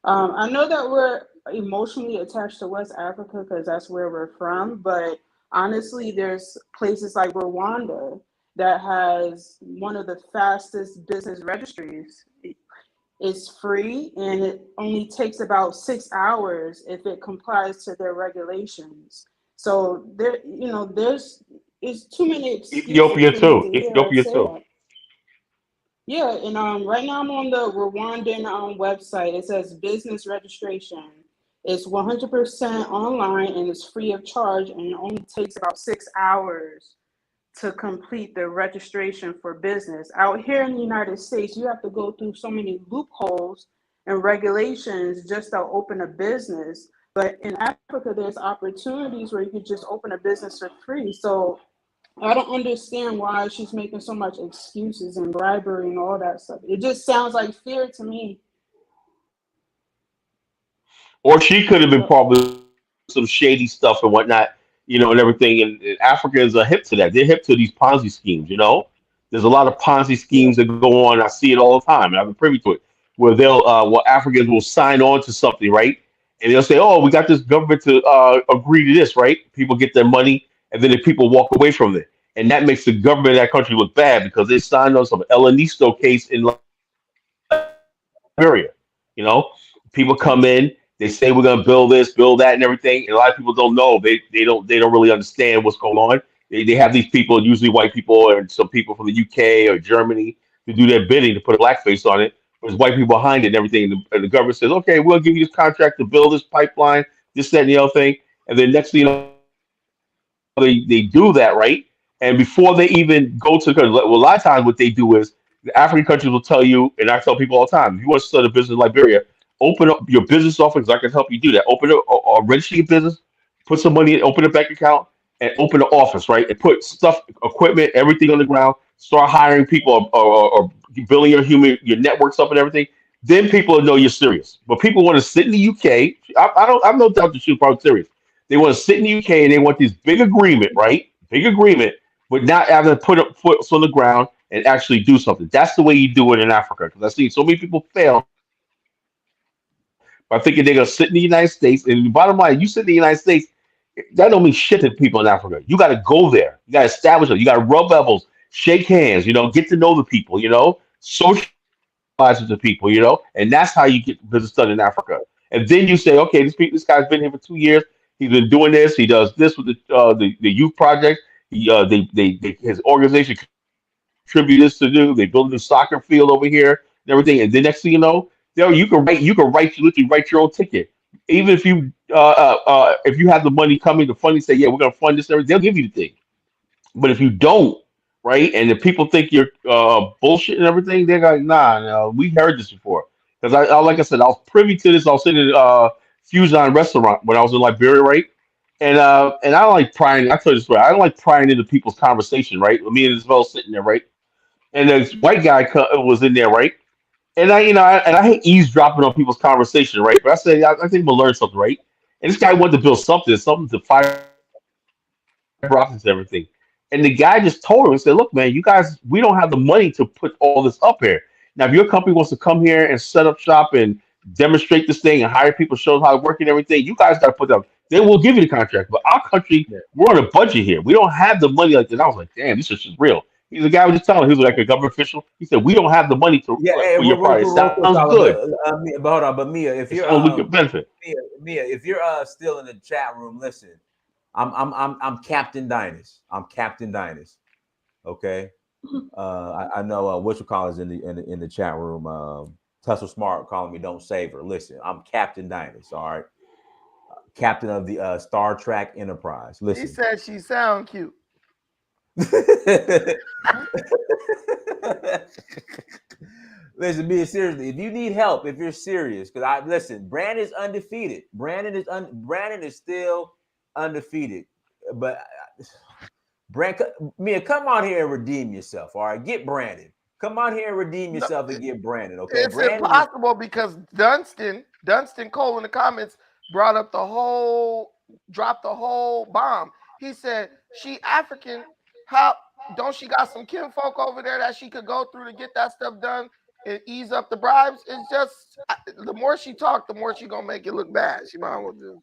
Speaker 10: I know that we're emotionally attached to West Africa because that's where we're from, but honestly, there's places like Rwanda that has one of the fastest business registries. It's free and it only takes about 6 hours if it complies to their regulations. So there, there's too many excuses
Speaker 7: Ethiopia
Speaker 10: for me
Speaker 7: too.
Speaker 10: to hear her
Speaker 7: Ethiopia
Speaker 10: say
Speaker 7: too.
Speaker 10: that. Yeah, and right now I'm on the Rwandan website. It says business registration. It's 100% online and it's free of charge, and it only takes about 6 hours to complete the registration for business. Out here in the United States, you have to go through so many loopholes and regulations just to open a business. But in Africa, there's opportunities where you could just open a business for free. So I don't understand why she's making so much excuses and bribery and all that stuff. It just sounds like fear to me.
Speaker 7: Or she could have been
Speaker 10: Yep.
Speaker 7: part of some shady stuff and whatnot, and everything. And Africans are hip to that. They're hip to these Ponzi schemes. There's a lot of Ponzi
Speaker 10: Yeah.
Speaker 7: schemes that go on. I see it all the time, and I've been privy to it, where Africans will sign on to something, right? And they'll say, "Oh, we got this government to agree to this, right?" People get their money, and then the people walk away from it, and that makes the government of that country look bad because they signed on some Elenisto case in Liberia. You know, People come in, they say we're gonna build this, build that, and everything. And a lot of people don't know. They don't really understand what's going on. They have these people, usually white people or some people from the UK or Germany, to do their bidding to put a blackface on it. There's white people behind it and everything. And the government says, okay, we'll give you this contract to build this pipeline, this, that, and the other thing. And then next thing you know, they do that, right? And before they even go to the country, well, a lot of times what they do is the African countries will tell you, and I tell people all the time, if you want to start a business in Liberia, open up your business office. I can help you do that. Open up or register your business, put some money in, open a bank account, and open an office, right? And put stuff, equipment, everything on the ground. Start hiring people or building your networks up and everything. Then people will know you're serious. But people want to sit in the UK. I don't. I'm no doubt that she's probably serious. They want to sit in the UK and they want this big agreement, right? Big agreement, but not having to put up foot on the ground and actually do something. That's the way you do it in Africa. Because I've seen so many people fail by thinking they're gonna sit in the United States. And the bottom line, you sit in the United States, that don't mean shit to people in Africa. You got to go there. You got to establish it. You got to rub elbows, shake hands. Get to know the people. Socialize with the people. And that's how you get business done in Africa. And then you say, okay, this guy's been here for 2 years. He's been doing this. He does this with the youth project. His organization contribute this to do. They build a new soccer field over here and everything. And then next thing you know, you literally write your own ticket. Even if you have the money coming, the funding say, yeah, we're gonna fund this and everything, they'll give you the thing. But if you don't, right, and if people think you're bullshit and everything, they're like, nah, no, we heard this before. Because like I said, I was privy to this. I was sitting in a Fusion restaurant when I was in Liberia, right? And I don't like prying. I tell you this way, I don't like prying into people's conversation, right? Me and this fellow sitting there, right? And this white guy was in there, right? And I hate eavesdropping on people's conversation, right? But I said, I think we'll learn something, right? And this guy wanted to build something to fire optics and everything. And the guy just told him and said, look, man, you guys, we don't have the money to put all this up here. Now, if your company wants to come here and set up shop and demonstrate this thing and hire people, show them how to work and everything, you guys got to put up. Then we'll give you the contract. But our country,
Speaker 1: Yeah.
Speaker 7: we're on a budget here. We don't have the money like that. I was like, damn, this is just real. He's the guy was just telling him, he was like a government official. He said, we don't have the money
Speaker 1: Yeah. Hey,
Speaker 7: for your project. It
Speaker 1: real quick,
Speaker 7: sounds
Speaker 1: Colin,
Speaker 7: good.
Speaker 1: but hold on. But Mia, if
Speaker 7: It
Speaker 1: you're
Speaker 7: sounds like a benefit.
Speaker 1: Mia, if you're still in the chat room, listen. I'm Captain Dynast. I'm Captain Dynast. Okay. I know what you call is in the chat room. Tussle Smart calling me don't save her. Listen, I'm Captain Dynast. All right. Captain of the Star Trek Enterprise.
Speaker 2: He
Speaker 1: Listen.
Speaker 2: said she sound cute.
Speaker 1: Listen, being seriously, if you need help, if you're serious, because I listen, Brandon is undefeated. Brandon is still undefeated. But Brandon, Mia, come on here and redeem yourself. All right, get Brandon. Come on here and redeem
Speaker 2: No,
Speaker 1: yourself and get Brandon. Okay,
Speaker 2: it's
Speaker 1: Brandon.
Speaker 2: impossible because Dunstan Cole in the comments brought up dropped the whole bomb. He said she African. How don't she got some kinfolk over there that she could go through to get that stuff done and ease up the bribes? It's just the more she talked, the more she gonna make it look bad. She might as well do.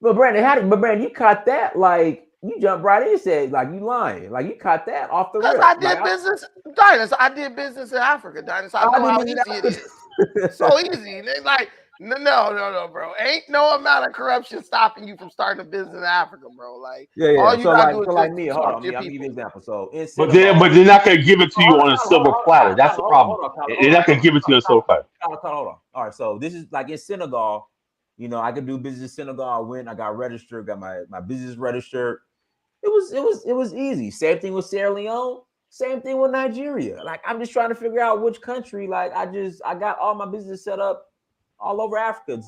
Speaker 1: But Brandon, you caught that like you jumped right in and said like you lying, like you caught that off the
Speaker 2: Because
Speaker 1: rip.
Speaker 2: I did business, Dynasty. I did business in Africa, Dynasty. I know how easy it is. So easy. And they like, no, bro. Ain't no amount of corruption stopping you from starting a business in Africa, bro. Like, all you gotta do is
Speaker 1: like me.
Speaker 2: talk
Speaker 1: Hold on,
Speaker 2: to your
Speaker 1: I'll give you an
Speaker 2: people.
Speaker 1: example. So in
Speaker 7: But they're not gonna give it to you on a silver platter. That's the problem.
Speaker 1: Hold on,
Speaker 7: They're not gonna give it to you on a silver platter.
Speaker 1: Hold on. All right, so this is like in Senegal. You know, I could do business in Senegal. I went, I got registered, got my business registered. It was easy. Same thing with Sierra Leone. Same thing with Nigeria. Like I'm just trying to figure out which country. Like I got all my business set up all over Africa.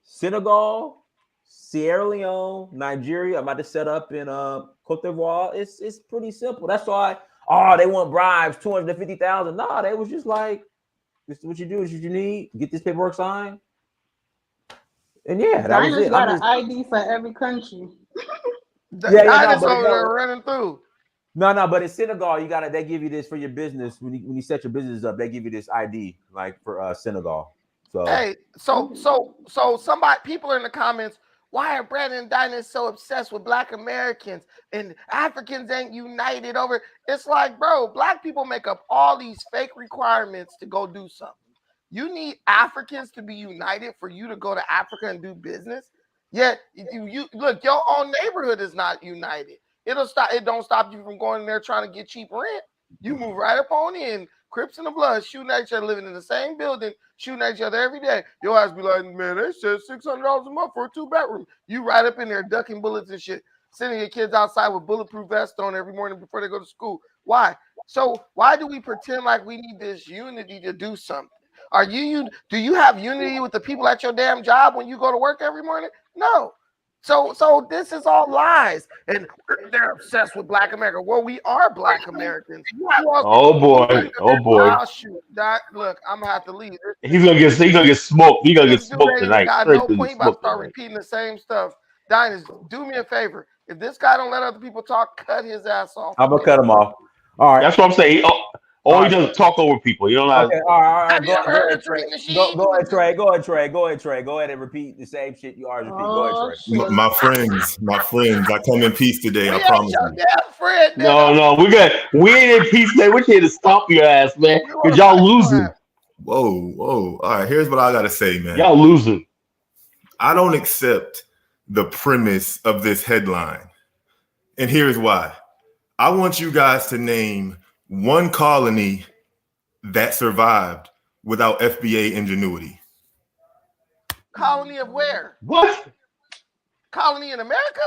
Speaker 1: Senegal, Sierra Leone, Nigeria. I'm about to set up in Cote d'Ivoire. It's pretty simple. That's why. Oh, they want bribes, $250,000. No, they was just like, this is what you do. This is what you need. Get this paperwork signed. And yeah, that was it.
Speaker 10: Got an ID for every country.
Speaker 2: Over there running through.
Speaker 1: No, but in Senegal, they give you this for your business when you set your business up. They give you this ID like for Senegal. So
Speaker 2: hey, so people are in the comments. Why are Brandon and Dinah so obsessed with Black Americans and Africans ain't united over? It's like, bro, Black people make up all these fake requirements to go do something. You need Africans to be united for you to go to Africa and do business. Yet you look, your own neighborhood is not united. It don't stop you from going in there trying to get cheap rent. You move right up on in, Crips in the blood, shooting at each other, living in the same building, shooting at each other every day. Your ass be like, man, they said $600 a month for a 2-bedroom. You right up in there ducking bullets and shit, sending your kids outside with bulletproof vests on every morning before they go to school. Why? So why do we pretend like we need this unity to do something? Do you have unity with the people at your damn job when you go to work every morning? No. So this is all lies, and they're obsessed with Black America. Well, we are Black Americans.
Speaker 7: Oh boy.
Speaker 2: Oh shoot! Look, I'm gonna have to leave.
Speaker 7: He's gonna get smoked. He's gonna get smoked tonight.
Speaker 2: Got no point about start repeating the same stuff. Diners, do me a favor. If this guy don't let other people talk, cut his ass off.
Speaker 1: I'm gonna cut him off. All right.
Speaker 7: That's what I'm saying. All he does is talk over people. You don't know.
Speaker 1: Okay, all right. Go ahead, Trey. Go ahead and repeat the same shit you always repeat. Go ahead, Trey.
Speaker 11: My friends, I come in peace today. I promise you.
Speaker 7: No, we ain't in peace, man. We're here to stomp your ass, man. Because y'all losing.
Speaker 11: Whoa. All right, here's what I gotta say, man.
Speaker 7: Y'all losing.
Speaker 11: I don't accept the premise of this headline. And here's why. I want you guys to name one colony that survived without FBA ingenuity.
Speaker 2: Colony of where?
Speaker 7: What?
Speaker 2: Colony in America?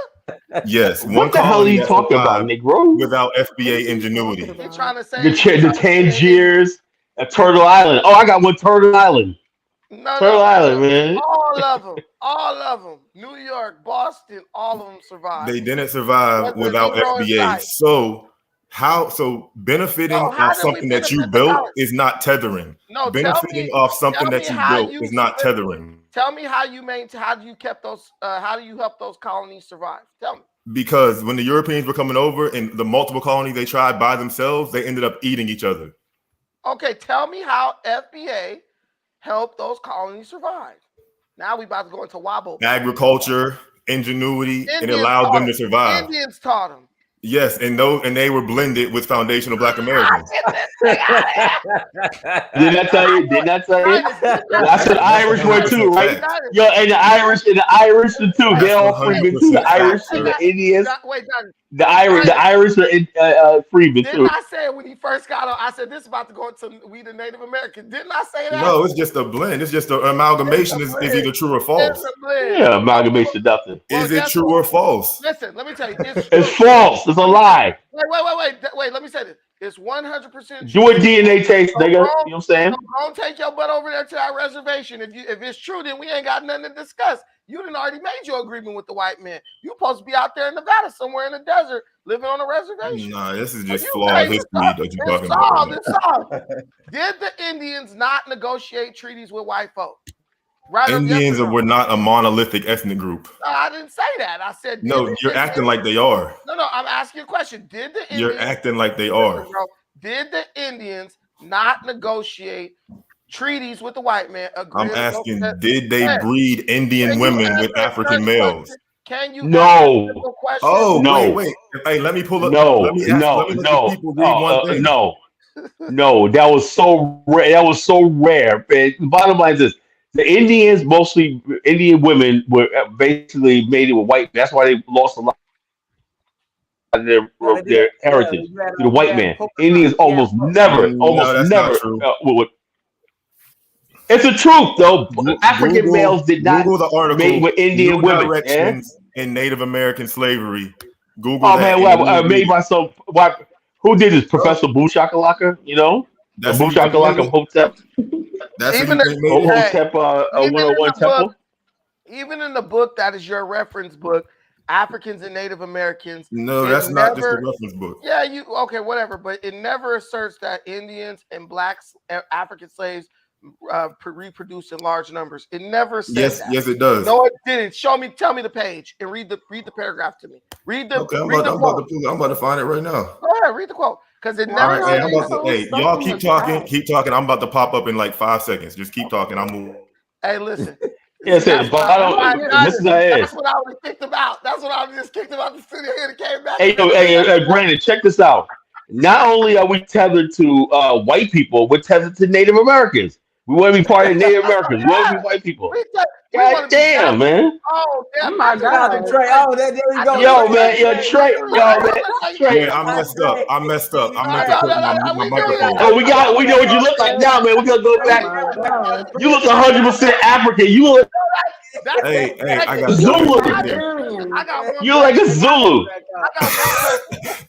Speaker 11: Yes.
Speaker 7: What the hell are you talking about, Negro?
Speaker 11: Without FBA ingenuity.
Speaker 2: He's trying to say
Speaker 7: the Tangiers, Turtle Island. Oh, I got one Turtle Island. Turtle Island, man.
Speaker 2: All of them. New York, Boston, all of them survived.
Speaker 11: They didn't survive without FBA. So benefiting off something that you built is not tethering.
Speaker 2: No,
Speaker 11: benefiting off something that you built is not tethering.
Speaker 2: Tell me how you help those colonies survive? Tell me.
Speaker 11: Because when the Europeans were coming over and the multiple colonies they tried by themselves, they ended up eating each other.
Speaker 2: Okay, tell me how FBA helped those colonies survive. Now we about to go into wobble.
Speaker 11: Agriculture, ingenuity, it allowed them to survive.
Speaker 2: Indians taught them.
Speaker 11: Yes, and they were blended with foundational Black Americans.
Speaker 7: Didn't I tell you? I said Irish were too, right? Yo, and the Irish too. They all freemen too. The Irish and the Indians. The Irish are freemen too.
Speaker 2: Didn't I say when he first got on? I said this is about to go into we the Native Americans. Didn't I say that?
Speaker 11: No, it's just a blend. It's just an amalgamation. Is either true or false.
Speaker 7: Yeah, amalgamation, nothing.
Speaker 11: Is it true or false?
Speaker 2: Listen, let me tell you.
Speaker 7: It's false. It's a lie.
Speaker 2: Wait. Let me say this. It's 100%
Speaker 7: Do a
Speaker 2: true.
Speaker 7: DNA test,
Speaker 2: So
Speaker 7: nigga. You
Speaker 2: go,
Speaker 7: know what I'm saying?
Speaker 2: so go take your butt over there to that reservation. If it's true, then we ain't got nothing to discuss. You done already made your agreement with the white man. You supposed to be out there in Nevada somewhere in the desert living on a reservation.
Speaker 11: Nah, this is
Speaker 2: So
Speaker 11: just
Speaker 2: you
Speaker 11: flawed
Speaker 2: say
Speaker 11: history that you're talking about.
Speaker 2: it's solved. Did the Indians not negotiate treaties with white folk? Right or yes
Speaker 11: Indians
Speaker 2: or no?
Speaker 11: were not a monolithic ethnic group.
Speaker 2: No, I didn't say that. I said,
Speaker 11: No, you're acting like they are.
Speaker 2: No, I'm asking you a question. Did the
Speaker 11: You're
Speaker 2: Indians,
Speaker 11: acting like they are.
Speaker 2: bro, did the Indians not negotiate treaties with the white man?
Speaker 11: I'm asking, did they breed Indian
Speaker 2: Can you
Speaker 11: women with
Speaker 2: answer a
Speaker 11: African
Speaker 2: straight
Speaker 11: males?
Speaker 2: question? Can you answer a
Speaker 7: No.
Speaker 2: simple question?
Speaker 11: Oh,
Speaker 7: No.
Speaker 11: wait. Hey, let me pull up.
Speaker 7: No.
Speaker 11: Let me let the people read one thing.
Speaker 7: No, that was so rare. That was so rare. And the bottom line is this: the Indians, mostly Indian women, were basically mated with white. That's why they lost a lot of their heritage to the white man. Indians almost never
Speaker 11: No, that's not true.
Speaker 7: It's the truth, though. African males did not
Speaker 11: Google the article.
Speaker 7: mate with Indian
Speaker 11: New
Speaker 7: women.
Speaker 11: Directions in Native American Slavery. Google
Speaker 7: Oh
Speaker 11: that.
Speaker 7: man, made by some. Who did this? Professor Boo Shakalaka, you know?
Speaker 11: That's
Speaker 7: Boo Shakalaka Hotep.
Speaker 11: That's
Speaker 2: even
Speaker 7: Hotep 101 temple.
Speaker 2: Even in the book that is your reference book, Africans and Native Americans.
Speaker 11: No, that's not just the reference book.
Speaker 2: Yeah, okay, whatever. But it never asserts that Indians and blacks, African slaves, reproduce in large numbers. It never says that.
Speaker 11: Yes, it does.
Speaker 2: No, it didn't. Tell me the page and read the paragraph to me.
Speaker 11: Okay, I'm about to find it right now.
Speaker 2: Go ahead, read the quote. Because it never.
Speaker 11: Hey, y'all keep talking. I'm about to pop up in like 5 seconds. Just keep talking. I'm moving.
Speaker 2: Hey, listen.
Speaker 7: Yes,
Speaker 2: that's
Speaker 7: but I don't. This is not it.
Speaker 2: That's what I was kicked about. That's what I was just kicked about the studio here and came back.
Speaker 7: Hey, Brandon, check this out. Not only are we tethered to white people, we're tethered to Native Americans. We want to be part of Native Americans. We want to be white people. God damn, man.
Speaker 2: Oh, damn.
Speaker 10: Oh my God.
Speaker 1: Trey. Oh, there you go.
Speaker 7: Yo, man. Trey. Trey.
Speaker 11: Yeah, I messed up. I meant to put my microphone.
Speaker 7: Oh, we know what you look like now, man. We're gonna go back. You look 100% African. You look.
Speaker 11: Hey, I got
Speaker 7: Zulu. You like a Zulu.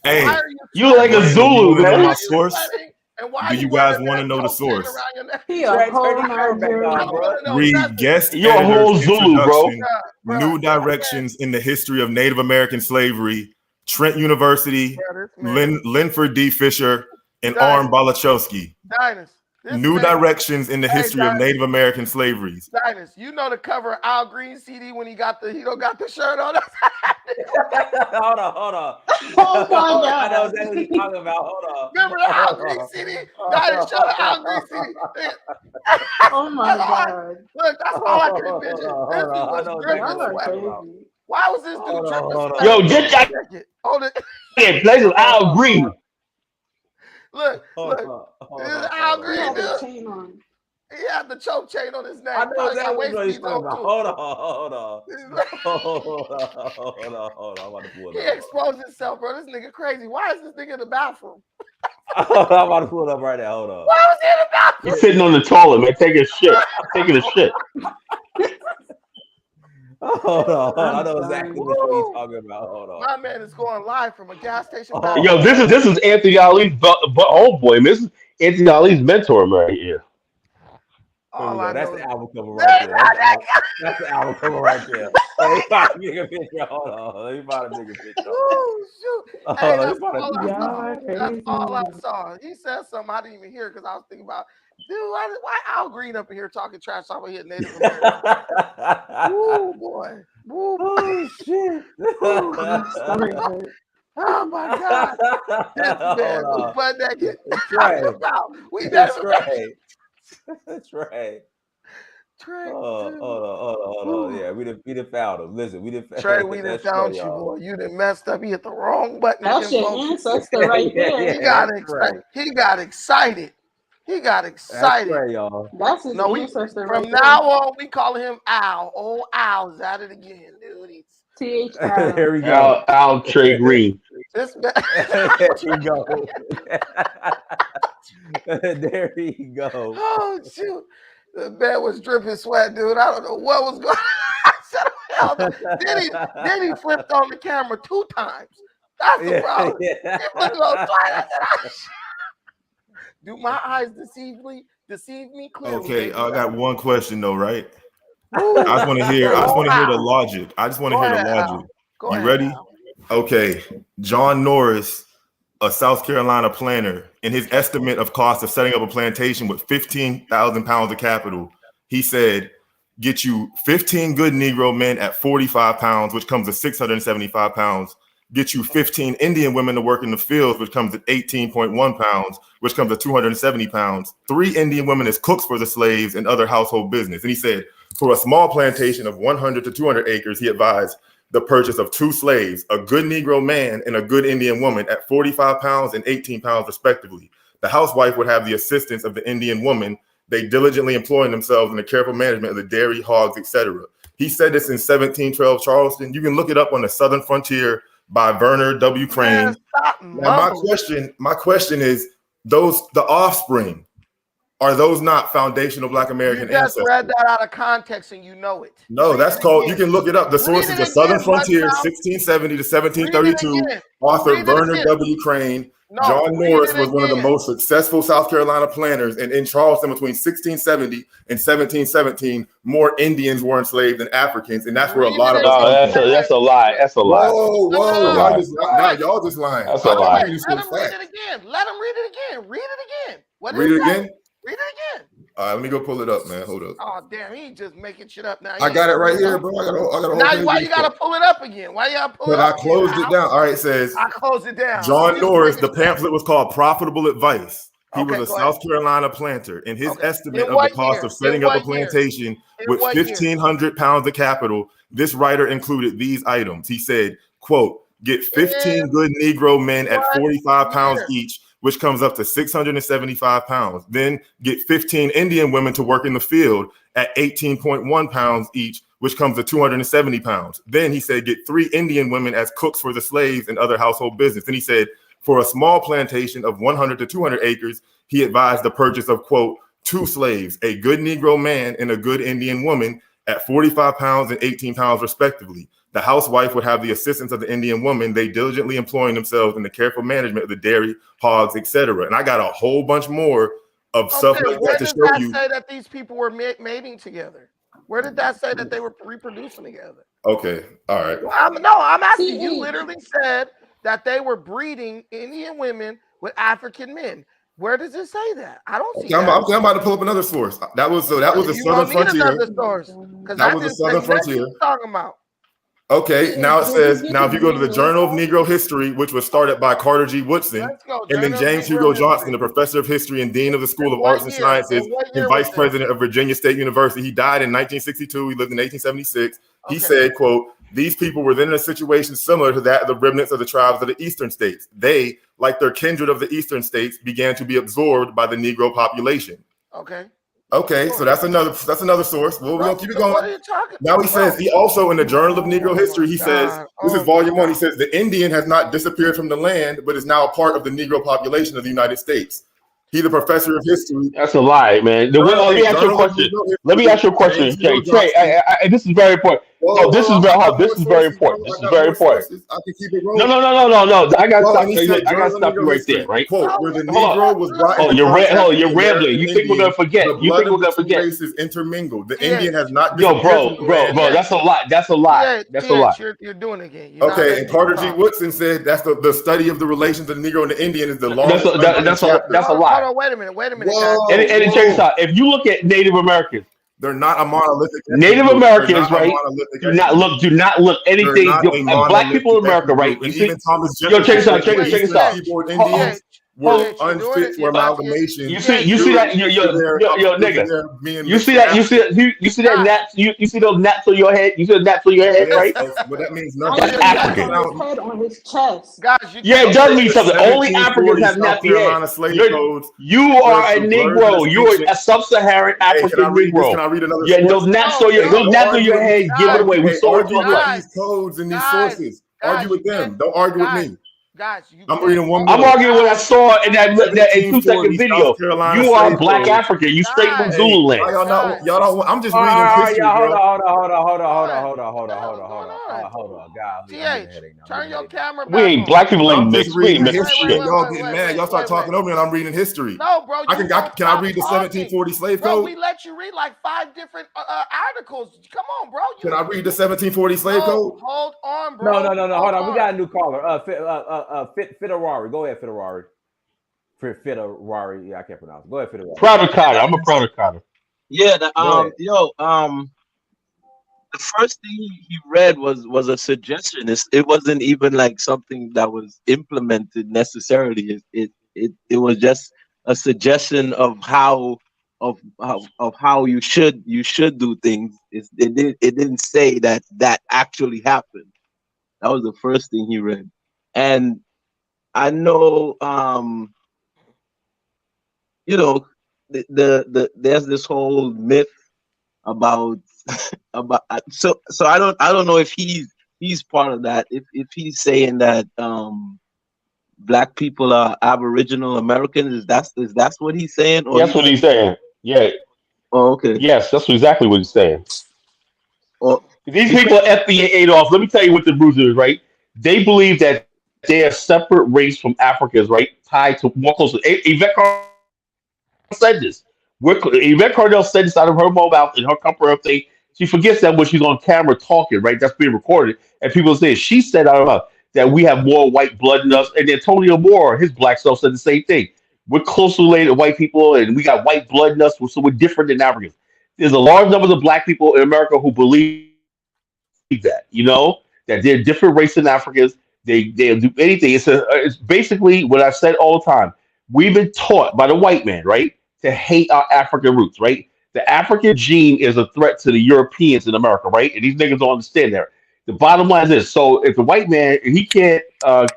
Speaker 11: Hey,
Speaker 7: you like a Zulu, man.
Speaker 11: My source. Do you guys want to know the source? Read guest
Speaker 7: You're a whole Zulu, bro.
Speaker 11: New Directions in the History of Native American Slavery, Trent University, Linford D. Fisher, and Arm Balachowski. New Directions in the History of Native American Slaveries.
Speaker 2: You know the cover of Al Green CD when he got the shirt on.
Speaker 1: Hold on.
Speaker 10: Oh my God.
Speaker 1: I know exactly what he's talking about. Hold on.
Speaker 2: Remember the Al Green CD? Shout out Al Green CD.
Speaker 10: Oh my God.
Speaker 2: Look, that's all I can envision. This was dripping. Why was this dude dripping?
Speaker 7: Yo, just
Speaker 2: hold it.
Speaker 7: Yeah, places Al Green.
Speaker 2: Look. This is Al Green, dude. He had the choke chain on his neck.
Speaker 1: I know exactly what he's talking about. Hold on. I'm about to pull it up.
Speaker 2: He exposed himself, bro. This nigga crazy. Why is this nigga in the bathroom?
Speaker 1: I'm about to pull it up right now. Hold on.
Speaker 2: Why was he in the bathroom?
Speaker 7: He's sitting on the toilet, man, taking a shit.
Speaker 1: Hold on. I know exactly what he's talking about. Hold on.
Speaker 2: My man is going live from a gas station.
Speaker 7: Yo, this is Anthony Ali's homeboy. This is Anthony Ali's mentor right here.
Speaker 1: That's the album cover right there. That's the album cover right there. Let me find a bigger picture. Hold on. Let me find a bigger picture.
Speaker 2: Oh, shoot. Hey, that's all I saw. He said something I didn't even hear because I was thinking about, dude, why Al Green up in here talking trash about here Native American? Ooh, boy. Ooh,
Speaker 1: oh, shit.
Speaker 2: Oh, my God. This man was butt naked. We
Speaker 1: That's
Speaker 2: never
Speaker 1: right. That's right.
Speaker 2: Trey,
Speaker 1: hold on. Yeah, we done found him. Listen, we done
Speaker 2: Trey, we done found you, boy. You done messed up. He hit the wrong button.
Speaker 10: That's your ancestor right there.
Speaker 2: He got excited. He got excited.
Speaker 1: That's right, y'all.
Speaker 10: That's his ancestor right
Speaker 2: from now on, we call him Al. Old Al's at it again, dude.
Speaker 10: TH.
Speaker 1: There we go.
Speaker 7: Al Trey Green.
Speaker 2: This man.
Speaker 1: There you go. There you go.
Speaker 2: Oh, shoot. The man was dripping sweat, dude. I don't know what was going on. Then he flipped on the camera 2 times. That's the problem. He flipped on twice. Do my eyes deceive me? Clearly,
Speaker 11: Okay,
Speaker 2: they
Speaker 11: I
Speaker 2: do.
Speaker 11: got one question though, right?
Speaker 2: Ooh.
Speaker 11: I just want to hear.
Speaker 2: Go
Speaker 11: I just want to hear the
Speaker 2: Al.
Speaker 11: logic. I just want to
Speaker 2: Go
Speaker 11: hear the
Speaker 2: ahead, Al.
Speaker 11: logic.
Speaker 2: Go
Speaker 11: You
Speaker 2: ahead,
Speaker 11: ready?
Speaker 2: Al.
Speaker 11: Okay. John Norris, a South Carolina planter, in his estimate of cost of setting up a plantation with 15,000 pounds of capital, he said, get you 15 good Negro men at 45 pounds, which comes to 675 pounds. Get you 15 Indian women to work in the fields, which comes at 18.1 pounds, which comes to 270 pounds. 3 Indian women as cooks for the slaves and other household business. And he said, for a small plantation of 100 to 200 acres, he advised the purchase of 2 slaves, a good Negro man and a good Indian woman at 45 pounds and 18 pounds respectively. The housewife would have the assistance of the Indian woman, they diligently employing themselves in the careful management of the dairy, hogs, etc. He said this in 1712 Charleston. You can look it up on the Southern Frontier by Verner W. Crane.
Speaker 2: Man, stop
Speaker 11: Now, my question is, the offspring, are those not foundational Black American
Speaker 2: you just
Speaker 11: ancestors?
Speaker 2: read that out of context and you know it.
Speaker 11: No, that's called, you can look it up. The source is the Southern Frontier, 1670 to 1732. Author Verner W. Crane. John Norris was one of the most successful South Carolina planters, and in Charleston between 1670 and 1717, more Indians were enslaved than Africans, and that's where a lot of us.
Speaker 7: That's a lie. That's a lie.
Speaker 11: Whoa! Y'all just lying.
Speaker 7: That's a lie.
Speaker 2: Let him read it again. Let him read it again. Read it again.
Speaker 11: Read it again.
Speaker 2: Read it again.
Speaker 11: All right, let me go pull it up, man. Hold up.
Speaker 2: Oh damn, he just making shit up now.
Speaker 11: I got it right here, bro. I got
Speaker 2: now why you gotta pull it up again? Why you gotta pull it up?
Speaker 11: But I closed it down. All right, it says
Speaker 2: I closed it down.
Speaker 11: John Norris, the pamphlet was called Profitable Advice. He was a South Carolina planter. In his estimate of the cost of setting up a plantation with 1,500 pounds of capital, this writer included these items. He said, quote, get 15 good Negro men at 45 pounds each, which comes up to 675 pounds. Then get 15 Indian women to work in the field at 18.1 pounds each, which comes to 270 pounds. Then he said, get 3 Indian women as cooks for the slaves and other household business. Then he said, for a small plantation of 100 to 200 acres, he advised the purchase of, quote, 2 slaves, a good Negro man and a good Indian woman at 45 pounds and 18 pounds respectively. The housewife would have the assistance of the Indian woman, they diligently employing themselves in the careful management of the dairy, hogs, etc. And I got a whole bunch more of stuff like that to show you.
Speaker 2: Where did that say that these people were mating together? Where did that say that they were reproducing together?
Speaker 11: Okay, all right.
Speaker 2: Well, I'm asking you. Literally said that they were breeding Indian women with African men. Where does it say that? I don't see that. I'm
Speaker 11: about to pull up another source. That was the Southern Frontier. That was the Southern Frontier.
Speaker 2: Talking about.
Speaker 11: Okay, now it says, now if you go to the Journal of Negro History, which was started by Carter G. Woodson, and then James Hugo Johnson, the professor of history and dean of the School of Arts and Sciences and vice president of Virginia State University. He died in 1962. He lived in 1876. He said, quote, these people were then in a situation similar to that of the remnants of the tribes of the eastern states. They, like their kindred of the eastern states, began to be absorbed by the Negro population. Okay, so that's another source. Well, we're gonna keep it going.
Speaker 2: What are you talking
Speaker 11: now he says, he also in the Journal of Negro History, he says, this is volume 1. He says the Indian has not disappeared from the land, but is now a part of the Negro population of the United States. He's a professor of history.
Speaker 7: That's a lie, man. Let me ask you a question. Let me ask you a question, Trey. This is very important. This is very important. This is very important.
Speaker 11: I can keep it rolling.
Speaker 7: No. I gotta stop you right there, right?
Speaker 11: Quote, where the Negro was brought.
Speaker 7: You're rambling. You think we're gonna forget? You think we're gonna forget?
Speaker 11: Races intermingled. The Indian has not.
Speaker 7: Bro. That's a lie. That's a lie. That's a lie.
Speaker 2: You're doing it again.
Speaker 11: Okay, and Carter G. Woodson said that's the study of the relations of the Negro and the Indian is the longest.
Speaker 7: That's a lie.
Speaker 2: Wait a minute.
Speaker 7: And check this out. If you look at Native Americans,
Speaker 11: they're not a monolithic.
Speaker 7: Native Americans, right? Do not look anything. Black people in America, right?
Speaker 11: You see, check
Speaker 7: this out. Check this out.
Speaker 11: Indians were unfit for amalgamation.
Speaker 7: You see that, yo, nigga. You see that naps. You see those naps on your head. You see the naps on your head, right?
Speaker 11: But that means nothing.
Speaker 7: That's African.
Speaker 10: Head on his chest.
Speaker 2: Guys,
Speaker 7: it does mean something. Only Africans have nappy heads. You are a Negro. You are a sub-Saharan African Negro.
Speaker 11: Can I read another?
Speaker 7: Yeah, those naps on your head. Give it away. We saw it.
Speaker 11: These codes and these sources. Argue with them. Don't argue with me.
Speaker 2: Guys,
Speaker 11: I'm reading one more.
Speaker 7: I'm arguing what I saw in that 2-second video. You are Black African. You straight from Zululand.
Speaker 11: Y'all don't. I'm just reading history, bro.
Speaker 1: Hold
Speaker 2: on.
Speaker 1: hold on, golly, I'm getting a
Speaker 2: TH,
Speaker 1: headache now.
Speaker 2: turn your camera
Speaker 7: We
Speaker 2: back
Speaker 7: ain't
Speaker 2: on.
Speaker 7: black people ain't
Speaker 11: I'm just
Speaker 7: mixed. We ain't
Speaker 11: reading
Speaker 7: mixed
Speaker 2: Wait,
Speaker 7: with
Speaker 11: history,
Speaker 2: wait,
Speaker 11: and
Speaker 7: shit.
Speaker 2: wait,
Speaker 11: y'all
Speaker 2: wait,
Speaker 11: getting
Speaker 2: wait,
Speaker 11: mad.
Speaker 2: wait,
Speaker 11: Y'all start
Speaker 2: wait, wait.
Speaker 11: talking over me, and I'm reading history.
Speaker 2: No, bro, you won't
Speaker 11: Can I
Speaker 2: stop
Speaker 11: read the
Speaker 2: talking.
Speaker 11: 1740 slave
Speaker 2: Bro,
Speaker 11: code?
Speaker 2: we let you read like 5 different articles. Come on, bro.
Speaker 11: Can I read the 1740 slave
Speaker 2: No,
Speaker 11: code?
Speaker 2: hold on, bro.
Speaker 1: No.
Speaker 2: Hold
Speaker 1: Hold on. We
Speaker 2: on.
Speaker 1: got a new caller. Fitarari. Go ahead, Fitarari. Fitarari. Yeah, I can't pronounce it. Go ahead, Fitarari.
Speaker 7: Proud of Carter. I'm a proud of Carter.
Speaker 12: Yeah,
Speaker 1: Go ahead.
Speaker 12: the first thing he read was a suggestion. It wasn't even like something that was implemented necessarily. It was just a suggestion of how you should do things. It didn't say that actually happened. That was the first thing he read, and I know there's this whole myth about so I don't know if he's part of that, if he's saying that black people are Aboriginal Americans. Is that what he's saying, or
Speaker 7: That's what he's saying. Yeah.
Speaker 12: okay,
Speaker 7: Yes, that's exactly what he's saying.
Speaker 12: or
Speaker 7: These
Speaker 12: because
Speaker 7: people are FBA Adolf. Let me tell you what the bruiser is, right? They believe that they are separate race from Africans, right? Tied to more closely. Yvette Carter said this. Yvette Cardell said this out of her mouth in her comfort thing. She forgets that when she's on camera talking, right? That's being recorded. And people say she said out of her mouth that we have more white blood in us. And Antonio Moore, his black self, said the same thing. We're closely related to white people and we got white blood in us, so we're different than Africans. There's a large number of black people in America who believe that, that they're different race than Africans. They'll do anything. It's basically what I've said all the time. We've been taught by the white man, right, to hate our African roots, right? The African gene is a threat to the Europeans in America, right? And these niggas don't understand that. The bottom line is this: so if the white man he can't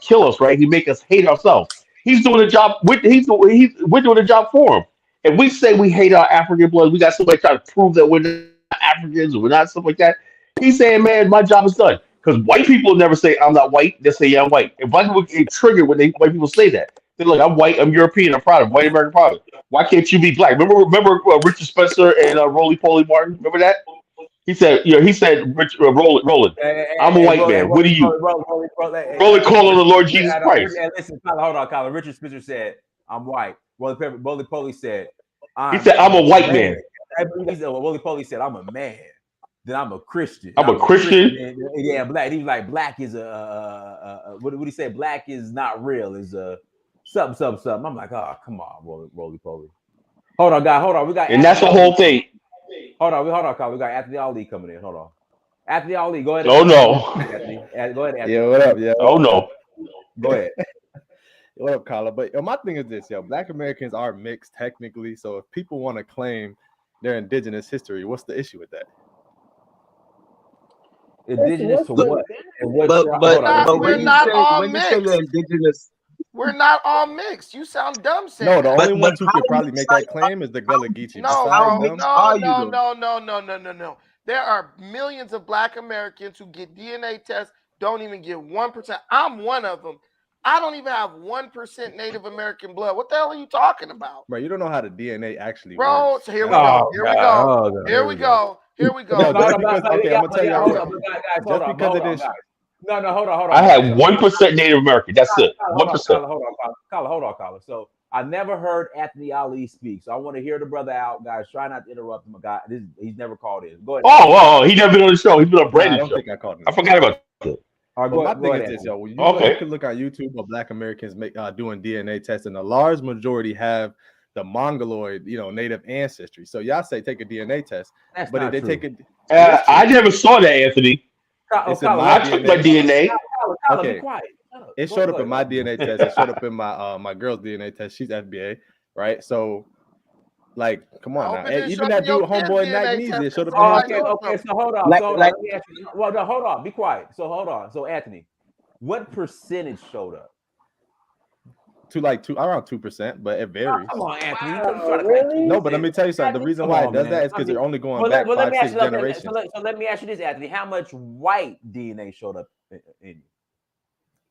Speaker 7: kill us, right? He make us hate ourselves. He's doing a job. We're doing a job for him. If we say we hate our African blood, we got somebody trying to prove that we're not Africans or we're not stuff like that. He's saying, man, my job is done. Because white people never say I'm not white. They say yeah, I'm white. And white people get triggered when white people say that. They're like, I'm white, I'm European, I'm proud of white American proud. Why can't you be black? Remember Richard Spencer and Roly Poly Martin? Remember that? Rich, Roland, I'm a white man. What are you? Roland call on the Lord Jesus Christ.
Speaker 1: Listen, hold on, Colin. Richard Spencer said, I'm white. Roly Poly said,
Speaker 7: He said, I'm a white man.
Speaker 1: Roly Poly said, I'm a man. Then I'm a Christian.
Speaker 7: I'm a Christian.
Speaker 1: Yeah, black. He was like, black is what did he say? Black is not real. Is something. I'm like, oh, come on, Roly Poly. Hold on, guys. Hold on. We got.
Speaker 7: And that's the whole thing.
Speaker 1: Hold on, Kyle. We got Anthony Ali coming in. Hold on. Anthony Ali, go ahead.
Speaker 7: Oh no.
Speaker 1: Go ahead, Anthony.
Speaker 13: Yeah, what up? Yeah.
Speaker 7: Oh no.
Speaker 1: Go ahead.
Speaker 13: What up, Carla? But my thing is this, Black Americans are mixed technically. So if people want to claim their indigenous history, what's the issue with that?
Speaker 1: Indigenous to what?
Speaker 12: But
Speaker 2: We're not all
Speaker 12: when you say
Speaker 2: mixed.
Speaker 12: you're indigenous,
Speaker 2: We're not all mixed. You sound dumb saying
Speaker 13: No, the
Speaker 2: that.
Speaker 13: only ones who could probably make that claim is the Gullah Geechee.
Speaker 2: No,
Speaker 12: how
Speaker 2: bro.
Speaker 12: mixed are you
Speaker 2: No. There are millions of black Americans who get DNA tests, don't even get 1%. I'm one of them. I don't even have 1% Native American blood. What the hell are you talking about?
Speaker 13: Bro, you don't know how the DNA actually
Speaker 2: Bro,
Speaker 13: works.
Speaker 2: So here we go. Here we go.
Speaker 13: No, just because, okay, I'm gonna tell you. Just because it is.
Speaker 1: No, hold on.
Speaker 7: I had 1% Native American. That's it. 1%.
Speaker 1: Hold on, Colin. So I never heard Anthony Ali speak. So I want to hear the brother out, guys. Try not to interrupt him. Guy, he's never called in. Go ahead.
Speaker 7: Oh, he never been on the show. He's been on Brandon's show.
Speaker 13: I don't think I called him.
Speaker 7: I forgot about that.
Speaker 13: All right, my thing is this, you can look on YouTube of Black Americans doing DNA tests, and a large majority have the Mongoloid, Native ancestry. So y'all say take a DNA test, but if they take it,
Speaker 7: I never saw that, Anthony. I took my DNA.
Speaker 13: Okay, it showed up in my DNA test. It showed up in my girl's DNA test. She's FBA, right? So, like, come on now. And even that dude, homeboy Magnesium, showed up in my test.
Speaker 1: Okay. So hold on. Hold on. Be quiet. So hold on. So Anthony, what percentage showed up?
Speaker 13: Around 2%, but it varies.
Speaker 1: Come on, Anthony.
Speaker 10: Really?
Speaker 13: No, but let me tell you something. The reason why it does that is because they're only going back 5-6 generations.
Speaker 1: So let me ask you this, Anthony. How much white DNA showed up in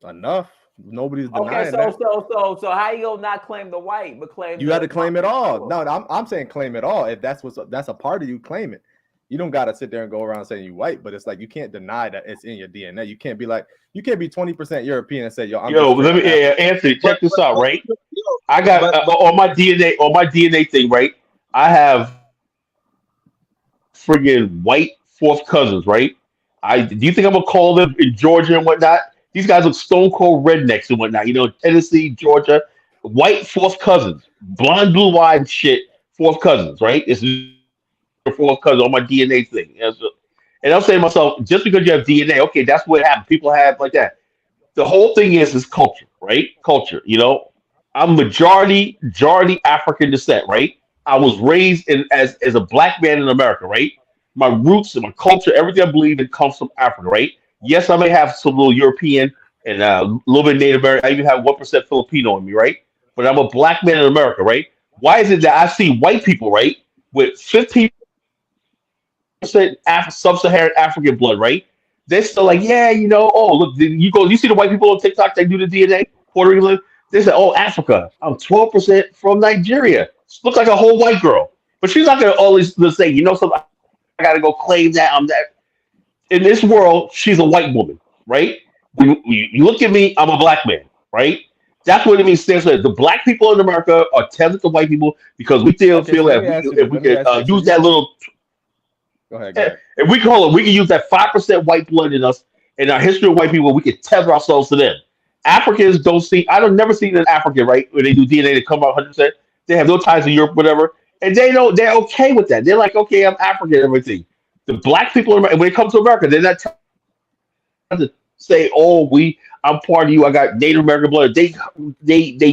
Speaker 1: you?
Speaker 13: Enough. Nobody's denying
Speaker 1: that. So how you gonna not claim the white, but claim
Speaker 13: you got to claim it all? No, I'm saying claim it all. If that's a part of you, claim it. You don't gotta sit there and go around saying you white, but it's like you can't deny that it's in your DNA. You can't be like, you can't be 20% European and say, yo, I'm
Speaker 7: Yo,
Speaker 13: just
Speaker 7: let me, Anthony, check this out, right? I got on my DNA thing, right? I have friggin' white fourth cousins, right? Do you think I'm gonna call them in Georgia and whatnot? These guys look stone cold rednecks and whatnot. You know, Tennessee, Georgia, white fourth cousins, blonde, blue eyed shit, fourth cousins, right? It's fourth cousin on my DNA thing. And I'm saying to myself, just because you have DNA, okay, that's what happens. People have like that. The whole thing is culture, right? Culture. You know, I'm majority African descent, right? I was raised as a black man in America, right? My roots and my culture, everything I believe in comes from Africa, right? Yes, I may have some little European and a little bit Native American. I even have 1% Filipino in me, right? But I'm a black man in America, right? Why is it that I see white people, right, with 15% sub-Saharan African blood, right? They're still like, yeah, you know, oh look, you see the white people on TikTok that do the DNA, Puerto Rican. They say, oh, Africa, I'm 12% from Nigeria. Looks like a whole white girl, but she's not gonna always say, you know, something. I gotta go claim that I'm that. In this world, she's a white woman, right? You look at me, I'm a black man, right? That's what it means. Stands for the black people in America are tethered to white people because we still
Speaker 13: Okay,
Speaker 7: feel
Speaker 13: so let
Speaker 7: that
Speaker 13: me ask you
Speaker 7: if
Speaker 13: this.
Speaker 7: we
Speaker 13: Let me
Speaker 7: could
Speaker 13: ask you. So
Speaker 7: use
Speaker 13: you
Speaker 7: that little.
Speaker 13: go ahead. Go ahead.
Speaker 7: If we call it, we can use that 5% white blood in us in our history of white people. We can tether ourselves to them. Africans don't see. I don't never seen an African right when they do DNA to come out 100%. They have no ties to Europe, whatever, and they know they're okay with that. They're like, okay, I'm African, everything. The black people, when it comes to America, they're not trying to say, oh, I'm part of you. I got Native American blood. They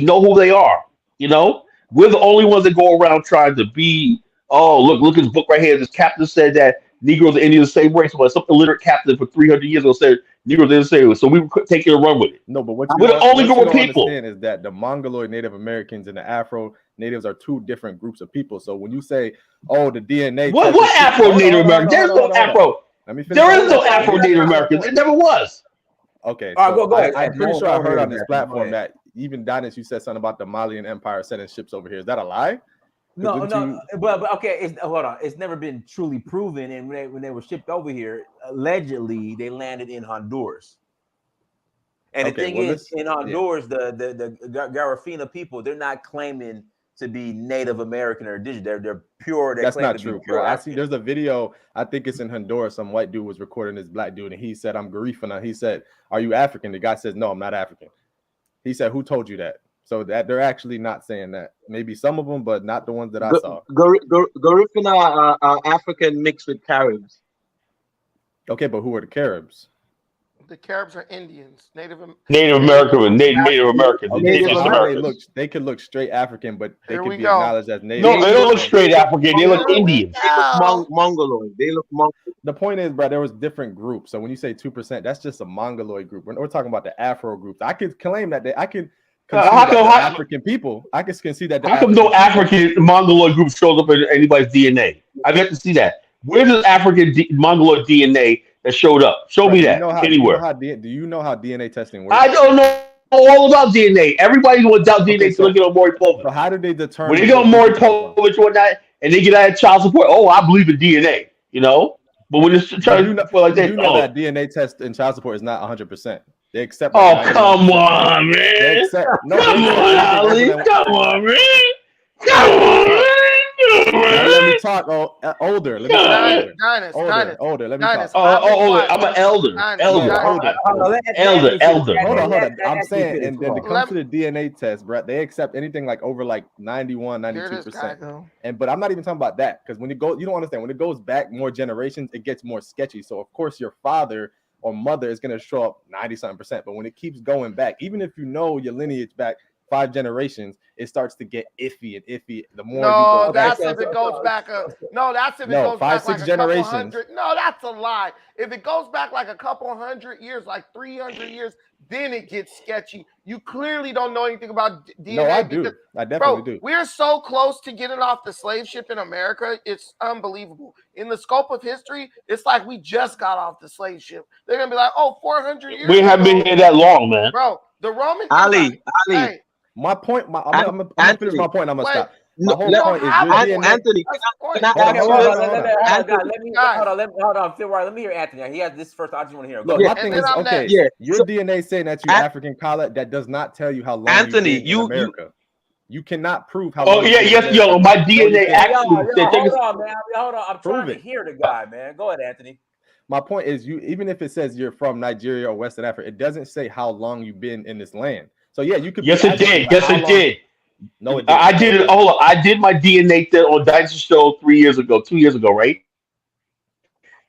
Speaker 7: know who they are. You know, we're the only ones that go around trying to be. Oh, look at this book right here. This captain said that Negroes and Indians are the same race. Well, some illiterate captain for 300 years ago said Negroes are the same race. So we would take it and run with it.
Speaker 13: No, but
Speaker 7: We're the only group
Speaker 13: you
Speaker 7: of
Speaker 13: don't
Speaker 7: people.
Speaker 13: understand is that the Mongoloid Native Americans and the Afro Natives are two different groups of people. So when you say, "Oh, the DNA,"
Speaker 7: What Afro Native American? There's no Afro.
Speaker 13: Let me finish.
Speaker 7: There is no Afro Native Americans. There never was.
Speaker 13: Okay,
Speaker 1: All right,
Speaker 13: so
Speaker 1: go ahead.
Speaker 13: I'm pretty sure I heard on this
Speaker 1: Go
Speaker 13: platform
Speaker 1: ahead.
Speaker 13: that even Dynast, you said something about the Malian Empire sending ships over here. Is that a lie?
Speaker 1: No, but okay. Hold on. It's never been truly proven. And when they were shipped over here, allegedly they landed in Honduras. And the thing is, in Honduras, the Garifuna people, they're not claiming to be Native American or indigenous. They're pure.
Speaker 13: That's not true, bro. I see. There's a video. I think it's in Honduras. Some white dude was recording this black dude, and he said, "I'm Garifuna." He said, "Are you African?" The guy says, "No, I'm not African." He said, "Who told you that?" So that they're actually not saying that. Maybe some of them, but not the ones that I saw.
Speaker 12: Garifuna are African mixed with Caribs.
Speaker 13: Okay, but who are the Caribs?
Speaker 2: The Caribs are Indians, Native
Speaker 7: American.
Speaker 13: They could look straight African, but they could be
Speaker 2: go.
Speaker 13: acknowledged as Native.
Speaker 7: No, they don't look straight African. They look Indian.
Speaker 12: Mongoloid. They look Mongoloid.
Speaker 13: The point is, bro, there was different groups. So when you say 2%, that's just a Mongoloid group. We're talking about the Afro groups. I could claim that I could. African people. I can see that.
Speaker 7: How come no African Mongoloid group shows up in anybody's DNA? I've yet to see that. Where's the African Mongoloid DNA that showed up? Show me that anywhere.
Speaker 13: Do you know how DNA testing works?
Speaker 7: I don't know all about DNA. Everybody wants out DNA to look at Maury Povich.
Speaker 13: So how do they determine
Speaker 7: when they go Maury Povich or whatnot, and they get out of child support? Oh, I believe in DNA. You know, but when it's trying to like that,
Speaker 13: that DNA test in child support is not 100%. They accept.
Speaker 7: Oh, come on, man! Come on, Ali! Come on, man! Come on, man!
Speaker 13: Let me talk. Older. Let me talk. Older. Let me talk.
Speaker 7: Older. I'm an elder. Elder.
Speaker 13: Hold on. I'm saying, and then it comes to the DNA test, Brett. They accept anything like over like 91, 92%. But I'm not even talking about that because when it goes, you don't understand. When it goes back more generations, it gets more sketchy. So of course, your father or mother is going to show up 90-something%. But when it keeps going back, even if you know your lineage back 5 generations, it starts to get iffy. The more
Speaker 2: that's if it goes back. That's if it goes
Speaker 13: 5,
Speaker 2: back
Speaker 13: 6
Speaker 2: like
Speaker 13: generations.
Speaker 2: No, that's a lie. If it goes back like a couple hundred years, like 300 years, then it gets sketchy. You clearly don't know anything about DNA.
Speaker 13: No, I do. I definitely do.
Speaker 2: We're so close to getting off the slave ship in America. It's unbelievable. In the scope of history, it's like we just got off the slave ship. They're going to be like, 400 years
Speaker 7: We haven't been here that long, man.
Speaker 2: Bro, the Roman...
Speaker 12: Ali.
Speaker 13: My point, I'm gonna finish my point. I'm gonna stop. My
Speaker 12: No,
Speaker 13: whole
Speaker 2: You don't
Speaker 13: point is
Speaker 2: have
Speaker 13: your
Speaker 2: a
Speaker 12: An-
Speaker 2: point.
Speaker 13: DNA.
Speaker 12: Anthony,
Speaker 2: That's the point.
Speaker 12: can I
Speaker 1: Okay,
Speaker 12: ask
Speaker 2: Okay,
Speaker 12: you
Speaker 1: hold on,
Speaker 12: this?
Speaker 1: hold on,
Speaker 12: Anthony,
Speaker 2: guys.
Speaker 1: let me hear Anthony. He has this first. I just want to hear him. Go
Speaker 13: Look,
Speaker 1: ahead.
Speaker 13: my
Speaker 2: And
Speaker 13: thing
Speaker 2: then
Speaker 13: is,
Speaker 2: I'm
Speaker 13: okay,
Speaker 2: next.
Speaker 12: yeah.
Speaker 13: your
Speaker 12: So,
Speaker 13: DNA saying that you
Speaker 12: An-
Speaker 13: African Khaled, that does not tell you how long you've
Speaker 12: Anthony,
Speaker 13: been in
Speaker 12: you
Speaker 13: America. You cannot prove how
Speaker 7: Oh
Speaker 13: long you've
Speaker 7: yeah,
Speaker 13: been in
Speaker 7: yes,
Speaker 13: America.
Speaker 7: yo, my
Speaker 13: No, you
Speaker 7: DNA
Speaker 13: can't.
Speaker 1: Hey,
Speaker 7: actually said, take
Speaker 1: hold
Speaker 7: a,
Speaker 1: on, man. Hold on. I'm
Speaker 13: Prove
Speaker 1: trying to
Speaker 13: it.
Speaker 1: hear the guy, man. Go ahead, Anthony.
Speaker 13: My point is, you even if it says you're from Nigeria or Western Africa, it doesn't say how long you've been in this land. So yeah, you could be
Speaker 7: yes, it
Speaker 13: African,
Speaker 7: did.
Speaker 13: but
Speaker 7: Yes,
Speaker 13: how
Speaker 7: it
Speaker 13: long?
Speaker 7: did.
Speaker 13: No, it
Speaker 7: I
Speaker 13: didn't. No,
Speaker 7: did
Speaker 13: it
Speaker 7: it.
Speaker 13: didn't.
Speaker 7: Hold on. I did my DNA test on Dynasty Show 2 years ago,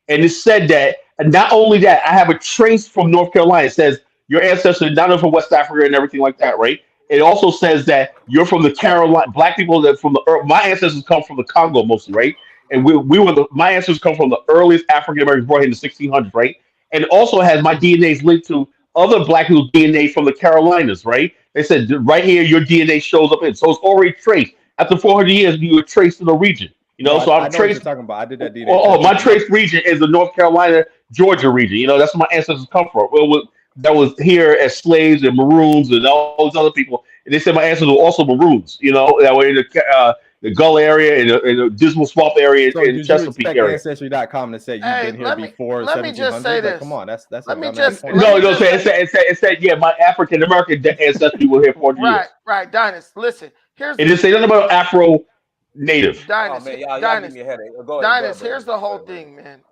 Speaker 7: and it said that, and not only that, I have a trace from North Carolina. It says your ancestors not only from West Africa and everything like that, right? It also says that you're from the Carolina. Black people that from my ancestors come from the Congo mostly, right? And we were my ancestors come from the earliest African Americans brought here in the 1600s, right? And it also has my DNA is linked to other Black people's DNA from the Carolinas, right? They said right here your DNA shows up in, so it's already traced. After 400 years, you were traced to the region,
Speaker 13: No,
Speaker 7: So
Speaker 13: I
Speaker 7: I'm
Speaker 13: know what you're
Speaker 7: traced.
Speaker 13: talking about. I did that DNA
Speaker 7: Oh,
Speaker 13: test
Speaker 7: my
Speaker 13: too.
Speaker 7: trace region is the North Carolina, Georgia region. That's where my ancestors come from. That was here as slaves and Maroons and all those other people. And they said my ancestors were also Maroons. That were in the Gull area, in the Dismal Swamp area,
Speaker 13: So
Speaker 7: in the
Speaker 13: did you
Speaker 7: Chesapeake
Speaker 13: expect
Speaker 7: area.
Speaker 13: Ancestry.com to say you've
Speaker 2: Hey,
Speaker 13: been here
Speaker 2: let me
Speaker 13: before
Speaker 2: let me just say
Speaker 13: 1700s? Like, come
Speaker 2: this.
Speaker 13: on, that's a
Speaker 2: Let me
Speaker 13: dumbass
Speaker 2: just
Speaker 13: point.
Speaker 2: let
Speaker 7: No,
Speaker 2: me
Speaker 7: no,
Speaker 2: just say
Speaker 7: it said, yeah, my African American ancestry were here 400
Speaker 2: right,
Speaker 7: years.
Speaker 2: right, Dynast. Listen, here's
Speaker 7: It
Speaker 2: the
Speaker 7: didn't say nothing about Afro native.
Speaker 1: Oh
Speaker 2: Dynast,
Speaker 1: man, y'all give
Speaker 2: Dynast,
Speaker 1: me a headache. Go ahead,
Speaker 2: Dynast.
Speaker 1: brother.
Speaker 2: Here's the
Speaker 1: Go
Speaker 2: whole
Speaker 1: ahead, brother.
Speaker 2: thing, man.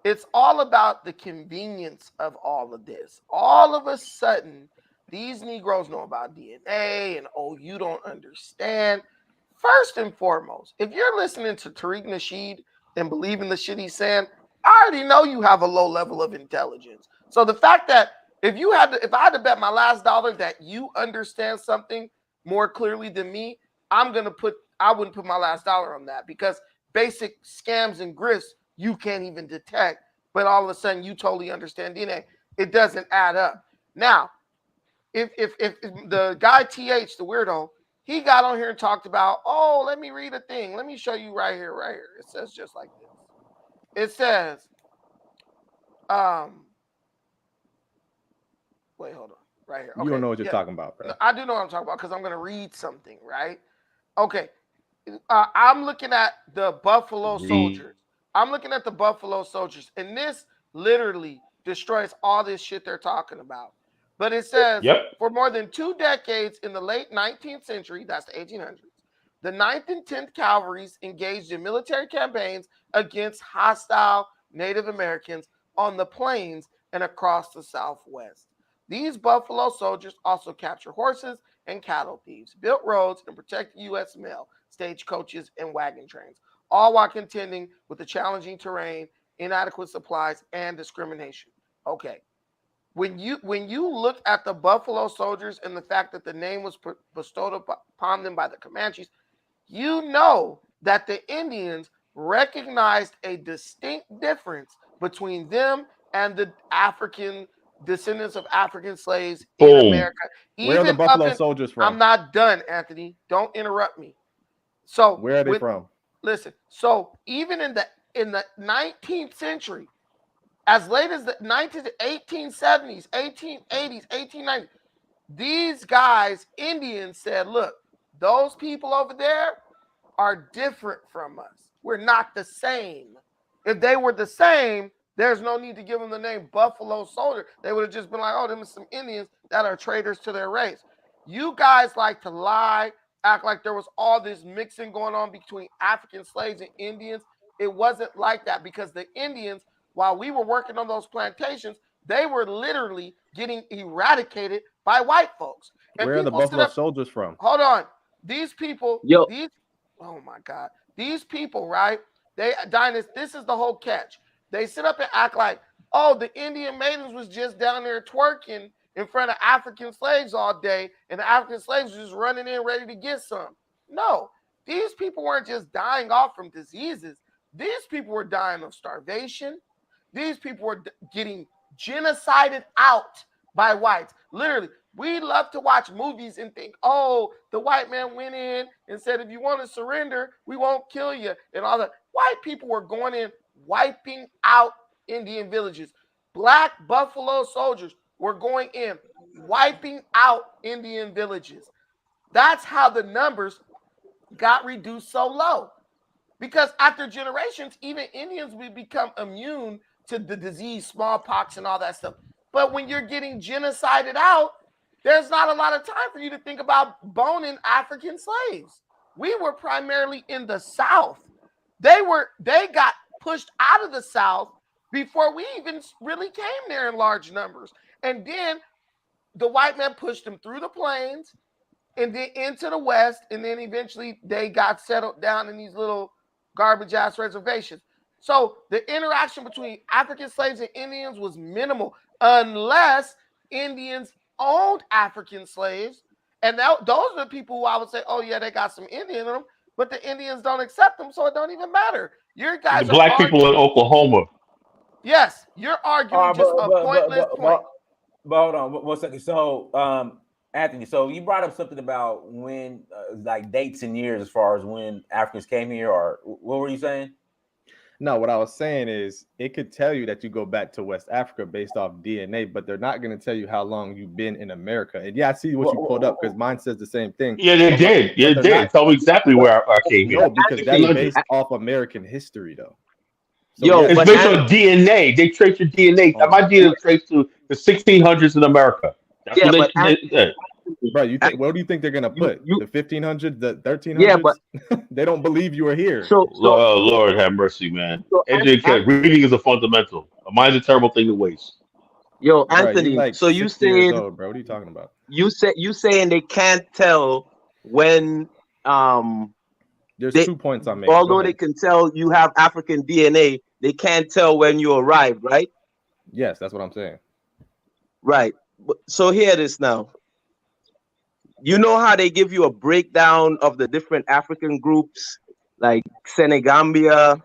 Speaker 2: It's all about the convenience of all of this. All of a sudden, these Negroes know about DNA, and oh, you don't understand. First and foremost, if you're listening to Tariq Nasheed and believing the shit he's saying, I already know you have a low level of intelligence. So the fact that if I had to bet my last dollar that you understand something more clearly than me, I wouldn't put my last dollar on that, because basic scams and grifts you can't even detect, but all of a sudden you totally understand DNA. It doesn't add up. Now, if the guy TH, the weirdo, he got on here and talked about, oh, let me read a thing. Let me show you right here. It says just like this. It says, wait, hold on. Right here.
Speaker 13: You
Speaker 2: Okay.
Speaker 13: don't know what you're
Speaker 2: Yeah.
Speaker 13: talking about, bro.
Speaker 2: No, I do know what I'm talking about, because I'm going to read something, right? Okay. I'm looking at the Buffalo Soldiers. I'm looking at the Buffalo Soldiers, and this literally destroys all this shit they're talking about. But it says,
Speaker 7: Yep.
Speaker 2: for more than 2 decades in the late 19th century, that's the 1800s, the 9th and 10th Cavalries engaged in military campaigns against hostile Native Americans on the plains and across the Southwest. These Buffalo Soldiers also captured horses and cattle thieves, built roads, and protected U.S. mail, stagecoaches, and wagon trains, all while contending with the challenging terrain, inadequate supplies, and discrimination. Okay. When you look at the Buffalo Soldiers and the fact that the name was bestowed upon them by the Comanches, you know that the Indians recognized a distinct difference between them and the African descendants of African slaves in
Speaker 7: Boom.
Speaker 2: America.
Speaker 13: Where are the
Speaker 2: Even up
Speaker 13: Buffalo
Speaker 2: in,
Speaker 13: Soldiers from?
Speaker 2: I'm not done, Anthony. Don't interrupt me. So
Speaker 13: Where are they from?
Speaker 2: Listen. So even in the 19th century, as late as the 1870s, 1880s, 1890s, these guys, Indians, said, look, those people over there are different from us. We're not the same. If they were the same, there's no need to give them the name Buffalo Soldier. They would have just been like, oh, them are some Indians that are traitors to their race. You guys like to lie, act like there was all this mixing going on between African slaves and Indians. It wasn't like that, because the Indians, while we were working on those plantations, they were literally getting eradicated by white folks. And
Speaker 13: Where are the
Speaker 2: people stood
Speaker 13: Buffalo
Speaker 2: up.
Speaker 13: Soldiers from?
Speaker 2: Hold on. These people,
Speaker 12: yo,
Speaker 2: oh my God. These people, right? This is the whole catch. They sit up and act like, oh, the Indian maidens was just down there twerking in front of African slaves all day, and the African slaves were just running in ready to get some. No, these people weren't just dying off from diseases. These people were dying of starvation. These people were getting genocided out by whites. Literally, we love to watch movies and think, oh, the white man went in and said, if you want to surrender, we won't kill you, and all that. White people were going in, wiping out Indian villages. Black Buffalo Soldiers were going in, wiping out Indian villages. That's how the numbers got reduced so low. Because after generations, even Indians would become immune to the disease, smallpox, and all that stuff. But when you're getting genocided out, there's not a lot of time for you to think about boning African slaves. We were primarily in the South. They got pushed out of the South before we even really came there in large numbers. And then the white man pushed them through the plains and then into the West. And then eventually they got settled down in these little garbage ass reservations. So the interaction between African slaves and Indians was minimal, unless Indians owned African slaves. And those are the people who I would say, oh yeah, they got some Indian in them, but the Indians don't accept them, so it don't even matter. Your guys
Speaker 7: the black people in Oklahoma.
Speaker 2: Yes, you're arguing just a pointless point.
Speaker 1: But hold on, 1 second. So, Anthony, so you brought up something about when, like dates and years as far as when Africans came here, or what were you saying?
Speaker 13: No, what I was saying is it could tell you that you go back to West Africa based off DNA, but they're not going to tell you how long you've been in America. And yeah, I see what you pulled up because mine says the same thing.
Speaker 7: Yeah, they did. Yeah, they did. Tell me exactly where I came here.
Speaker 13: No, because that's based off American history, though.
Speaker 7: So it's based on DNA. They trace your DNA. My DNA is traced to the 1600s in America. That's what they.
Speaker 13: Bro, what do you think they're gonna put? The 1500s, the 1300s? Yeah, but they don't believe you were here.
Speaker 7: Lord have mercy, man. Reading is a fundamental. Mine's a terrible thing to waste.
Speaker 12: Yo, Anthony. Bro, so you saying,
Speaker 13: bro? What are you talking about?
Speaker 12: You saying they can't tell when
Speaker 13: There's 2 points I'm making.
Speaker 12: Although they can tell you have African DNA, they can't tell when you arrived, right?
Speaker 13: Yes, that's what I'm saying.
Speaker 12: Right. So hear this now. You know how they give you a breakdown of the different African groups, like Senegambia,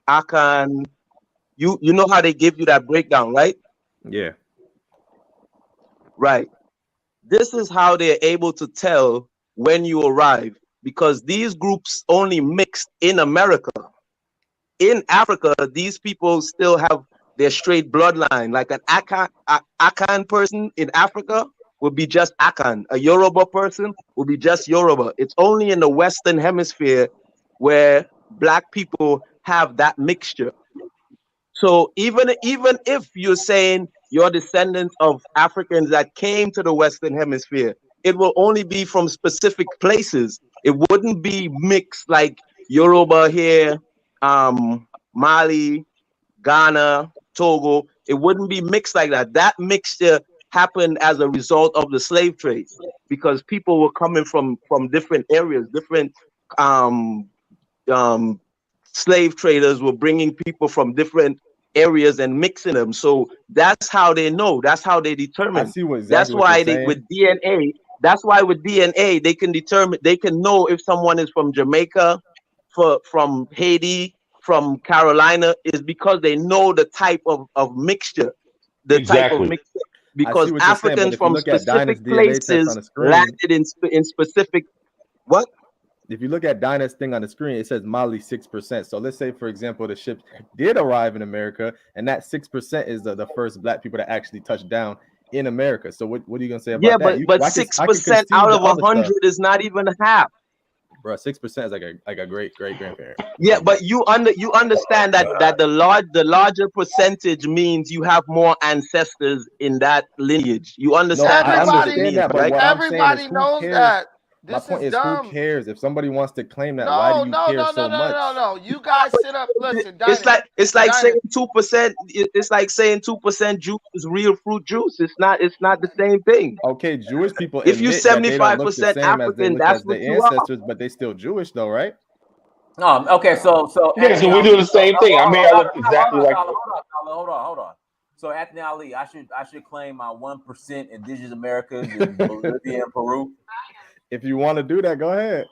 Speaker 12: Akan. You know how they give you that breakdown, right?
Speaker 13: Yeah.
Speaker 12: Right. This is how they're able to tell when you arrive, because these groups only mixed in America. In Africa, these people still have their straight bloodline. Like an Akan person in Africa would be just Akan. A Yoruba person would be just Yoruba. It's only in the Western Hemisphere where Black people have that mixture. So even if you're saying you're descendants of Africans that came to the Western Hemisphere, it will only be from specific places. It wouldn't be mixed like Yoruba here, Mali, Ghana, Togo. It wouldn't be mixed like that. That mixture happened as a result of the slave trade, because people were coming from different areas. Different slave traders were bringing people from different areas and mixing them. So that's how they know. That's how they determine.
Speaker 13: I see what
Speaker 12: that's why with DNA. That's why with DNA they can determine. They can know if someone is from Jamaica, from Haiti, from Carolina, is because they know the type of mixture. The type of mixture. Because Africans from specific places landed in specific. What?
Speaker 13: If you look at Dinah's thing on the screen, it says Mali 6%. So let's say, for example, the ship did arrive in America, and that 6% is the first Black people that actually touched down in America. So what are you gonna say about that?
Speaker 12: Yeah, but 6% out of 100 is not even half.
Speaker 13: Bro, 6% is like a great grandparent.
Speaker 12: Yeah, but you understand that the larger percentage means you have more ancestors in that lineage. You understand?
Speaker 2: Everybody knows that.
Speaker 13: My point is, who cares if somebody wants to claim that? Why do you care so much?
Speaker 2: No. You guys sit up. Listen,
Speaker 12: it's like saying 2%. It's like saying 2% juice is real fruit juice. It's not the same thing.
Speaker 13: Okay, Jewish people.
Speaker 12: If you 75% African, that's what you
Speaker 13: ancestors, but they still Jewish though, right?
Speaker 1: Okay, so
Speaker 7: yeah, so we do the same thing. I mean, I look exactly like.
Speaker 1: Hold on. So Anthony Ali, I should claim my 1% indigenous Americans in Bolivia and Peru.
Speaker 13: If you want to do that, go ahead.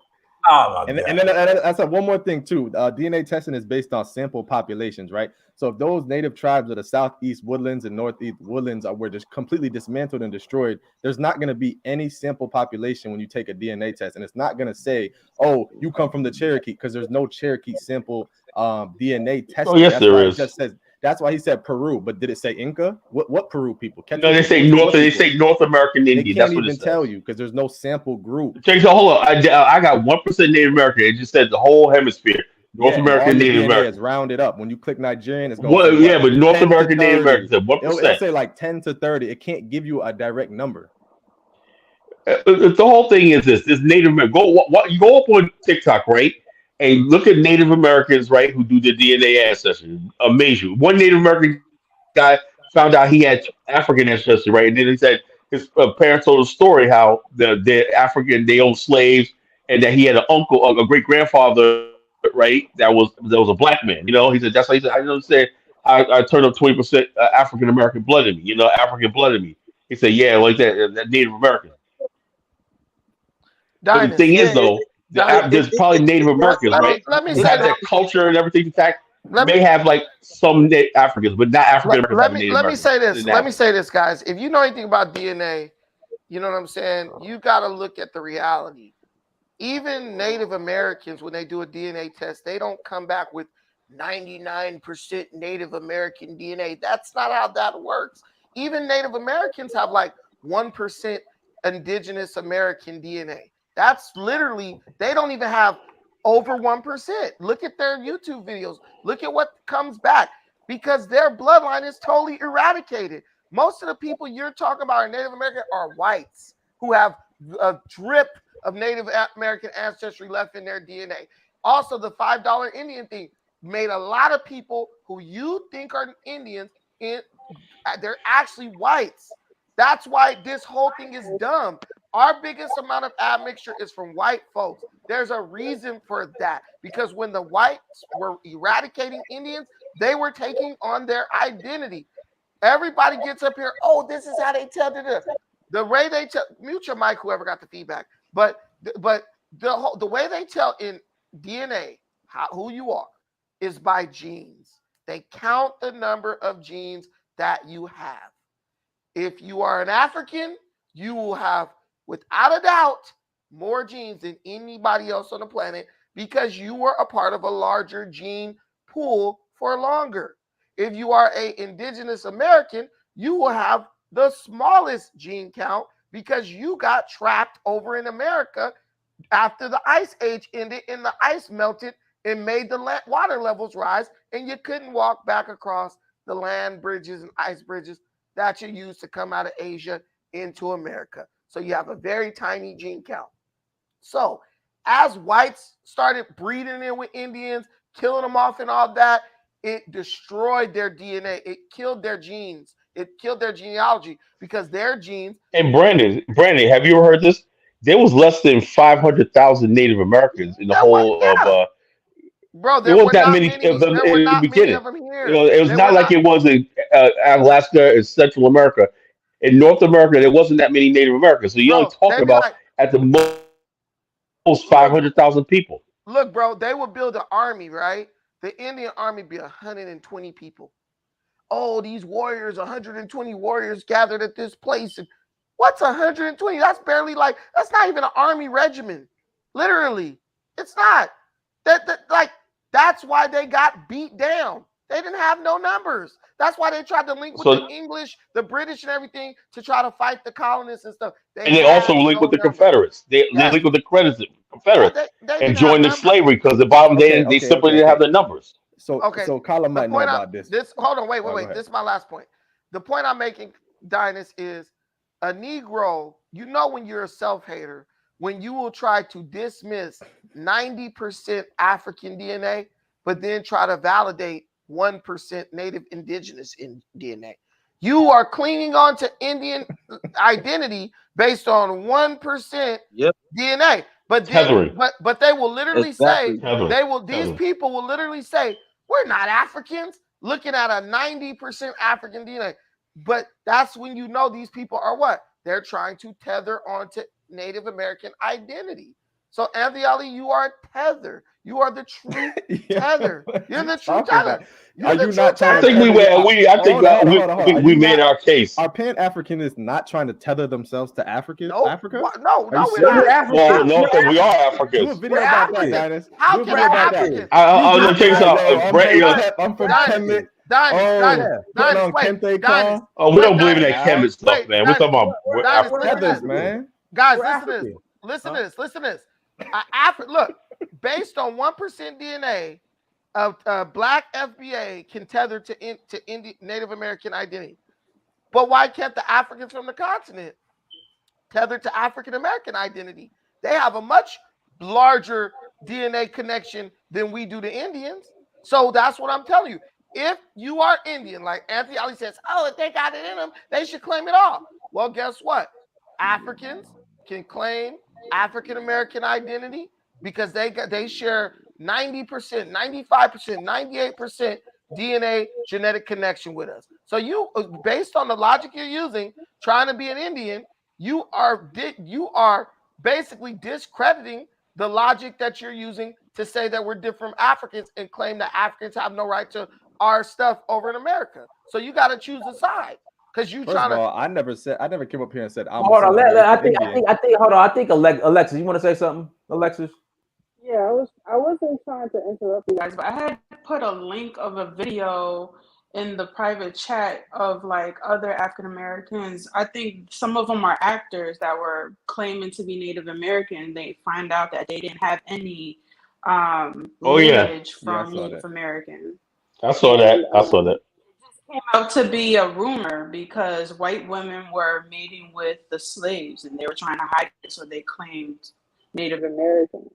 Speaker 13: And then that's one more thing too. DNA testing is based on sample populations, right? So if those native tribes of the southeast woodlands and northeast woodlands were just completely dismantled and destroyed, there's not going to be any sample population when you take a DNA test, and it's not going to say, "Oh, you come from the Cherokee," because there's no Cherokee sample DNA testing.
Speaker 7: Oh, yes, there is.
Speaker 13: That's why he said Peru. But did it say Inca? What Peru people?
Speaker 7: No, they say North. They say North American
Speaker 13: They
Speaker 7: Indian.
Speaker 13: can't
Speaker 7: That's what
Speaker 13: even
Speaker 7: it
Speaker 13: tell
Speaker 7: says.
Speaker 13: you because there's no sample group.
Speaker 7: Check. So hold on. I got 1% Native American. It just said the whole hemisphere. North
Speaker 13: Yeah,
Speaker 7: American
Speaker 13: all your
Speaker 7: Native
Speaker 13: DNA
Speaker 7: American.
Speaker 13: is rounded up. When you click Nigerian, it's going to
Speaker 7: Well,
Speaker 13: say
Speaker 7: yeah, but North
Speaker 13: 10 to
Speaker 7: American Native
Speaker 13: 30.
Speaker 7: Americans said 1%.
Speaker 13: It'll say like 10 to 30. It can't give you a direct number.
Speaker 7: The whole thing is this Native American. You go up on TikTok, right, and look at Native Americans, right, who do the DNA ancestry. Amazing. One Native American guy found out he had African ancestry, right, and then he said his parents told a story how the African they owned slaves, and that he had an uncle, a great grandfather, right, that was a black man. You know, he said that's why he said I understand. I turned up 20% African American blood in me. You know, African blood in me. He said, yeah, like that Native American. But the thing is, though, there's probably Native Americans, right,
Speaker 2: let me
Speaker 7: who
Speaker 2: say
Speaker 7: have
Speaker 2: this.
Speaker 7: that culture and everything. In fact,
Speaker 2: Let me
Speaker 7: may have like some Africans, but not African Americans.
Speaker 2: let me say this. Let me say this, guys. If you know anything about DNA, you know what I'm saying. You got to look at the reality. Even Native Americans, when they do a DNA test, they don't come back with 99% Native American DNA. That's not how that works. Even Native Americans have like 1% indigenous American DNA. That's literally, they don't even have over 1%. Look at their YouTube videos. Look at what comes back because their bloodline is totally eradicated. Most of the people you're talking about in Native American are whites who have a drip of Native American ancestry left in their DNA. Also, the $5 Indian thing made a lot of people who you think are Indians, they're actually whites. That's why this whole thing is dumb. Our biggest amount of admixture is from white folks. There's a reason for that because when the whites were eradicating Indians, they were taking on their identity. Everybody gets up here, oh, this is how they tell the way they tell. Mute your mic, whoever got the feedback. But the way they tell in DNA who you are is by genes. They count the number of genes that you have. If you are an African, you will have, without a doubt, more genes than anybody else on the planet because you were a part of a larger gene pool for longer. If you are an indigenous American, you will have the smallest gene count because you got trapped over in America after the ice age ended and the ice melted and made the water levels rise and you couldn't walk back across the land bridges and ice bridges that you used to come out of Asia into America. So you have a very tiny gene count. So as whites started breeding in with Indians, killing them off and all that, it destroyed their DNA. It killed their genes. It killed their genealogy because their genes.
Speaker 7: And Brandon, have you ever heard this? There was less than 500,000 Native Americans in the whole of.
Speaker 2: Bro,
Speaker 7: there wasn't that many of them in the beginning. You know, it was not like it was in Alaska and Central America. In North America, there wasn't that many Native Americans. So you're only talking about at the most 500,000 people.
Speaker 2: Look, bro, they would build an army, right? The Indian army be 120 people. Oh, these warriors, 120 warriors gathered at this place. And what's 120? That's barely like, that's not even an army regiment. Literally. It's not. That's why they got beat down. They didn't have no numbers. That's why they tried to link with the English, the British, and everything to try to fight the colonists and stuff.
Speaker 7: They also link with the Confederates. They link with the Confederates and joined the slavery because the bottom they simply didn't have the numbers.
Speaker 13: So Colin might know about this.
Speaker 2: Hold on, wait. This is my last point. The point I'm making, Dynas, is a Negro, you know when you're a self-hater, when you will try to dismiss 90% African DNA, but then try to validate 1% Native Indigenous in DNA. You are clinging on to Indian identity based on 1% DNA. But then, but they will literally say, these people will literally say, we're not Africans, looking at a 90% African DNA. But that's when you know these people are what? They're trying to tether onto Native American identity. So, Anthony Ali, you are a tether. You are the true tether. You're the true tether.
Speaker 13: Are you not trying
Speaker 7: I think we made our case.
Speaker 13: Are Pan-Africanists not trying to tether themselves to Africa?
Speaker 2: No,
Speaker 13: Africa?
Speaker 2: No,
Speaker 7: we're Africans. Well, no, we are Africans.
Speaker 13: Do a video about that, Dynas.
Speaker 2: How can Africans?
Speaker 7: I'll tell you something.
Speaker 13: I'm from Kemet.
Speaker 7: Oh, we don't believe in that chemist stuff, man. We're talking about
Speaker 2: Tethers,
Speaker 13: man.
Speaker 2: Guys, listen to this. Look, based on 1% DNA of black FBA can tether to Native American identity. But why can't the Africans from the continent tether to African American identity? They have a much larger DNA connection than we do to Indians. So that's what I'm telling you. If you are Indian, like Anthony Ali says, oh, if they got it in them, they should claim it all. Well, guess what? Africans can claim African American identity because they share 90%, 95%, 98% DNA genetic connection with us. So you, based on the logic you're using, trying to be an Indian, you are basically discrediting the logic that you're using to say that we're different from Africans and claim that Africans have no right to our stuff over in America. So you got to choose a side because you trying to.
Speaker 13: I never came up here and said I'm.
Speaker 1: Hold on, I think Alexis, you want to say something, Alexis?
Speaker 10: Yeah, I wasn't trying to interrupt you guys, but I had put a link of a video in the private chat of like other African Americans. I think some of them are actors that were claiming to be Native American. They find out that they didn't have any lineage from Native American.
Speaker 7: I saw that. I saw that.
Speaker 10: Came out to be a rumor because white women were mating with the slaves and they were trying to hide it, so they claimed Native American.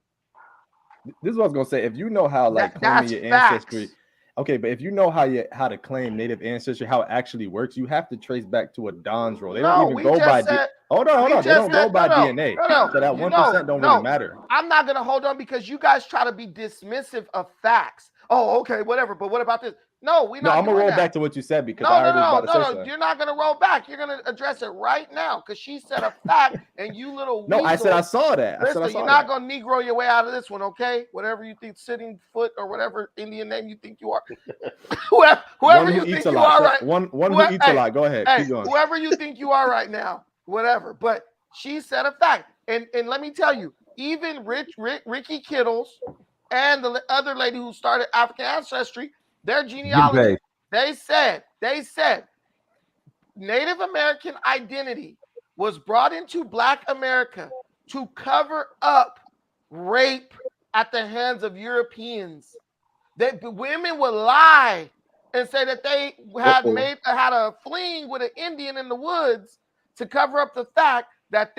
Speaker 13: This is what I was gonna say. If you know how claiming your ancestry, okay, but if you know how to claim Native ancestry, how it actually works, you have to trace back to a Don's role. They don't even go by hold on. They don't go by DNA. So that 1% don't really matter.
Speaker 2: I'm not gonna hold on because you guys try to be dismissive of facts. Oh, okay, whatever. But what about this? No, we're not.
Speaker 13: I'm gonna roll back to what you said because I heard about to say something.
Speaker 2: You're not gonna roll back. You're gonna address it right now because she said a fact, and you little.
Speaker 13: No, I said I saw that.
Speaker 2: Listen, you're not gonna Negro your way out of this one, okay? Whatever you think, sitting foot or whatever Indian name you think you are, whoever you think you are, right?
Speaker 13: One who eats a lot. Go ahead, keep going.
Speaker 2: Whoever you think you are right now, whatever. But she said a fact, and let me tell you, even Ricky Kittles and the other lady who started African Ancestry. Their genealogy, they said Native American identity was brought into Black America to cover up rape at the hands of Europeans. That women would lie and say that they had a fling with an Indian in the woods to cover up the fact that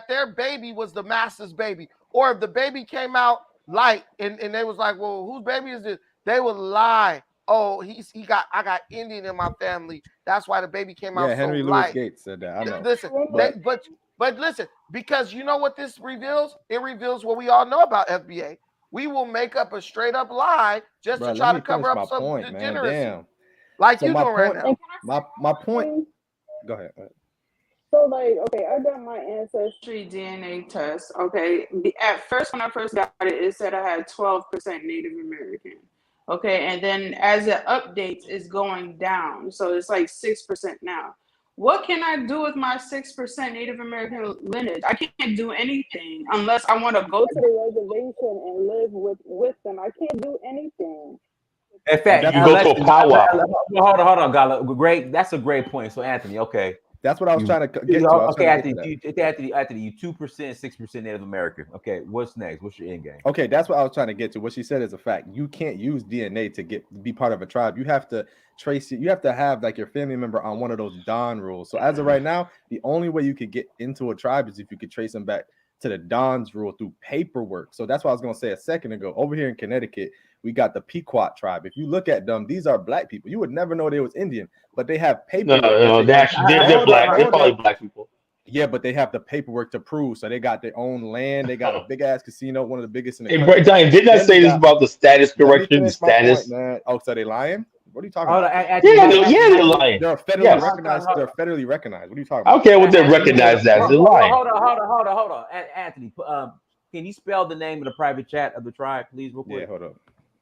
Speaker 2: their baby was the master's baby, or if the baby came out light and they was like, well, whose baby is this? They would lie. Oh, I got Indian in my family. That's why the baby came out.
Speaker 13: Yeah, Henry Louis Gates said that. I know.
Speaker 2: Listen, but listen, because you know what this reveals? It reveals what we all know about FBA. We will make up a straight up lie just to try to cover up some degeneracy. Like you doing right now.
Speaker 13: My point. Go ahead.
Speaker 10: So okay, I got my ancestry DNA test. Okay, at first when I first got it, it said I had 12% Native American. Okay, and then as it updates, it's going down. So it's like 6% now. What can I do with my 6% Native American lineage? I can't do anything unless I want to go to the reservation and live with them. I can't do anything.
Speaker 1: In fact,
Speaker 7: you go to a powwow.
Speaker 1: Hold on, Gala. Great. That's a great point. So, Anthony, okay.
Speaker 13: That's what I was trying to get to.
Speaker 1: Okay, Anthony, you 2%, 6% Native American. Okay, what's next? What's your end game?
Speaker 13: Okay, that's what I was trying to get to. What she said is a fact. You can't use DNA to be part of a tribe. You have to trace it. You have to have your family member on one of those Don rules. So as of right now, the only way you could get into a tribe is if you could trace them back to the Don's rule through paperwork. So that's what I was going to say a second ago. Over here in Connecticut, we got the Pequot tribe. If you look at them, these are Black people. You would never know they was Indian, but they have paperwork.
Speaker 7: No, they're Black. They're probably Black people.
Speaker 13: Yeah, but they have the paperwork to prove. So they got their own land. They got a big ass casino, one of the biggest in the country.
Speaker 7: Hey, Diane, didn't I say this about the status correction? The status.
Speaker 13: Point, oh, so they lying? What are you talking
Speaker 7: about? They're lying.
Speaker 13: They're federally recognized. They're federally recognized. What are you talking about?
Speaker 7: Okay, what they're recognized as. They're lying.
Speaker 1: Hold on. Anthony, can you spell the name of the private chat of the tribe, please, real quick?
Speaker 13: Yeah, hold up.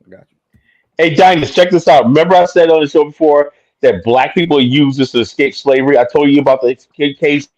Speaker 13: I got you.
Speaker 7: Hey, Dinus, check this out. Remember I said on the show before that Black people use this to escape slavery? I told you about the case.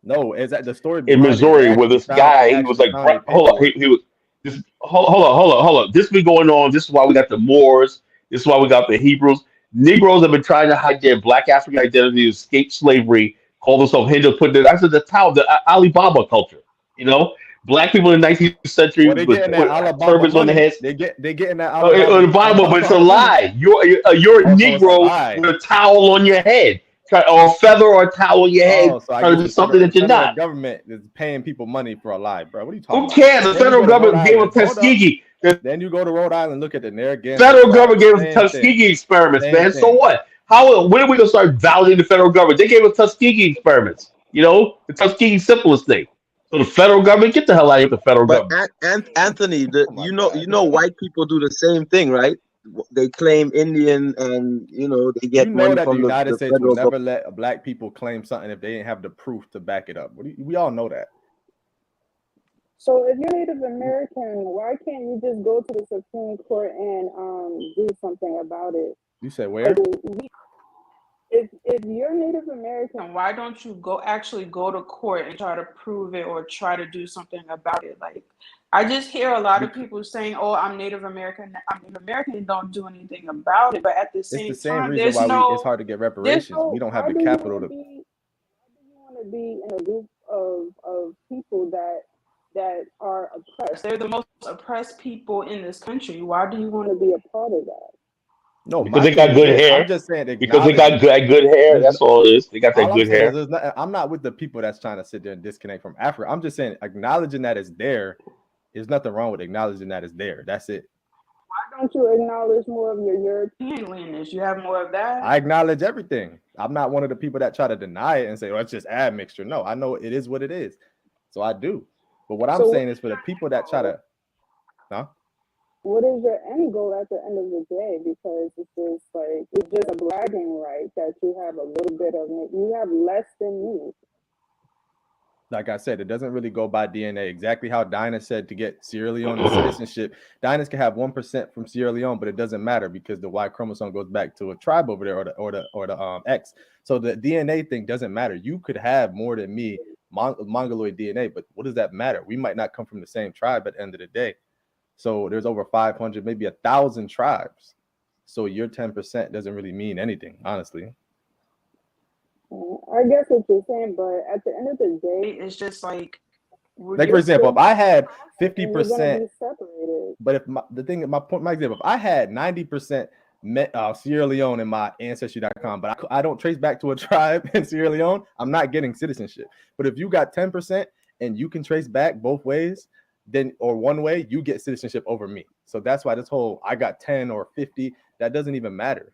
Speaker 13: No, is that the story
Speaker 7: in Missouri where this guy, he was like, hold on, he was just hold on. This been going on. This is why we got the Moors. This is why we got the Hebrews. Negroes have been trying to hide their black African identity, escape slavery, call themselves Hindus, put their, I said the town, the Alibaba culture. You know, black people in the 19th century
Speaker 13: Well, they
Speaker 7: with
Speaker 13: getting that Alabama
Speaker 7: turbans on their
Speaker 13: money.
Speaker 7: heads.
Speaker 13: They getting that
Speaker 7: The Bible, but it's a
Speaker 13: Alabama money.
Speaker 7: lie. You're a
Speaker 13: Also, it's a
Speaker 7: Negro
Speaker 13: lie.
Speaker 7: with a towel on your head, or a feather or a towel on your head,
Speaker 13: Oh, so I
Speaker 7: trying to
Speaker 13: guess
Speaker 7: be
Speaker 13: the
Speaker 7: something
Speaker 13: federal,
Speaker 7: that you're not.
Speaker 13: government is paying people money for a lie, bro. What are you talking
Speaker 7: Who
Speaker 13: about?
Speaker 7: cares? The
Speaker 13: Then you
Speaker 7: federal
Speaker 13: go to Rhode
Speaker 7: government gave us
Speaker 13: Island. Hold up.
Speaker 7: Tuskegee. The
Speaker 13: Then you go to Rhode Island, look at the Narragansett
Speaker 7: federal
Speaker 13: tribe.
Speaker 7: government gave us
Speaker 13: Same thing.
Speaker 7: Tuskegee experiments,
Speaker 13: Same
Speaker 7: man. So
Speaker 13: thing.
Speaker 7: what? When are we gonna start validating the federal government? They gave us Tuskegee experiments. You know, the Tuskegee simplest thing. So the federal government, get the hell out of here with the federal
Speaker 12: But
Speaker 7: government.
Speaker 12: Anthony,
Speaker 13: Oh my God.
Speaker 12: white people do the same thing, right? They claim Indian, and they get
Speaker 13: You know
Speaker 12: money
Speaker 13: that the
Speaker 12: from
Speaker 13: United
Speaker 12: the
Speaker 13: States will
Speaker 12: federal
Speaker 13: never
Speaker 12: government.
Speaker 13: let black people claim something if they didn't have the proof to back it up. We all know that.
Speaker 10: So if you're Native American, why can't you just go to the Supreme Court and do something about it?
Speaker 13: You said where?
Speaker 10: If you're Native American, why don't you actually go to court and try to prove it or try to do something about it? Like, I just hear a lot of people saying, "Oh, I'm Native American. I'm Native American," and don't do anything about it. But at the
Speaker 13: It's the
Speaker 10: same
Speaker 13: same
Speaker 10: time,
Speaker 13: reason
Speaker 10: there's
Speaker 13: why
Speaker 10: no.
Speaker 13: it's hard to get
Speaker 10: There's
Speaker 13: reparations.
Speaker 10: no.
Speaker 13: We don't have
Speaker 10: Why
Speaker 13: the
Speaker 10: do you
Speaker 13: capital
Speaker 10: want
Speaker 13: to.
Speaker 10: to be in a group of people that are oppressed? They're the most oppressed people in this country. Why do you want to be a part of that?
Speaker 13: No,
Speaker 7: Because
Speaker 13: my
Speaker 7: they got
Speaker 13: thing
Speaker 7: good
Speaker 13: is, I'm
Speaker 7: hair.
Speaker 13: just saying,
Speaker 7: Because they
Speaker 13: acknowledge
Speaker 7: got
Speaker 13: it.
Speaker 7: good hair.
Speaker 13: There's
Speaker 7: That's all it is. They got that
Speaker 13: All I'm
Speaker 7: good
Speaker 13: saying
Speaker 7: hair.
Speaker 13: is, I'm not with the people that's trying to sit there and disconnect from Africa. I'm just saying, acknowledging that it's there. There's nothing wrong with acknowledging that it's there. That's it.
Speaker 10: Why don't you acknowledge more of your European lineage? You have more of that.
Speaker 13: I acknowledge everything. I'm not one of the people that try to deny it and say, "Oh, it's just admixture." No, I know it is what it is. So I do. But what I'm saying is for the people that try to,
Speaker 10: what is your end goal at the end of the day? Because it's just a bragging right that you have a little bit of it. You have less than me.
Speaker 13: Like I said, it doesn't really go by DNA. Exactly how Dinah said to get Sierra Leone citizenship. Dinah's can have 1% from Sierra Leone, but it doesn't matter because the Y chromosome goes back to a tribe over there, or the X. So the DNA thing doesn't matter. You could have more than me, Mongoloid DNA, but what does that matter? We might not come from the same tribe at the end of the day. So there's over 500, maybe 1,000 tribes. So your 10% doesn't really mean anything, honestly.
Speaker 10: I guess what you're saying, but at the end of the day, it's just like
Speaker 13: for example, if I had 50%, but if my example, if I had 90% Sierra Leone in my ancestry.com, but I don't trace back to a tribe in Sierra Leone, I'm not getting citizenship. But if you got 10% and you can trace back both ways, then or one way, you get citizenship over me. So that's why this whole I got 10 or 50, that doesn't even matter.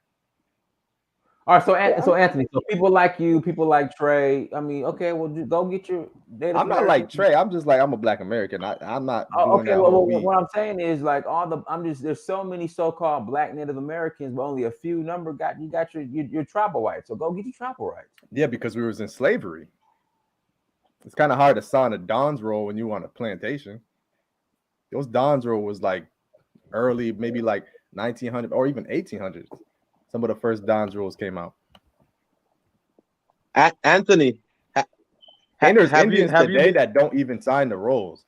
Speaker 1: All right, so Anthony, so people like you, people like Trey. I mean, okay, well, go get your.
Speaker 13: I'm not like Trey. I'm just like I'm a Black American. I'm not.
Speaker 1: Okay, well, what I'm saying is like there's so many so-called Black Native Americans, but only a few number got your tribal rights. So go get your tribal rights.
Speaker 13: Yeah, because we was in slavery. It's kind of hard to sign a Don's roll when you on a plantation. Those Don's roll was like early, maybe like 1900 or even 1800s. Some of the first Don's rules came out.
Speaker 12: Anthony,
Speaker 13: and there's Indians today that don't even sign the rolls.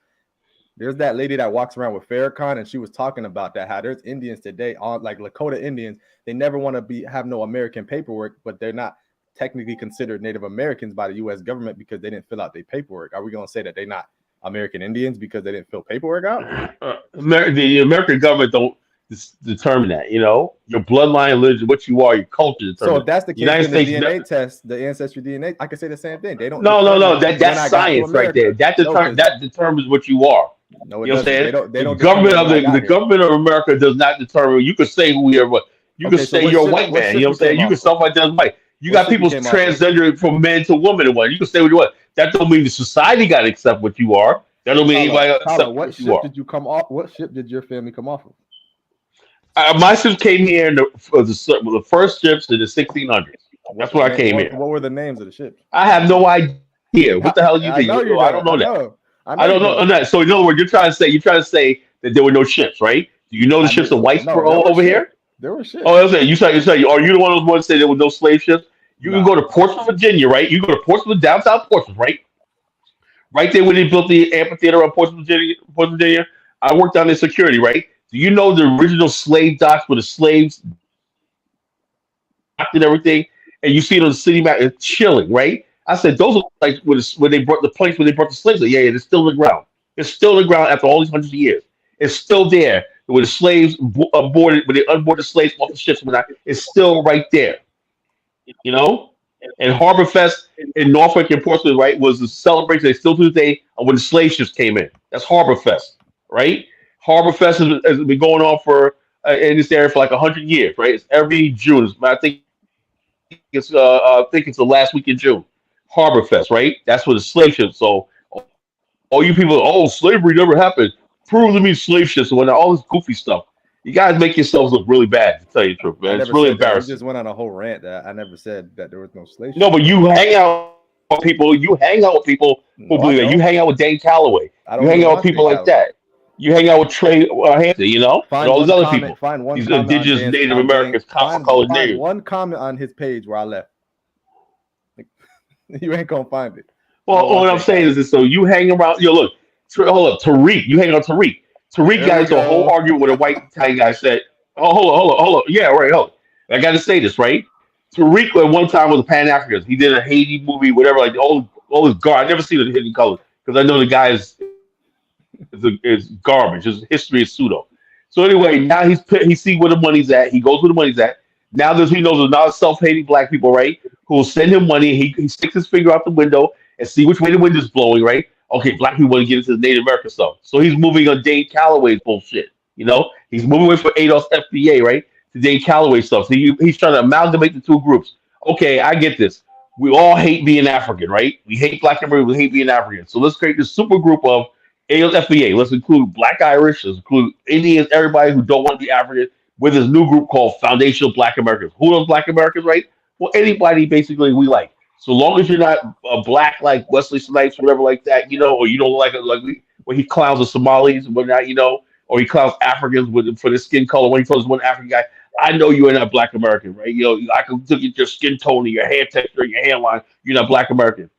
Speaker 13: There's that lady that walks around with Farrakhan, and she was talking about that. How there's Indians today, like Lakota Indians, they never want to have no American paperwork, but they're not technically considered Native Americans by the U.S. government because they didn't fill out their paperwork. Are we going to say that they're not American Indians because they didn't fill paperwork out?
Speaker 7: The American government don't determine that. You know, your bloodline, religion, what you are, your culture.
Speaker 13: So if that's the case, then the DNA test, the ancestry DNA, I can say the same thing. They don't.
Speaker 7: No. That's science right there. That determines what you are.
Speaker 13: No, it
Speaker 7: you know what I'm saying?
Speaker 13: They don't
Speaker 7: the government of America does not determine. You could say who you are, but you could say you're a white man. You know what I'm saying? You can self-identify as white. You got people transgender from man to woman and what. You can say what you want. That don't mean the society got to accept what you are. That don't mean anybody accept what you are.
Speaker 13: What ship did you come off? What ship did your family come off of?
Speaker 7: My ships came here in the first ships in the 1600s. That's where I came here.
Speaker 13: What were the names of the ships?
Speaker 7: I have no idea. What the hell do you think? I don't know that. I don't know that. So in other words, you're trying to say that there were no ships, right? Do you know the ships the whites were over here?
Speaker 13: There were ships.
Speaker 7: Oh, I was saying, are you the one of those ones that say there were no slave ships? You can go to Portsmouth, Virginia, right? You go to Portsmouth, downtown Portsmouth, right? Right there when they built the amphitheater on Portsmouth, Virginia. I worked down in security, right? Do you know the original slave docks where the slaves and everything, and you see it on the city map, it's chilling, right? I said those are like when they brought the place when they brought the slaves. Like, yeah, it's still in the ground. It's still in the ground after all these hundreds of years. It's still there. When the slaves aborted, when they unboarded the slaves off the ships, and whatnot, it's still right there. You know. And Harbor Fest in Norfolk and Portsmouth, right, was the celebration. They still to this day of when the slave ships came in. That's Harbor Fest, right? Harbor Fest has been going on for in this area for like 100 years, right? It's every June. I think it's the last week in June. Harbor Fest, right? That's for the slave ships. So all you people, oh, slavery never happened. Prove to me slave ships and whatnot, all this goofy stuff. You guys make yourselves look really bad, to tell you the truth,
Speaker 13: I
Speaker 7: man. It's
Speaker 13: never
Speaker 7: really
Speaker 13: said that. You
Speaker 7: embarrassing.
Speaker 13: just went on a whole rant that I never said that there was no slave
Speaker 7: No,
Speaker 13: ship.
Speaker 7: but you hang out with people. You hang out with people who
Speaker 13: No, I
Speaker 7: believe that. You
Speaker 13: don't.
Speaker 7: hang out with Dane Calloway.
Speaker 13: I
Speaker 7: You
Speaker 13: don't
Speaker 7: hang
Speaker 13: even
Speaker 7: out with
Speaker 13: watch
Speaker 7: people
Speaker 13: Dane
Speaker 7: like
Speaker 13: Calloway.
Speaker 7: that. You hang out with Trey Hampton, you know, and
Speaker 13: Find
Speaker 7: all these
Speaker 13: one
Speaker 7: other
Speaker 13: comment.
Speaker 7: people.
Speaker 13: Find one
Speaker 7: These
Speaker 13: comment on
Speaker 7: indigenous
Speaker 13: Dan's
Speaker 7: Native
Speaker 13: on Dan.
Speaker 7: Americans, colored
Speaker 13: Find
Speaker 7: natives.
Speaker 13: one comment on his page where I left. You ain't gonna find it. I
Speaker 7: Well,
Speaker 13: don't watch
Speaker 7: what I'm
Speaker 13: Dane
Speaker 7: saying
Speaker 13: Calloway.
Speaker 7: is this: so you hang around. Yo, look, hold up, Tariq. You hang out with Tariq. Tariq
Speaker 13: There
Speaker 7: got
Speaker 13: we
Speaker 7: into a whole
Speaker 13: go.
Speaker 7: argument with a white Italian guy. Said, "Oh, hold on. Yeah, right. Hold. I got to say this, right? Tariq at one time was a Pan African. He did a Haiti movie, whatever. Like all his garbage. I never seen it Hidden Colors because I know the guy is garbage. His history is pseudo. So anyway, now he see where the money's at. He goes where the money's at. Now he knows there's not self-hating black people, right? Who will send him money. He sticks his finger out the window and see which way the wind is blowing, right? Okay, black people want to get into the Native American stuff. So he's moving on Dane Calloway's bullshit. You know, he's moving away from Adolf's FBA, right? To Dane Calloway stuff. So he's trying to amalgamate the two groups. Okay, I get this. We all hate being African, right? We hate black Americans. We hate being African. So let's create this super group of ALFBA. Let's include Black Irish. Let's include Indians. Everybody who don't want to be African. With this new group called Foundational Black Americans. Who are Black Americans, right? Well, anybody basically we like. So long as you're not a black like Wesley Snipes, or whatever like that, you know, or you don't like it like when he clowns the Somalis and whatnot, you know, or he clowns Africans for their skin color when he tells one African guy, I know you are not Black American, right? You know, I can look at your skin tone, your hair texture, your hairline, you're not Black American.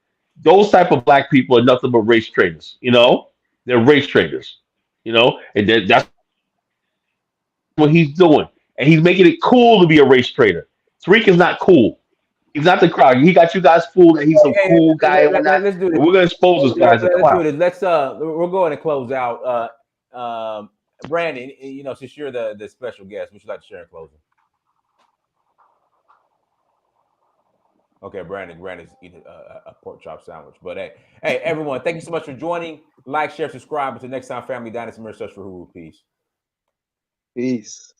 Speaker 7: Those type of black people are nothing but race traders, you know? They're race traders, you know, and that's what he's doing. And he's making it cool to be a race trader. Tariq is not cool. He's not the crowd. He got you guys fooled that he's some
Speaker 1: Hey,
Speaker 7: cool guy and whatnot.
Speaker 1: let's do this.
Speaker 7: And we're gonna expose this guy as a
Speaker 1: Let's do
Speaker 7: clown.
Speaker 1: this. We're going to close out. Brandon, you know, since you're the special guest, would you like to share in closing? Okay, Brandon's eating a pork chop sandwich. But hey, everyone, thank you so much for joining. Like, share, subscribe. Until next time, family, Dynasty, Search for Hulu. Peace.
Speaker 12: Peace.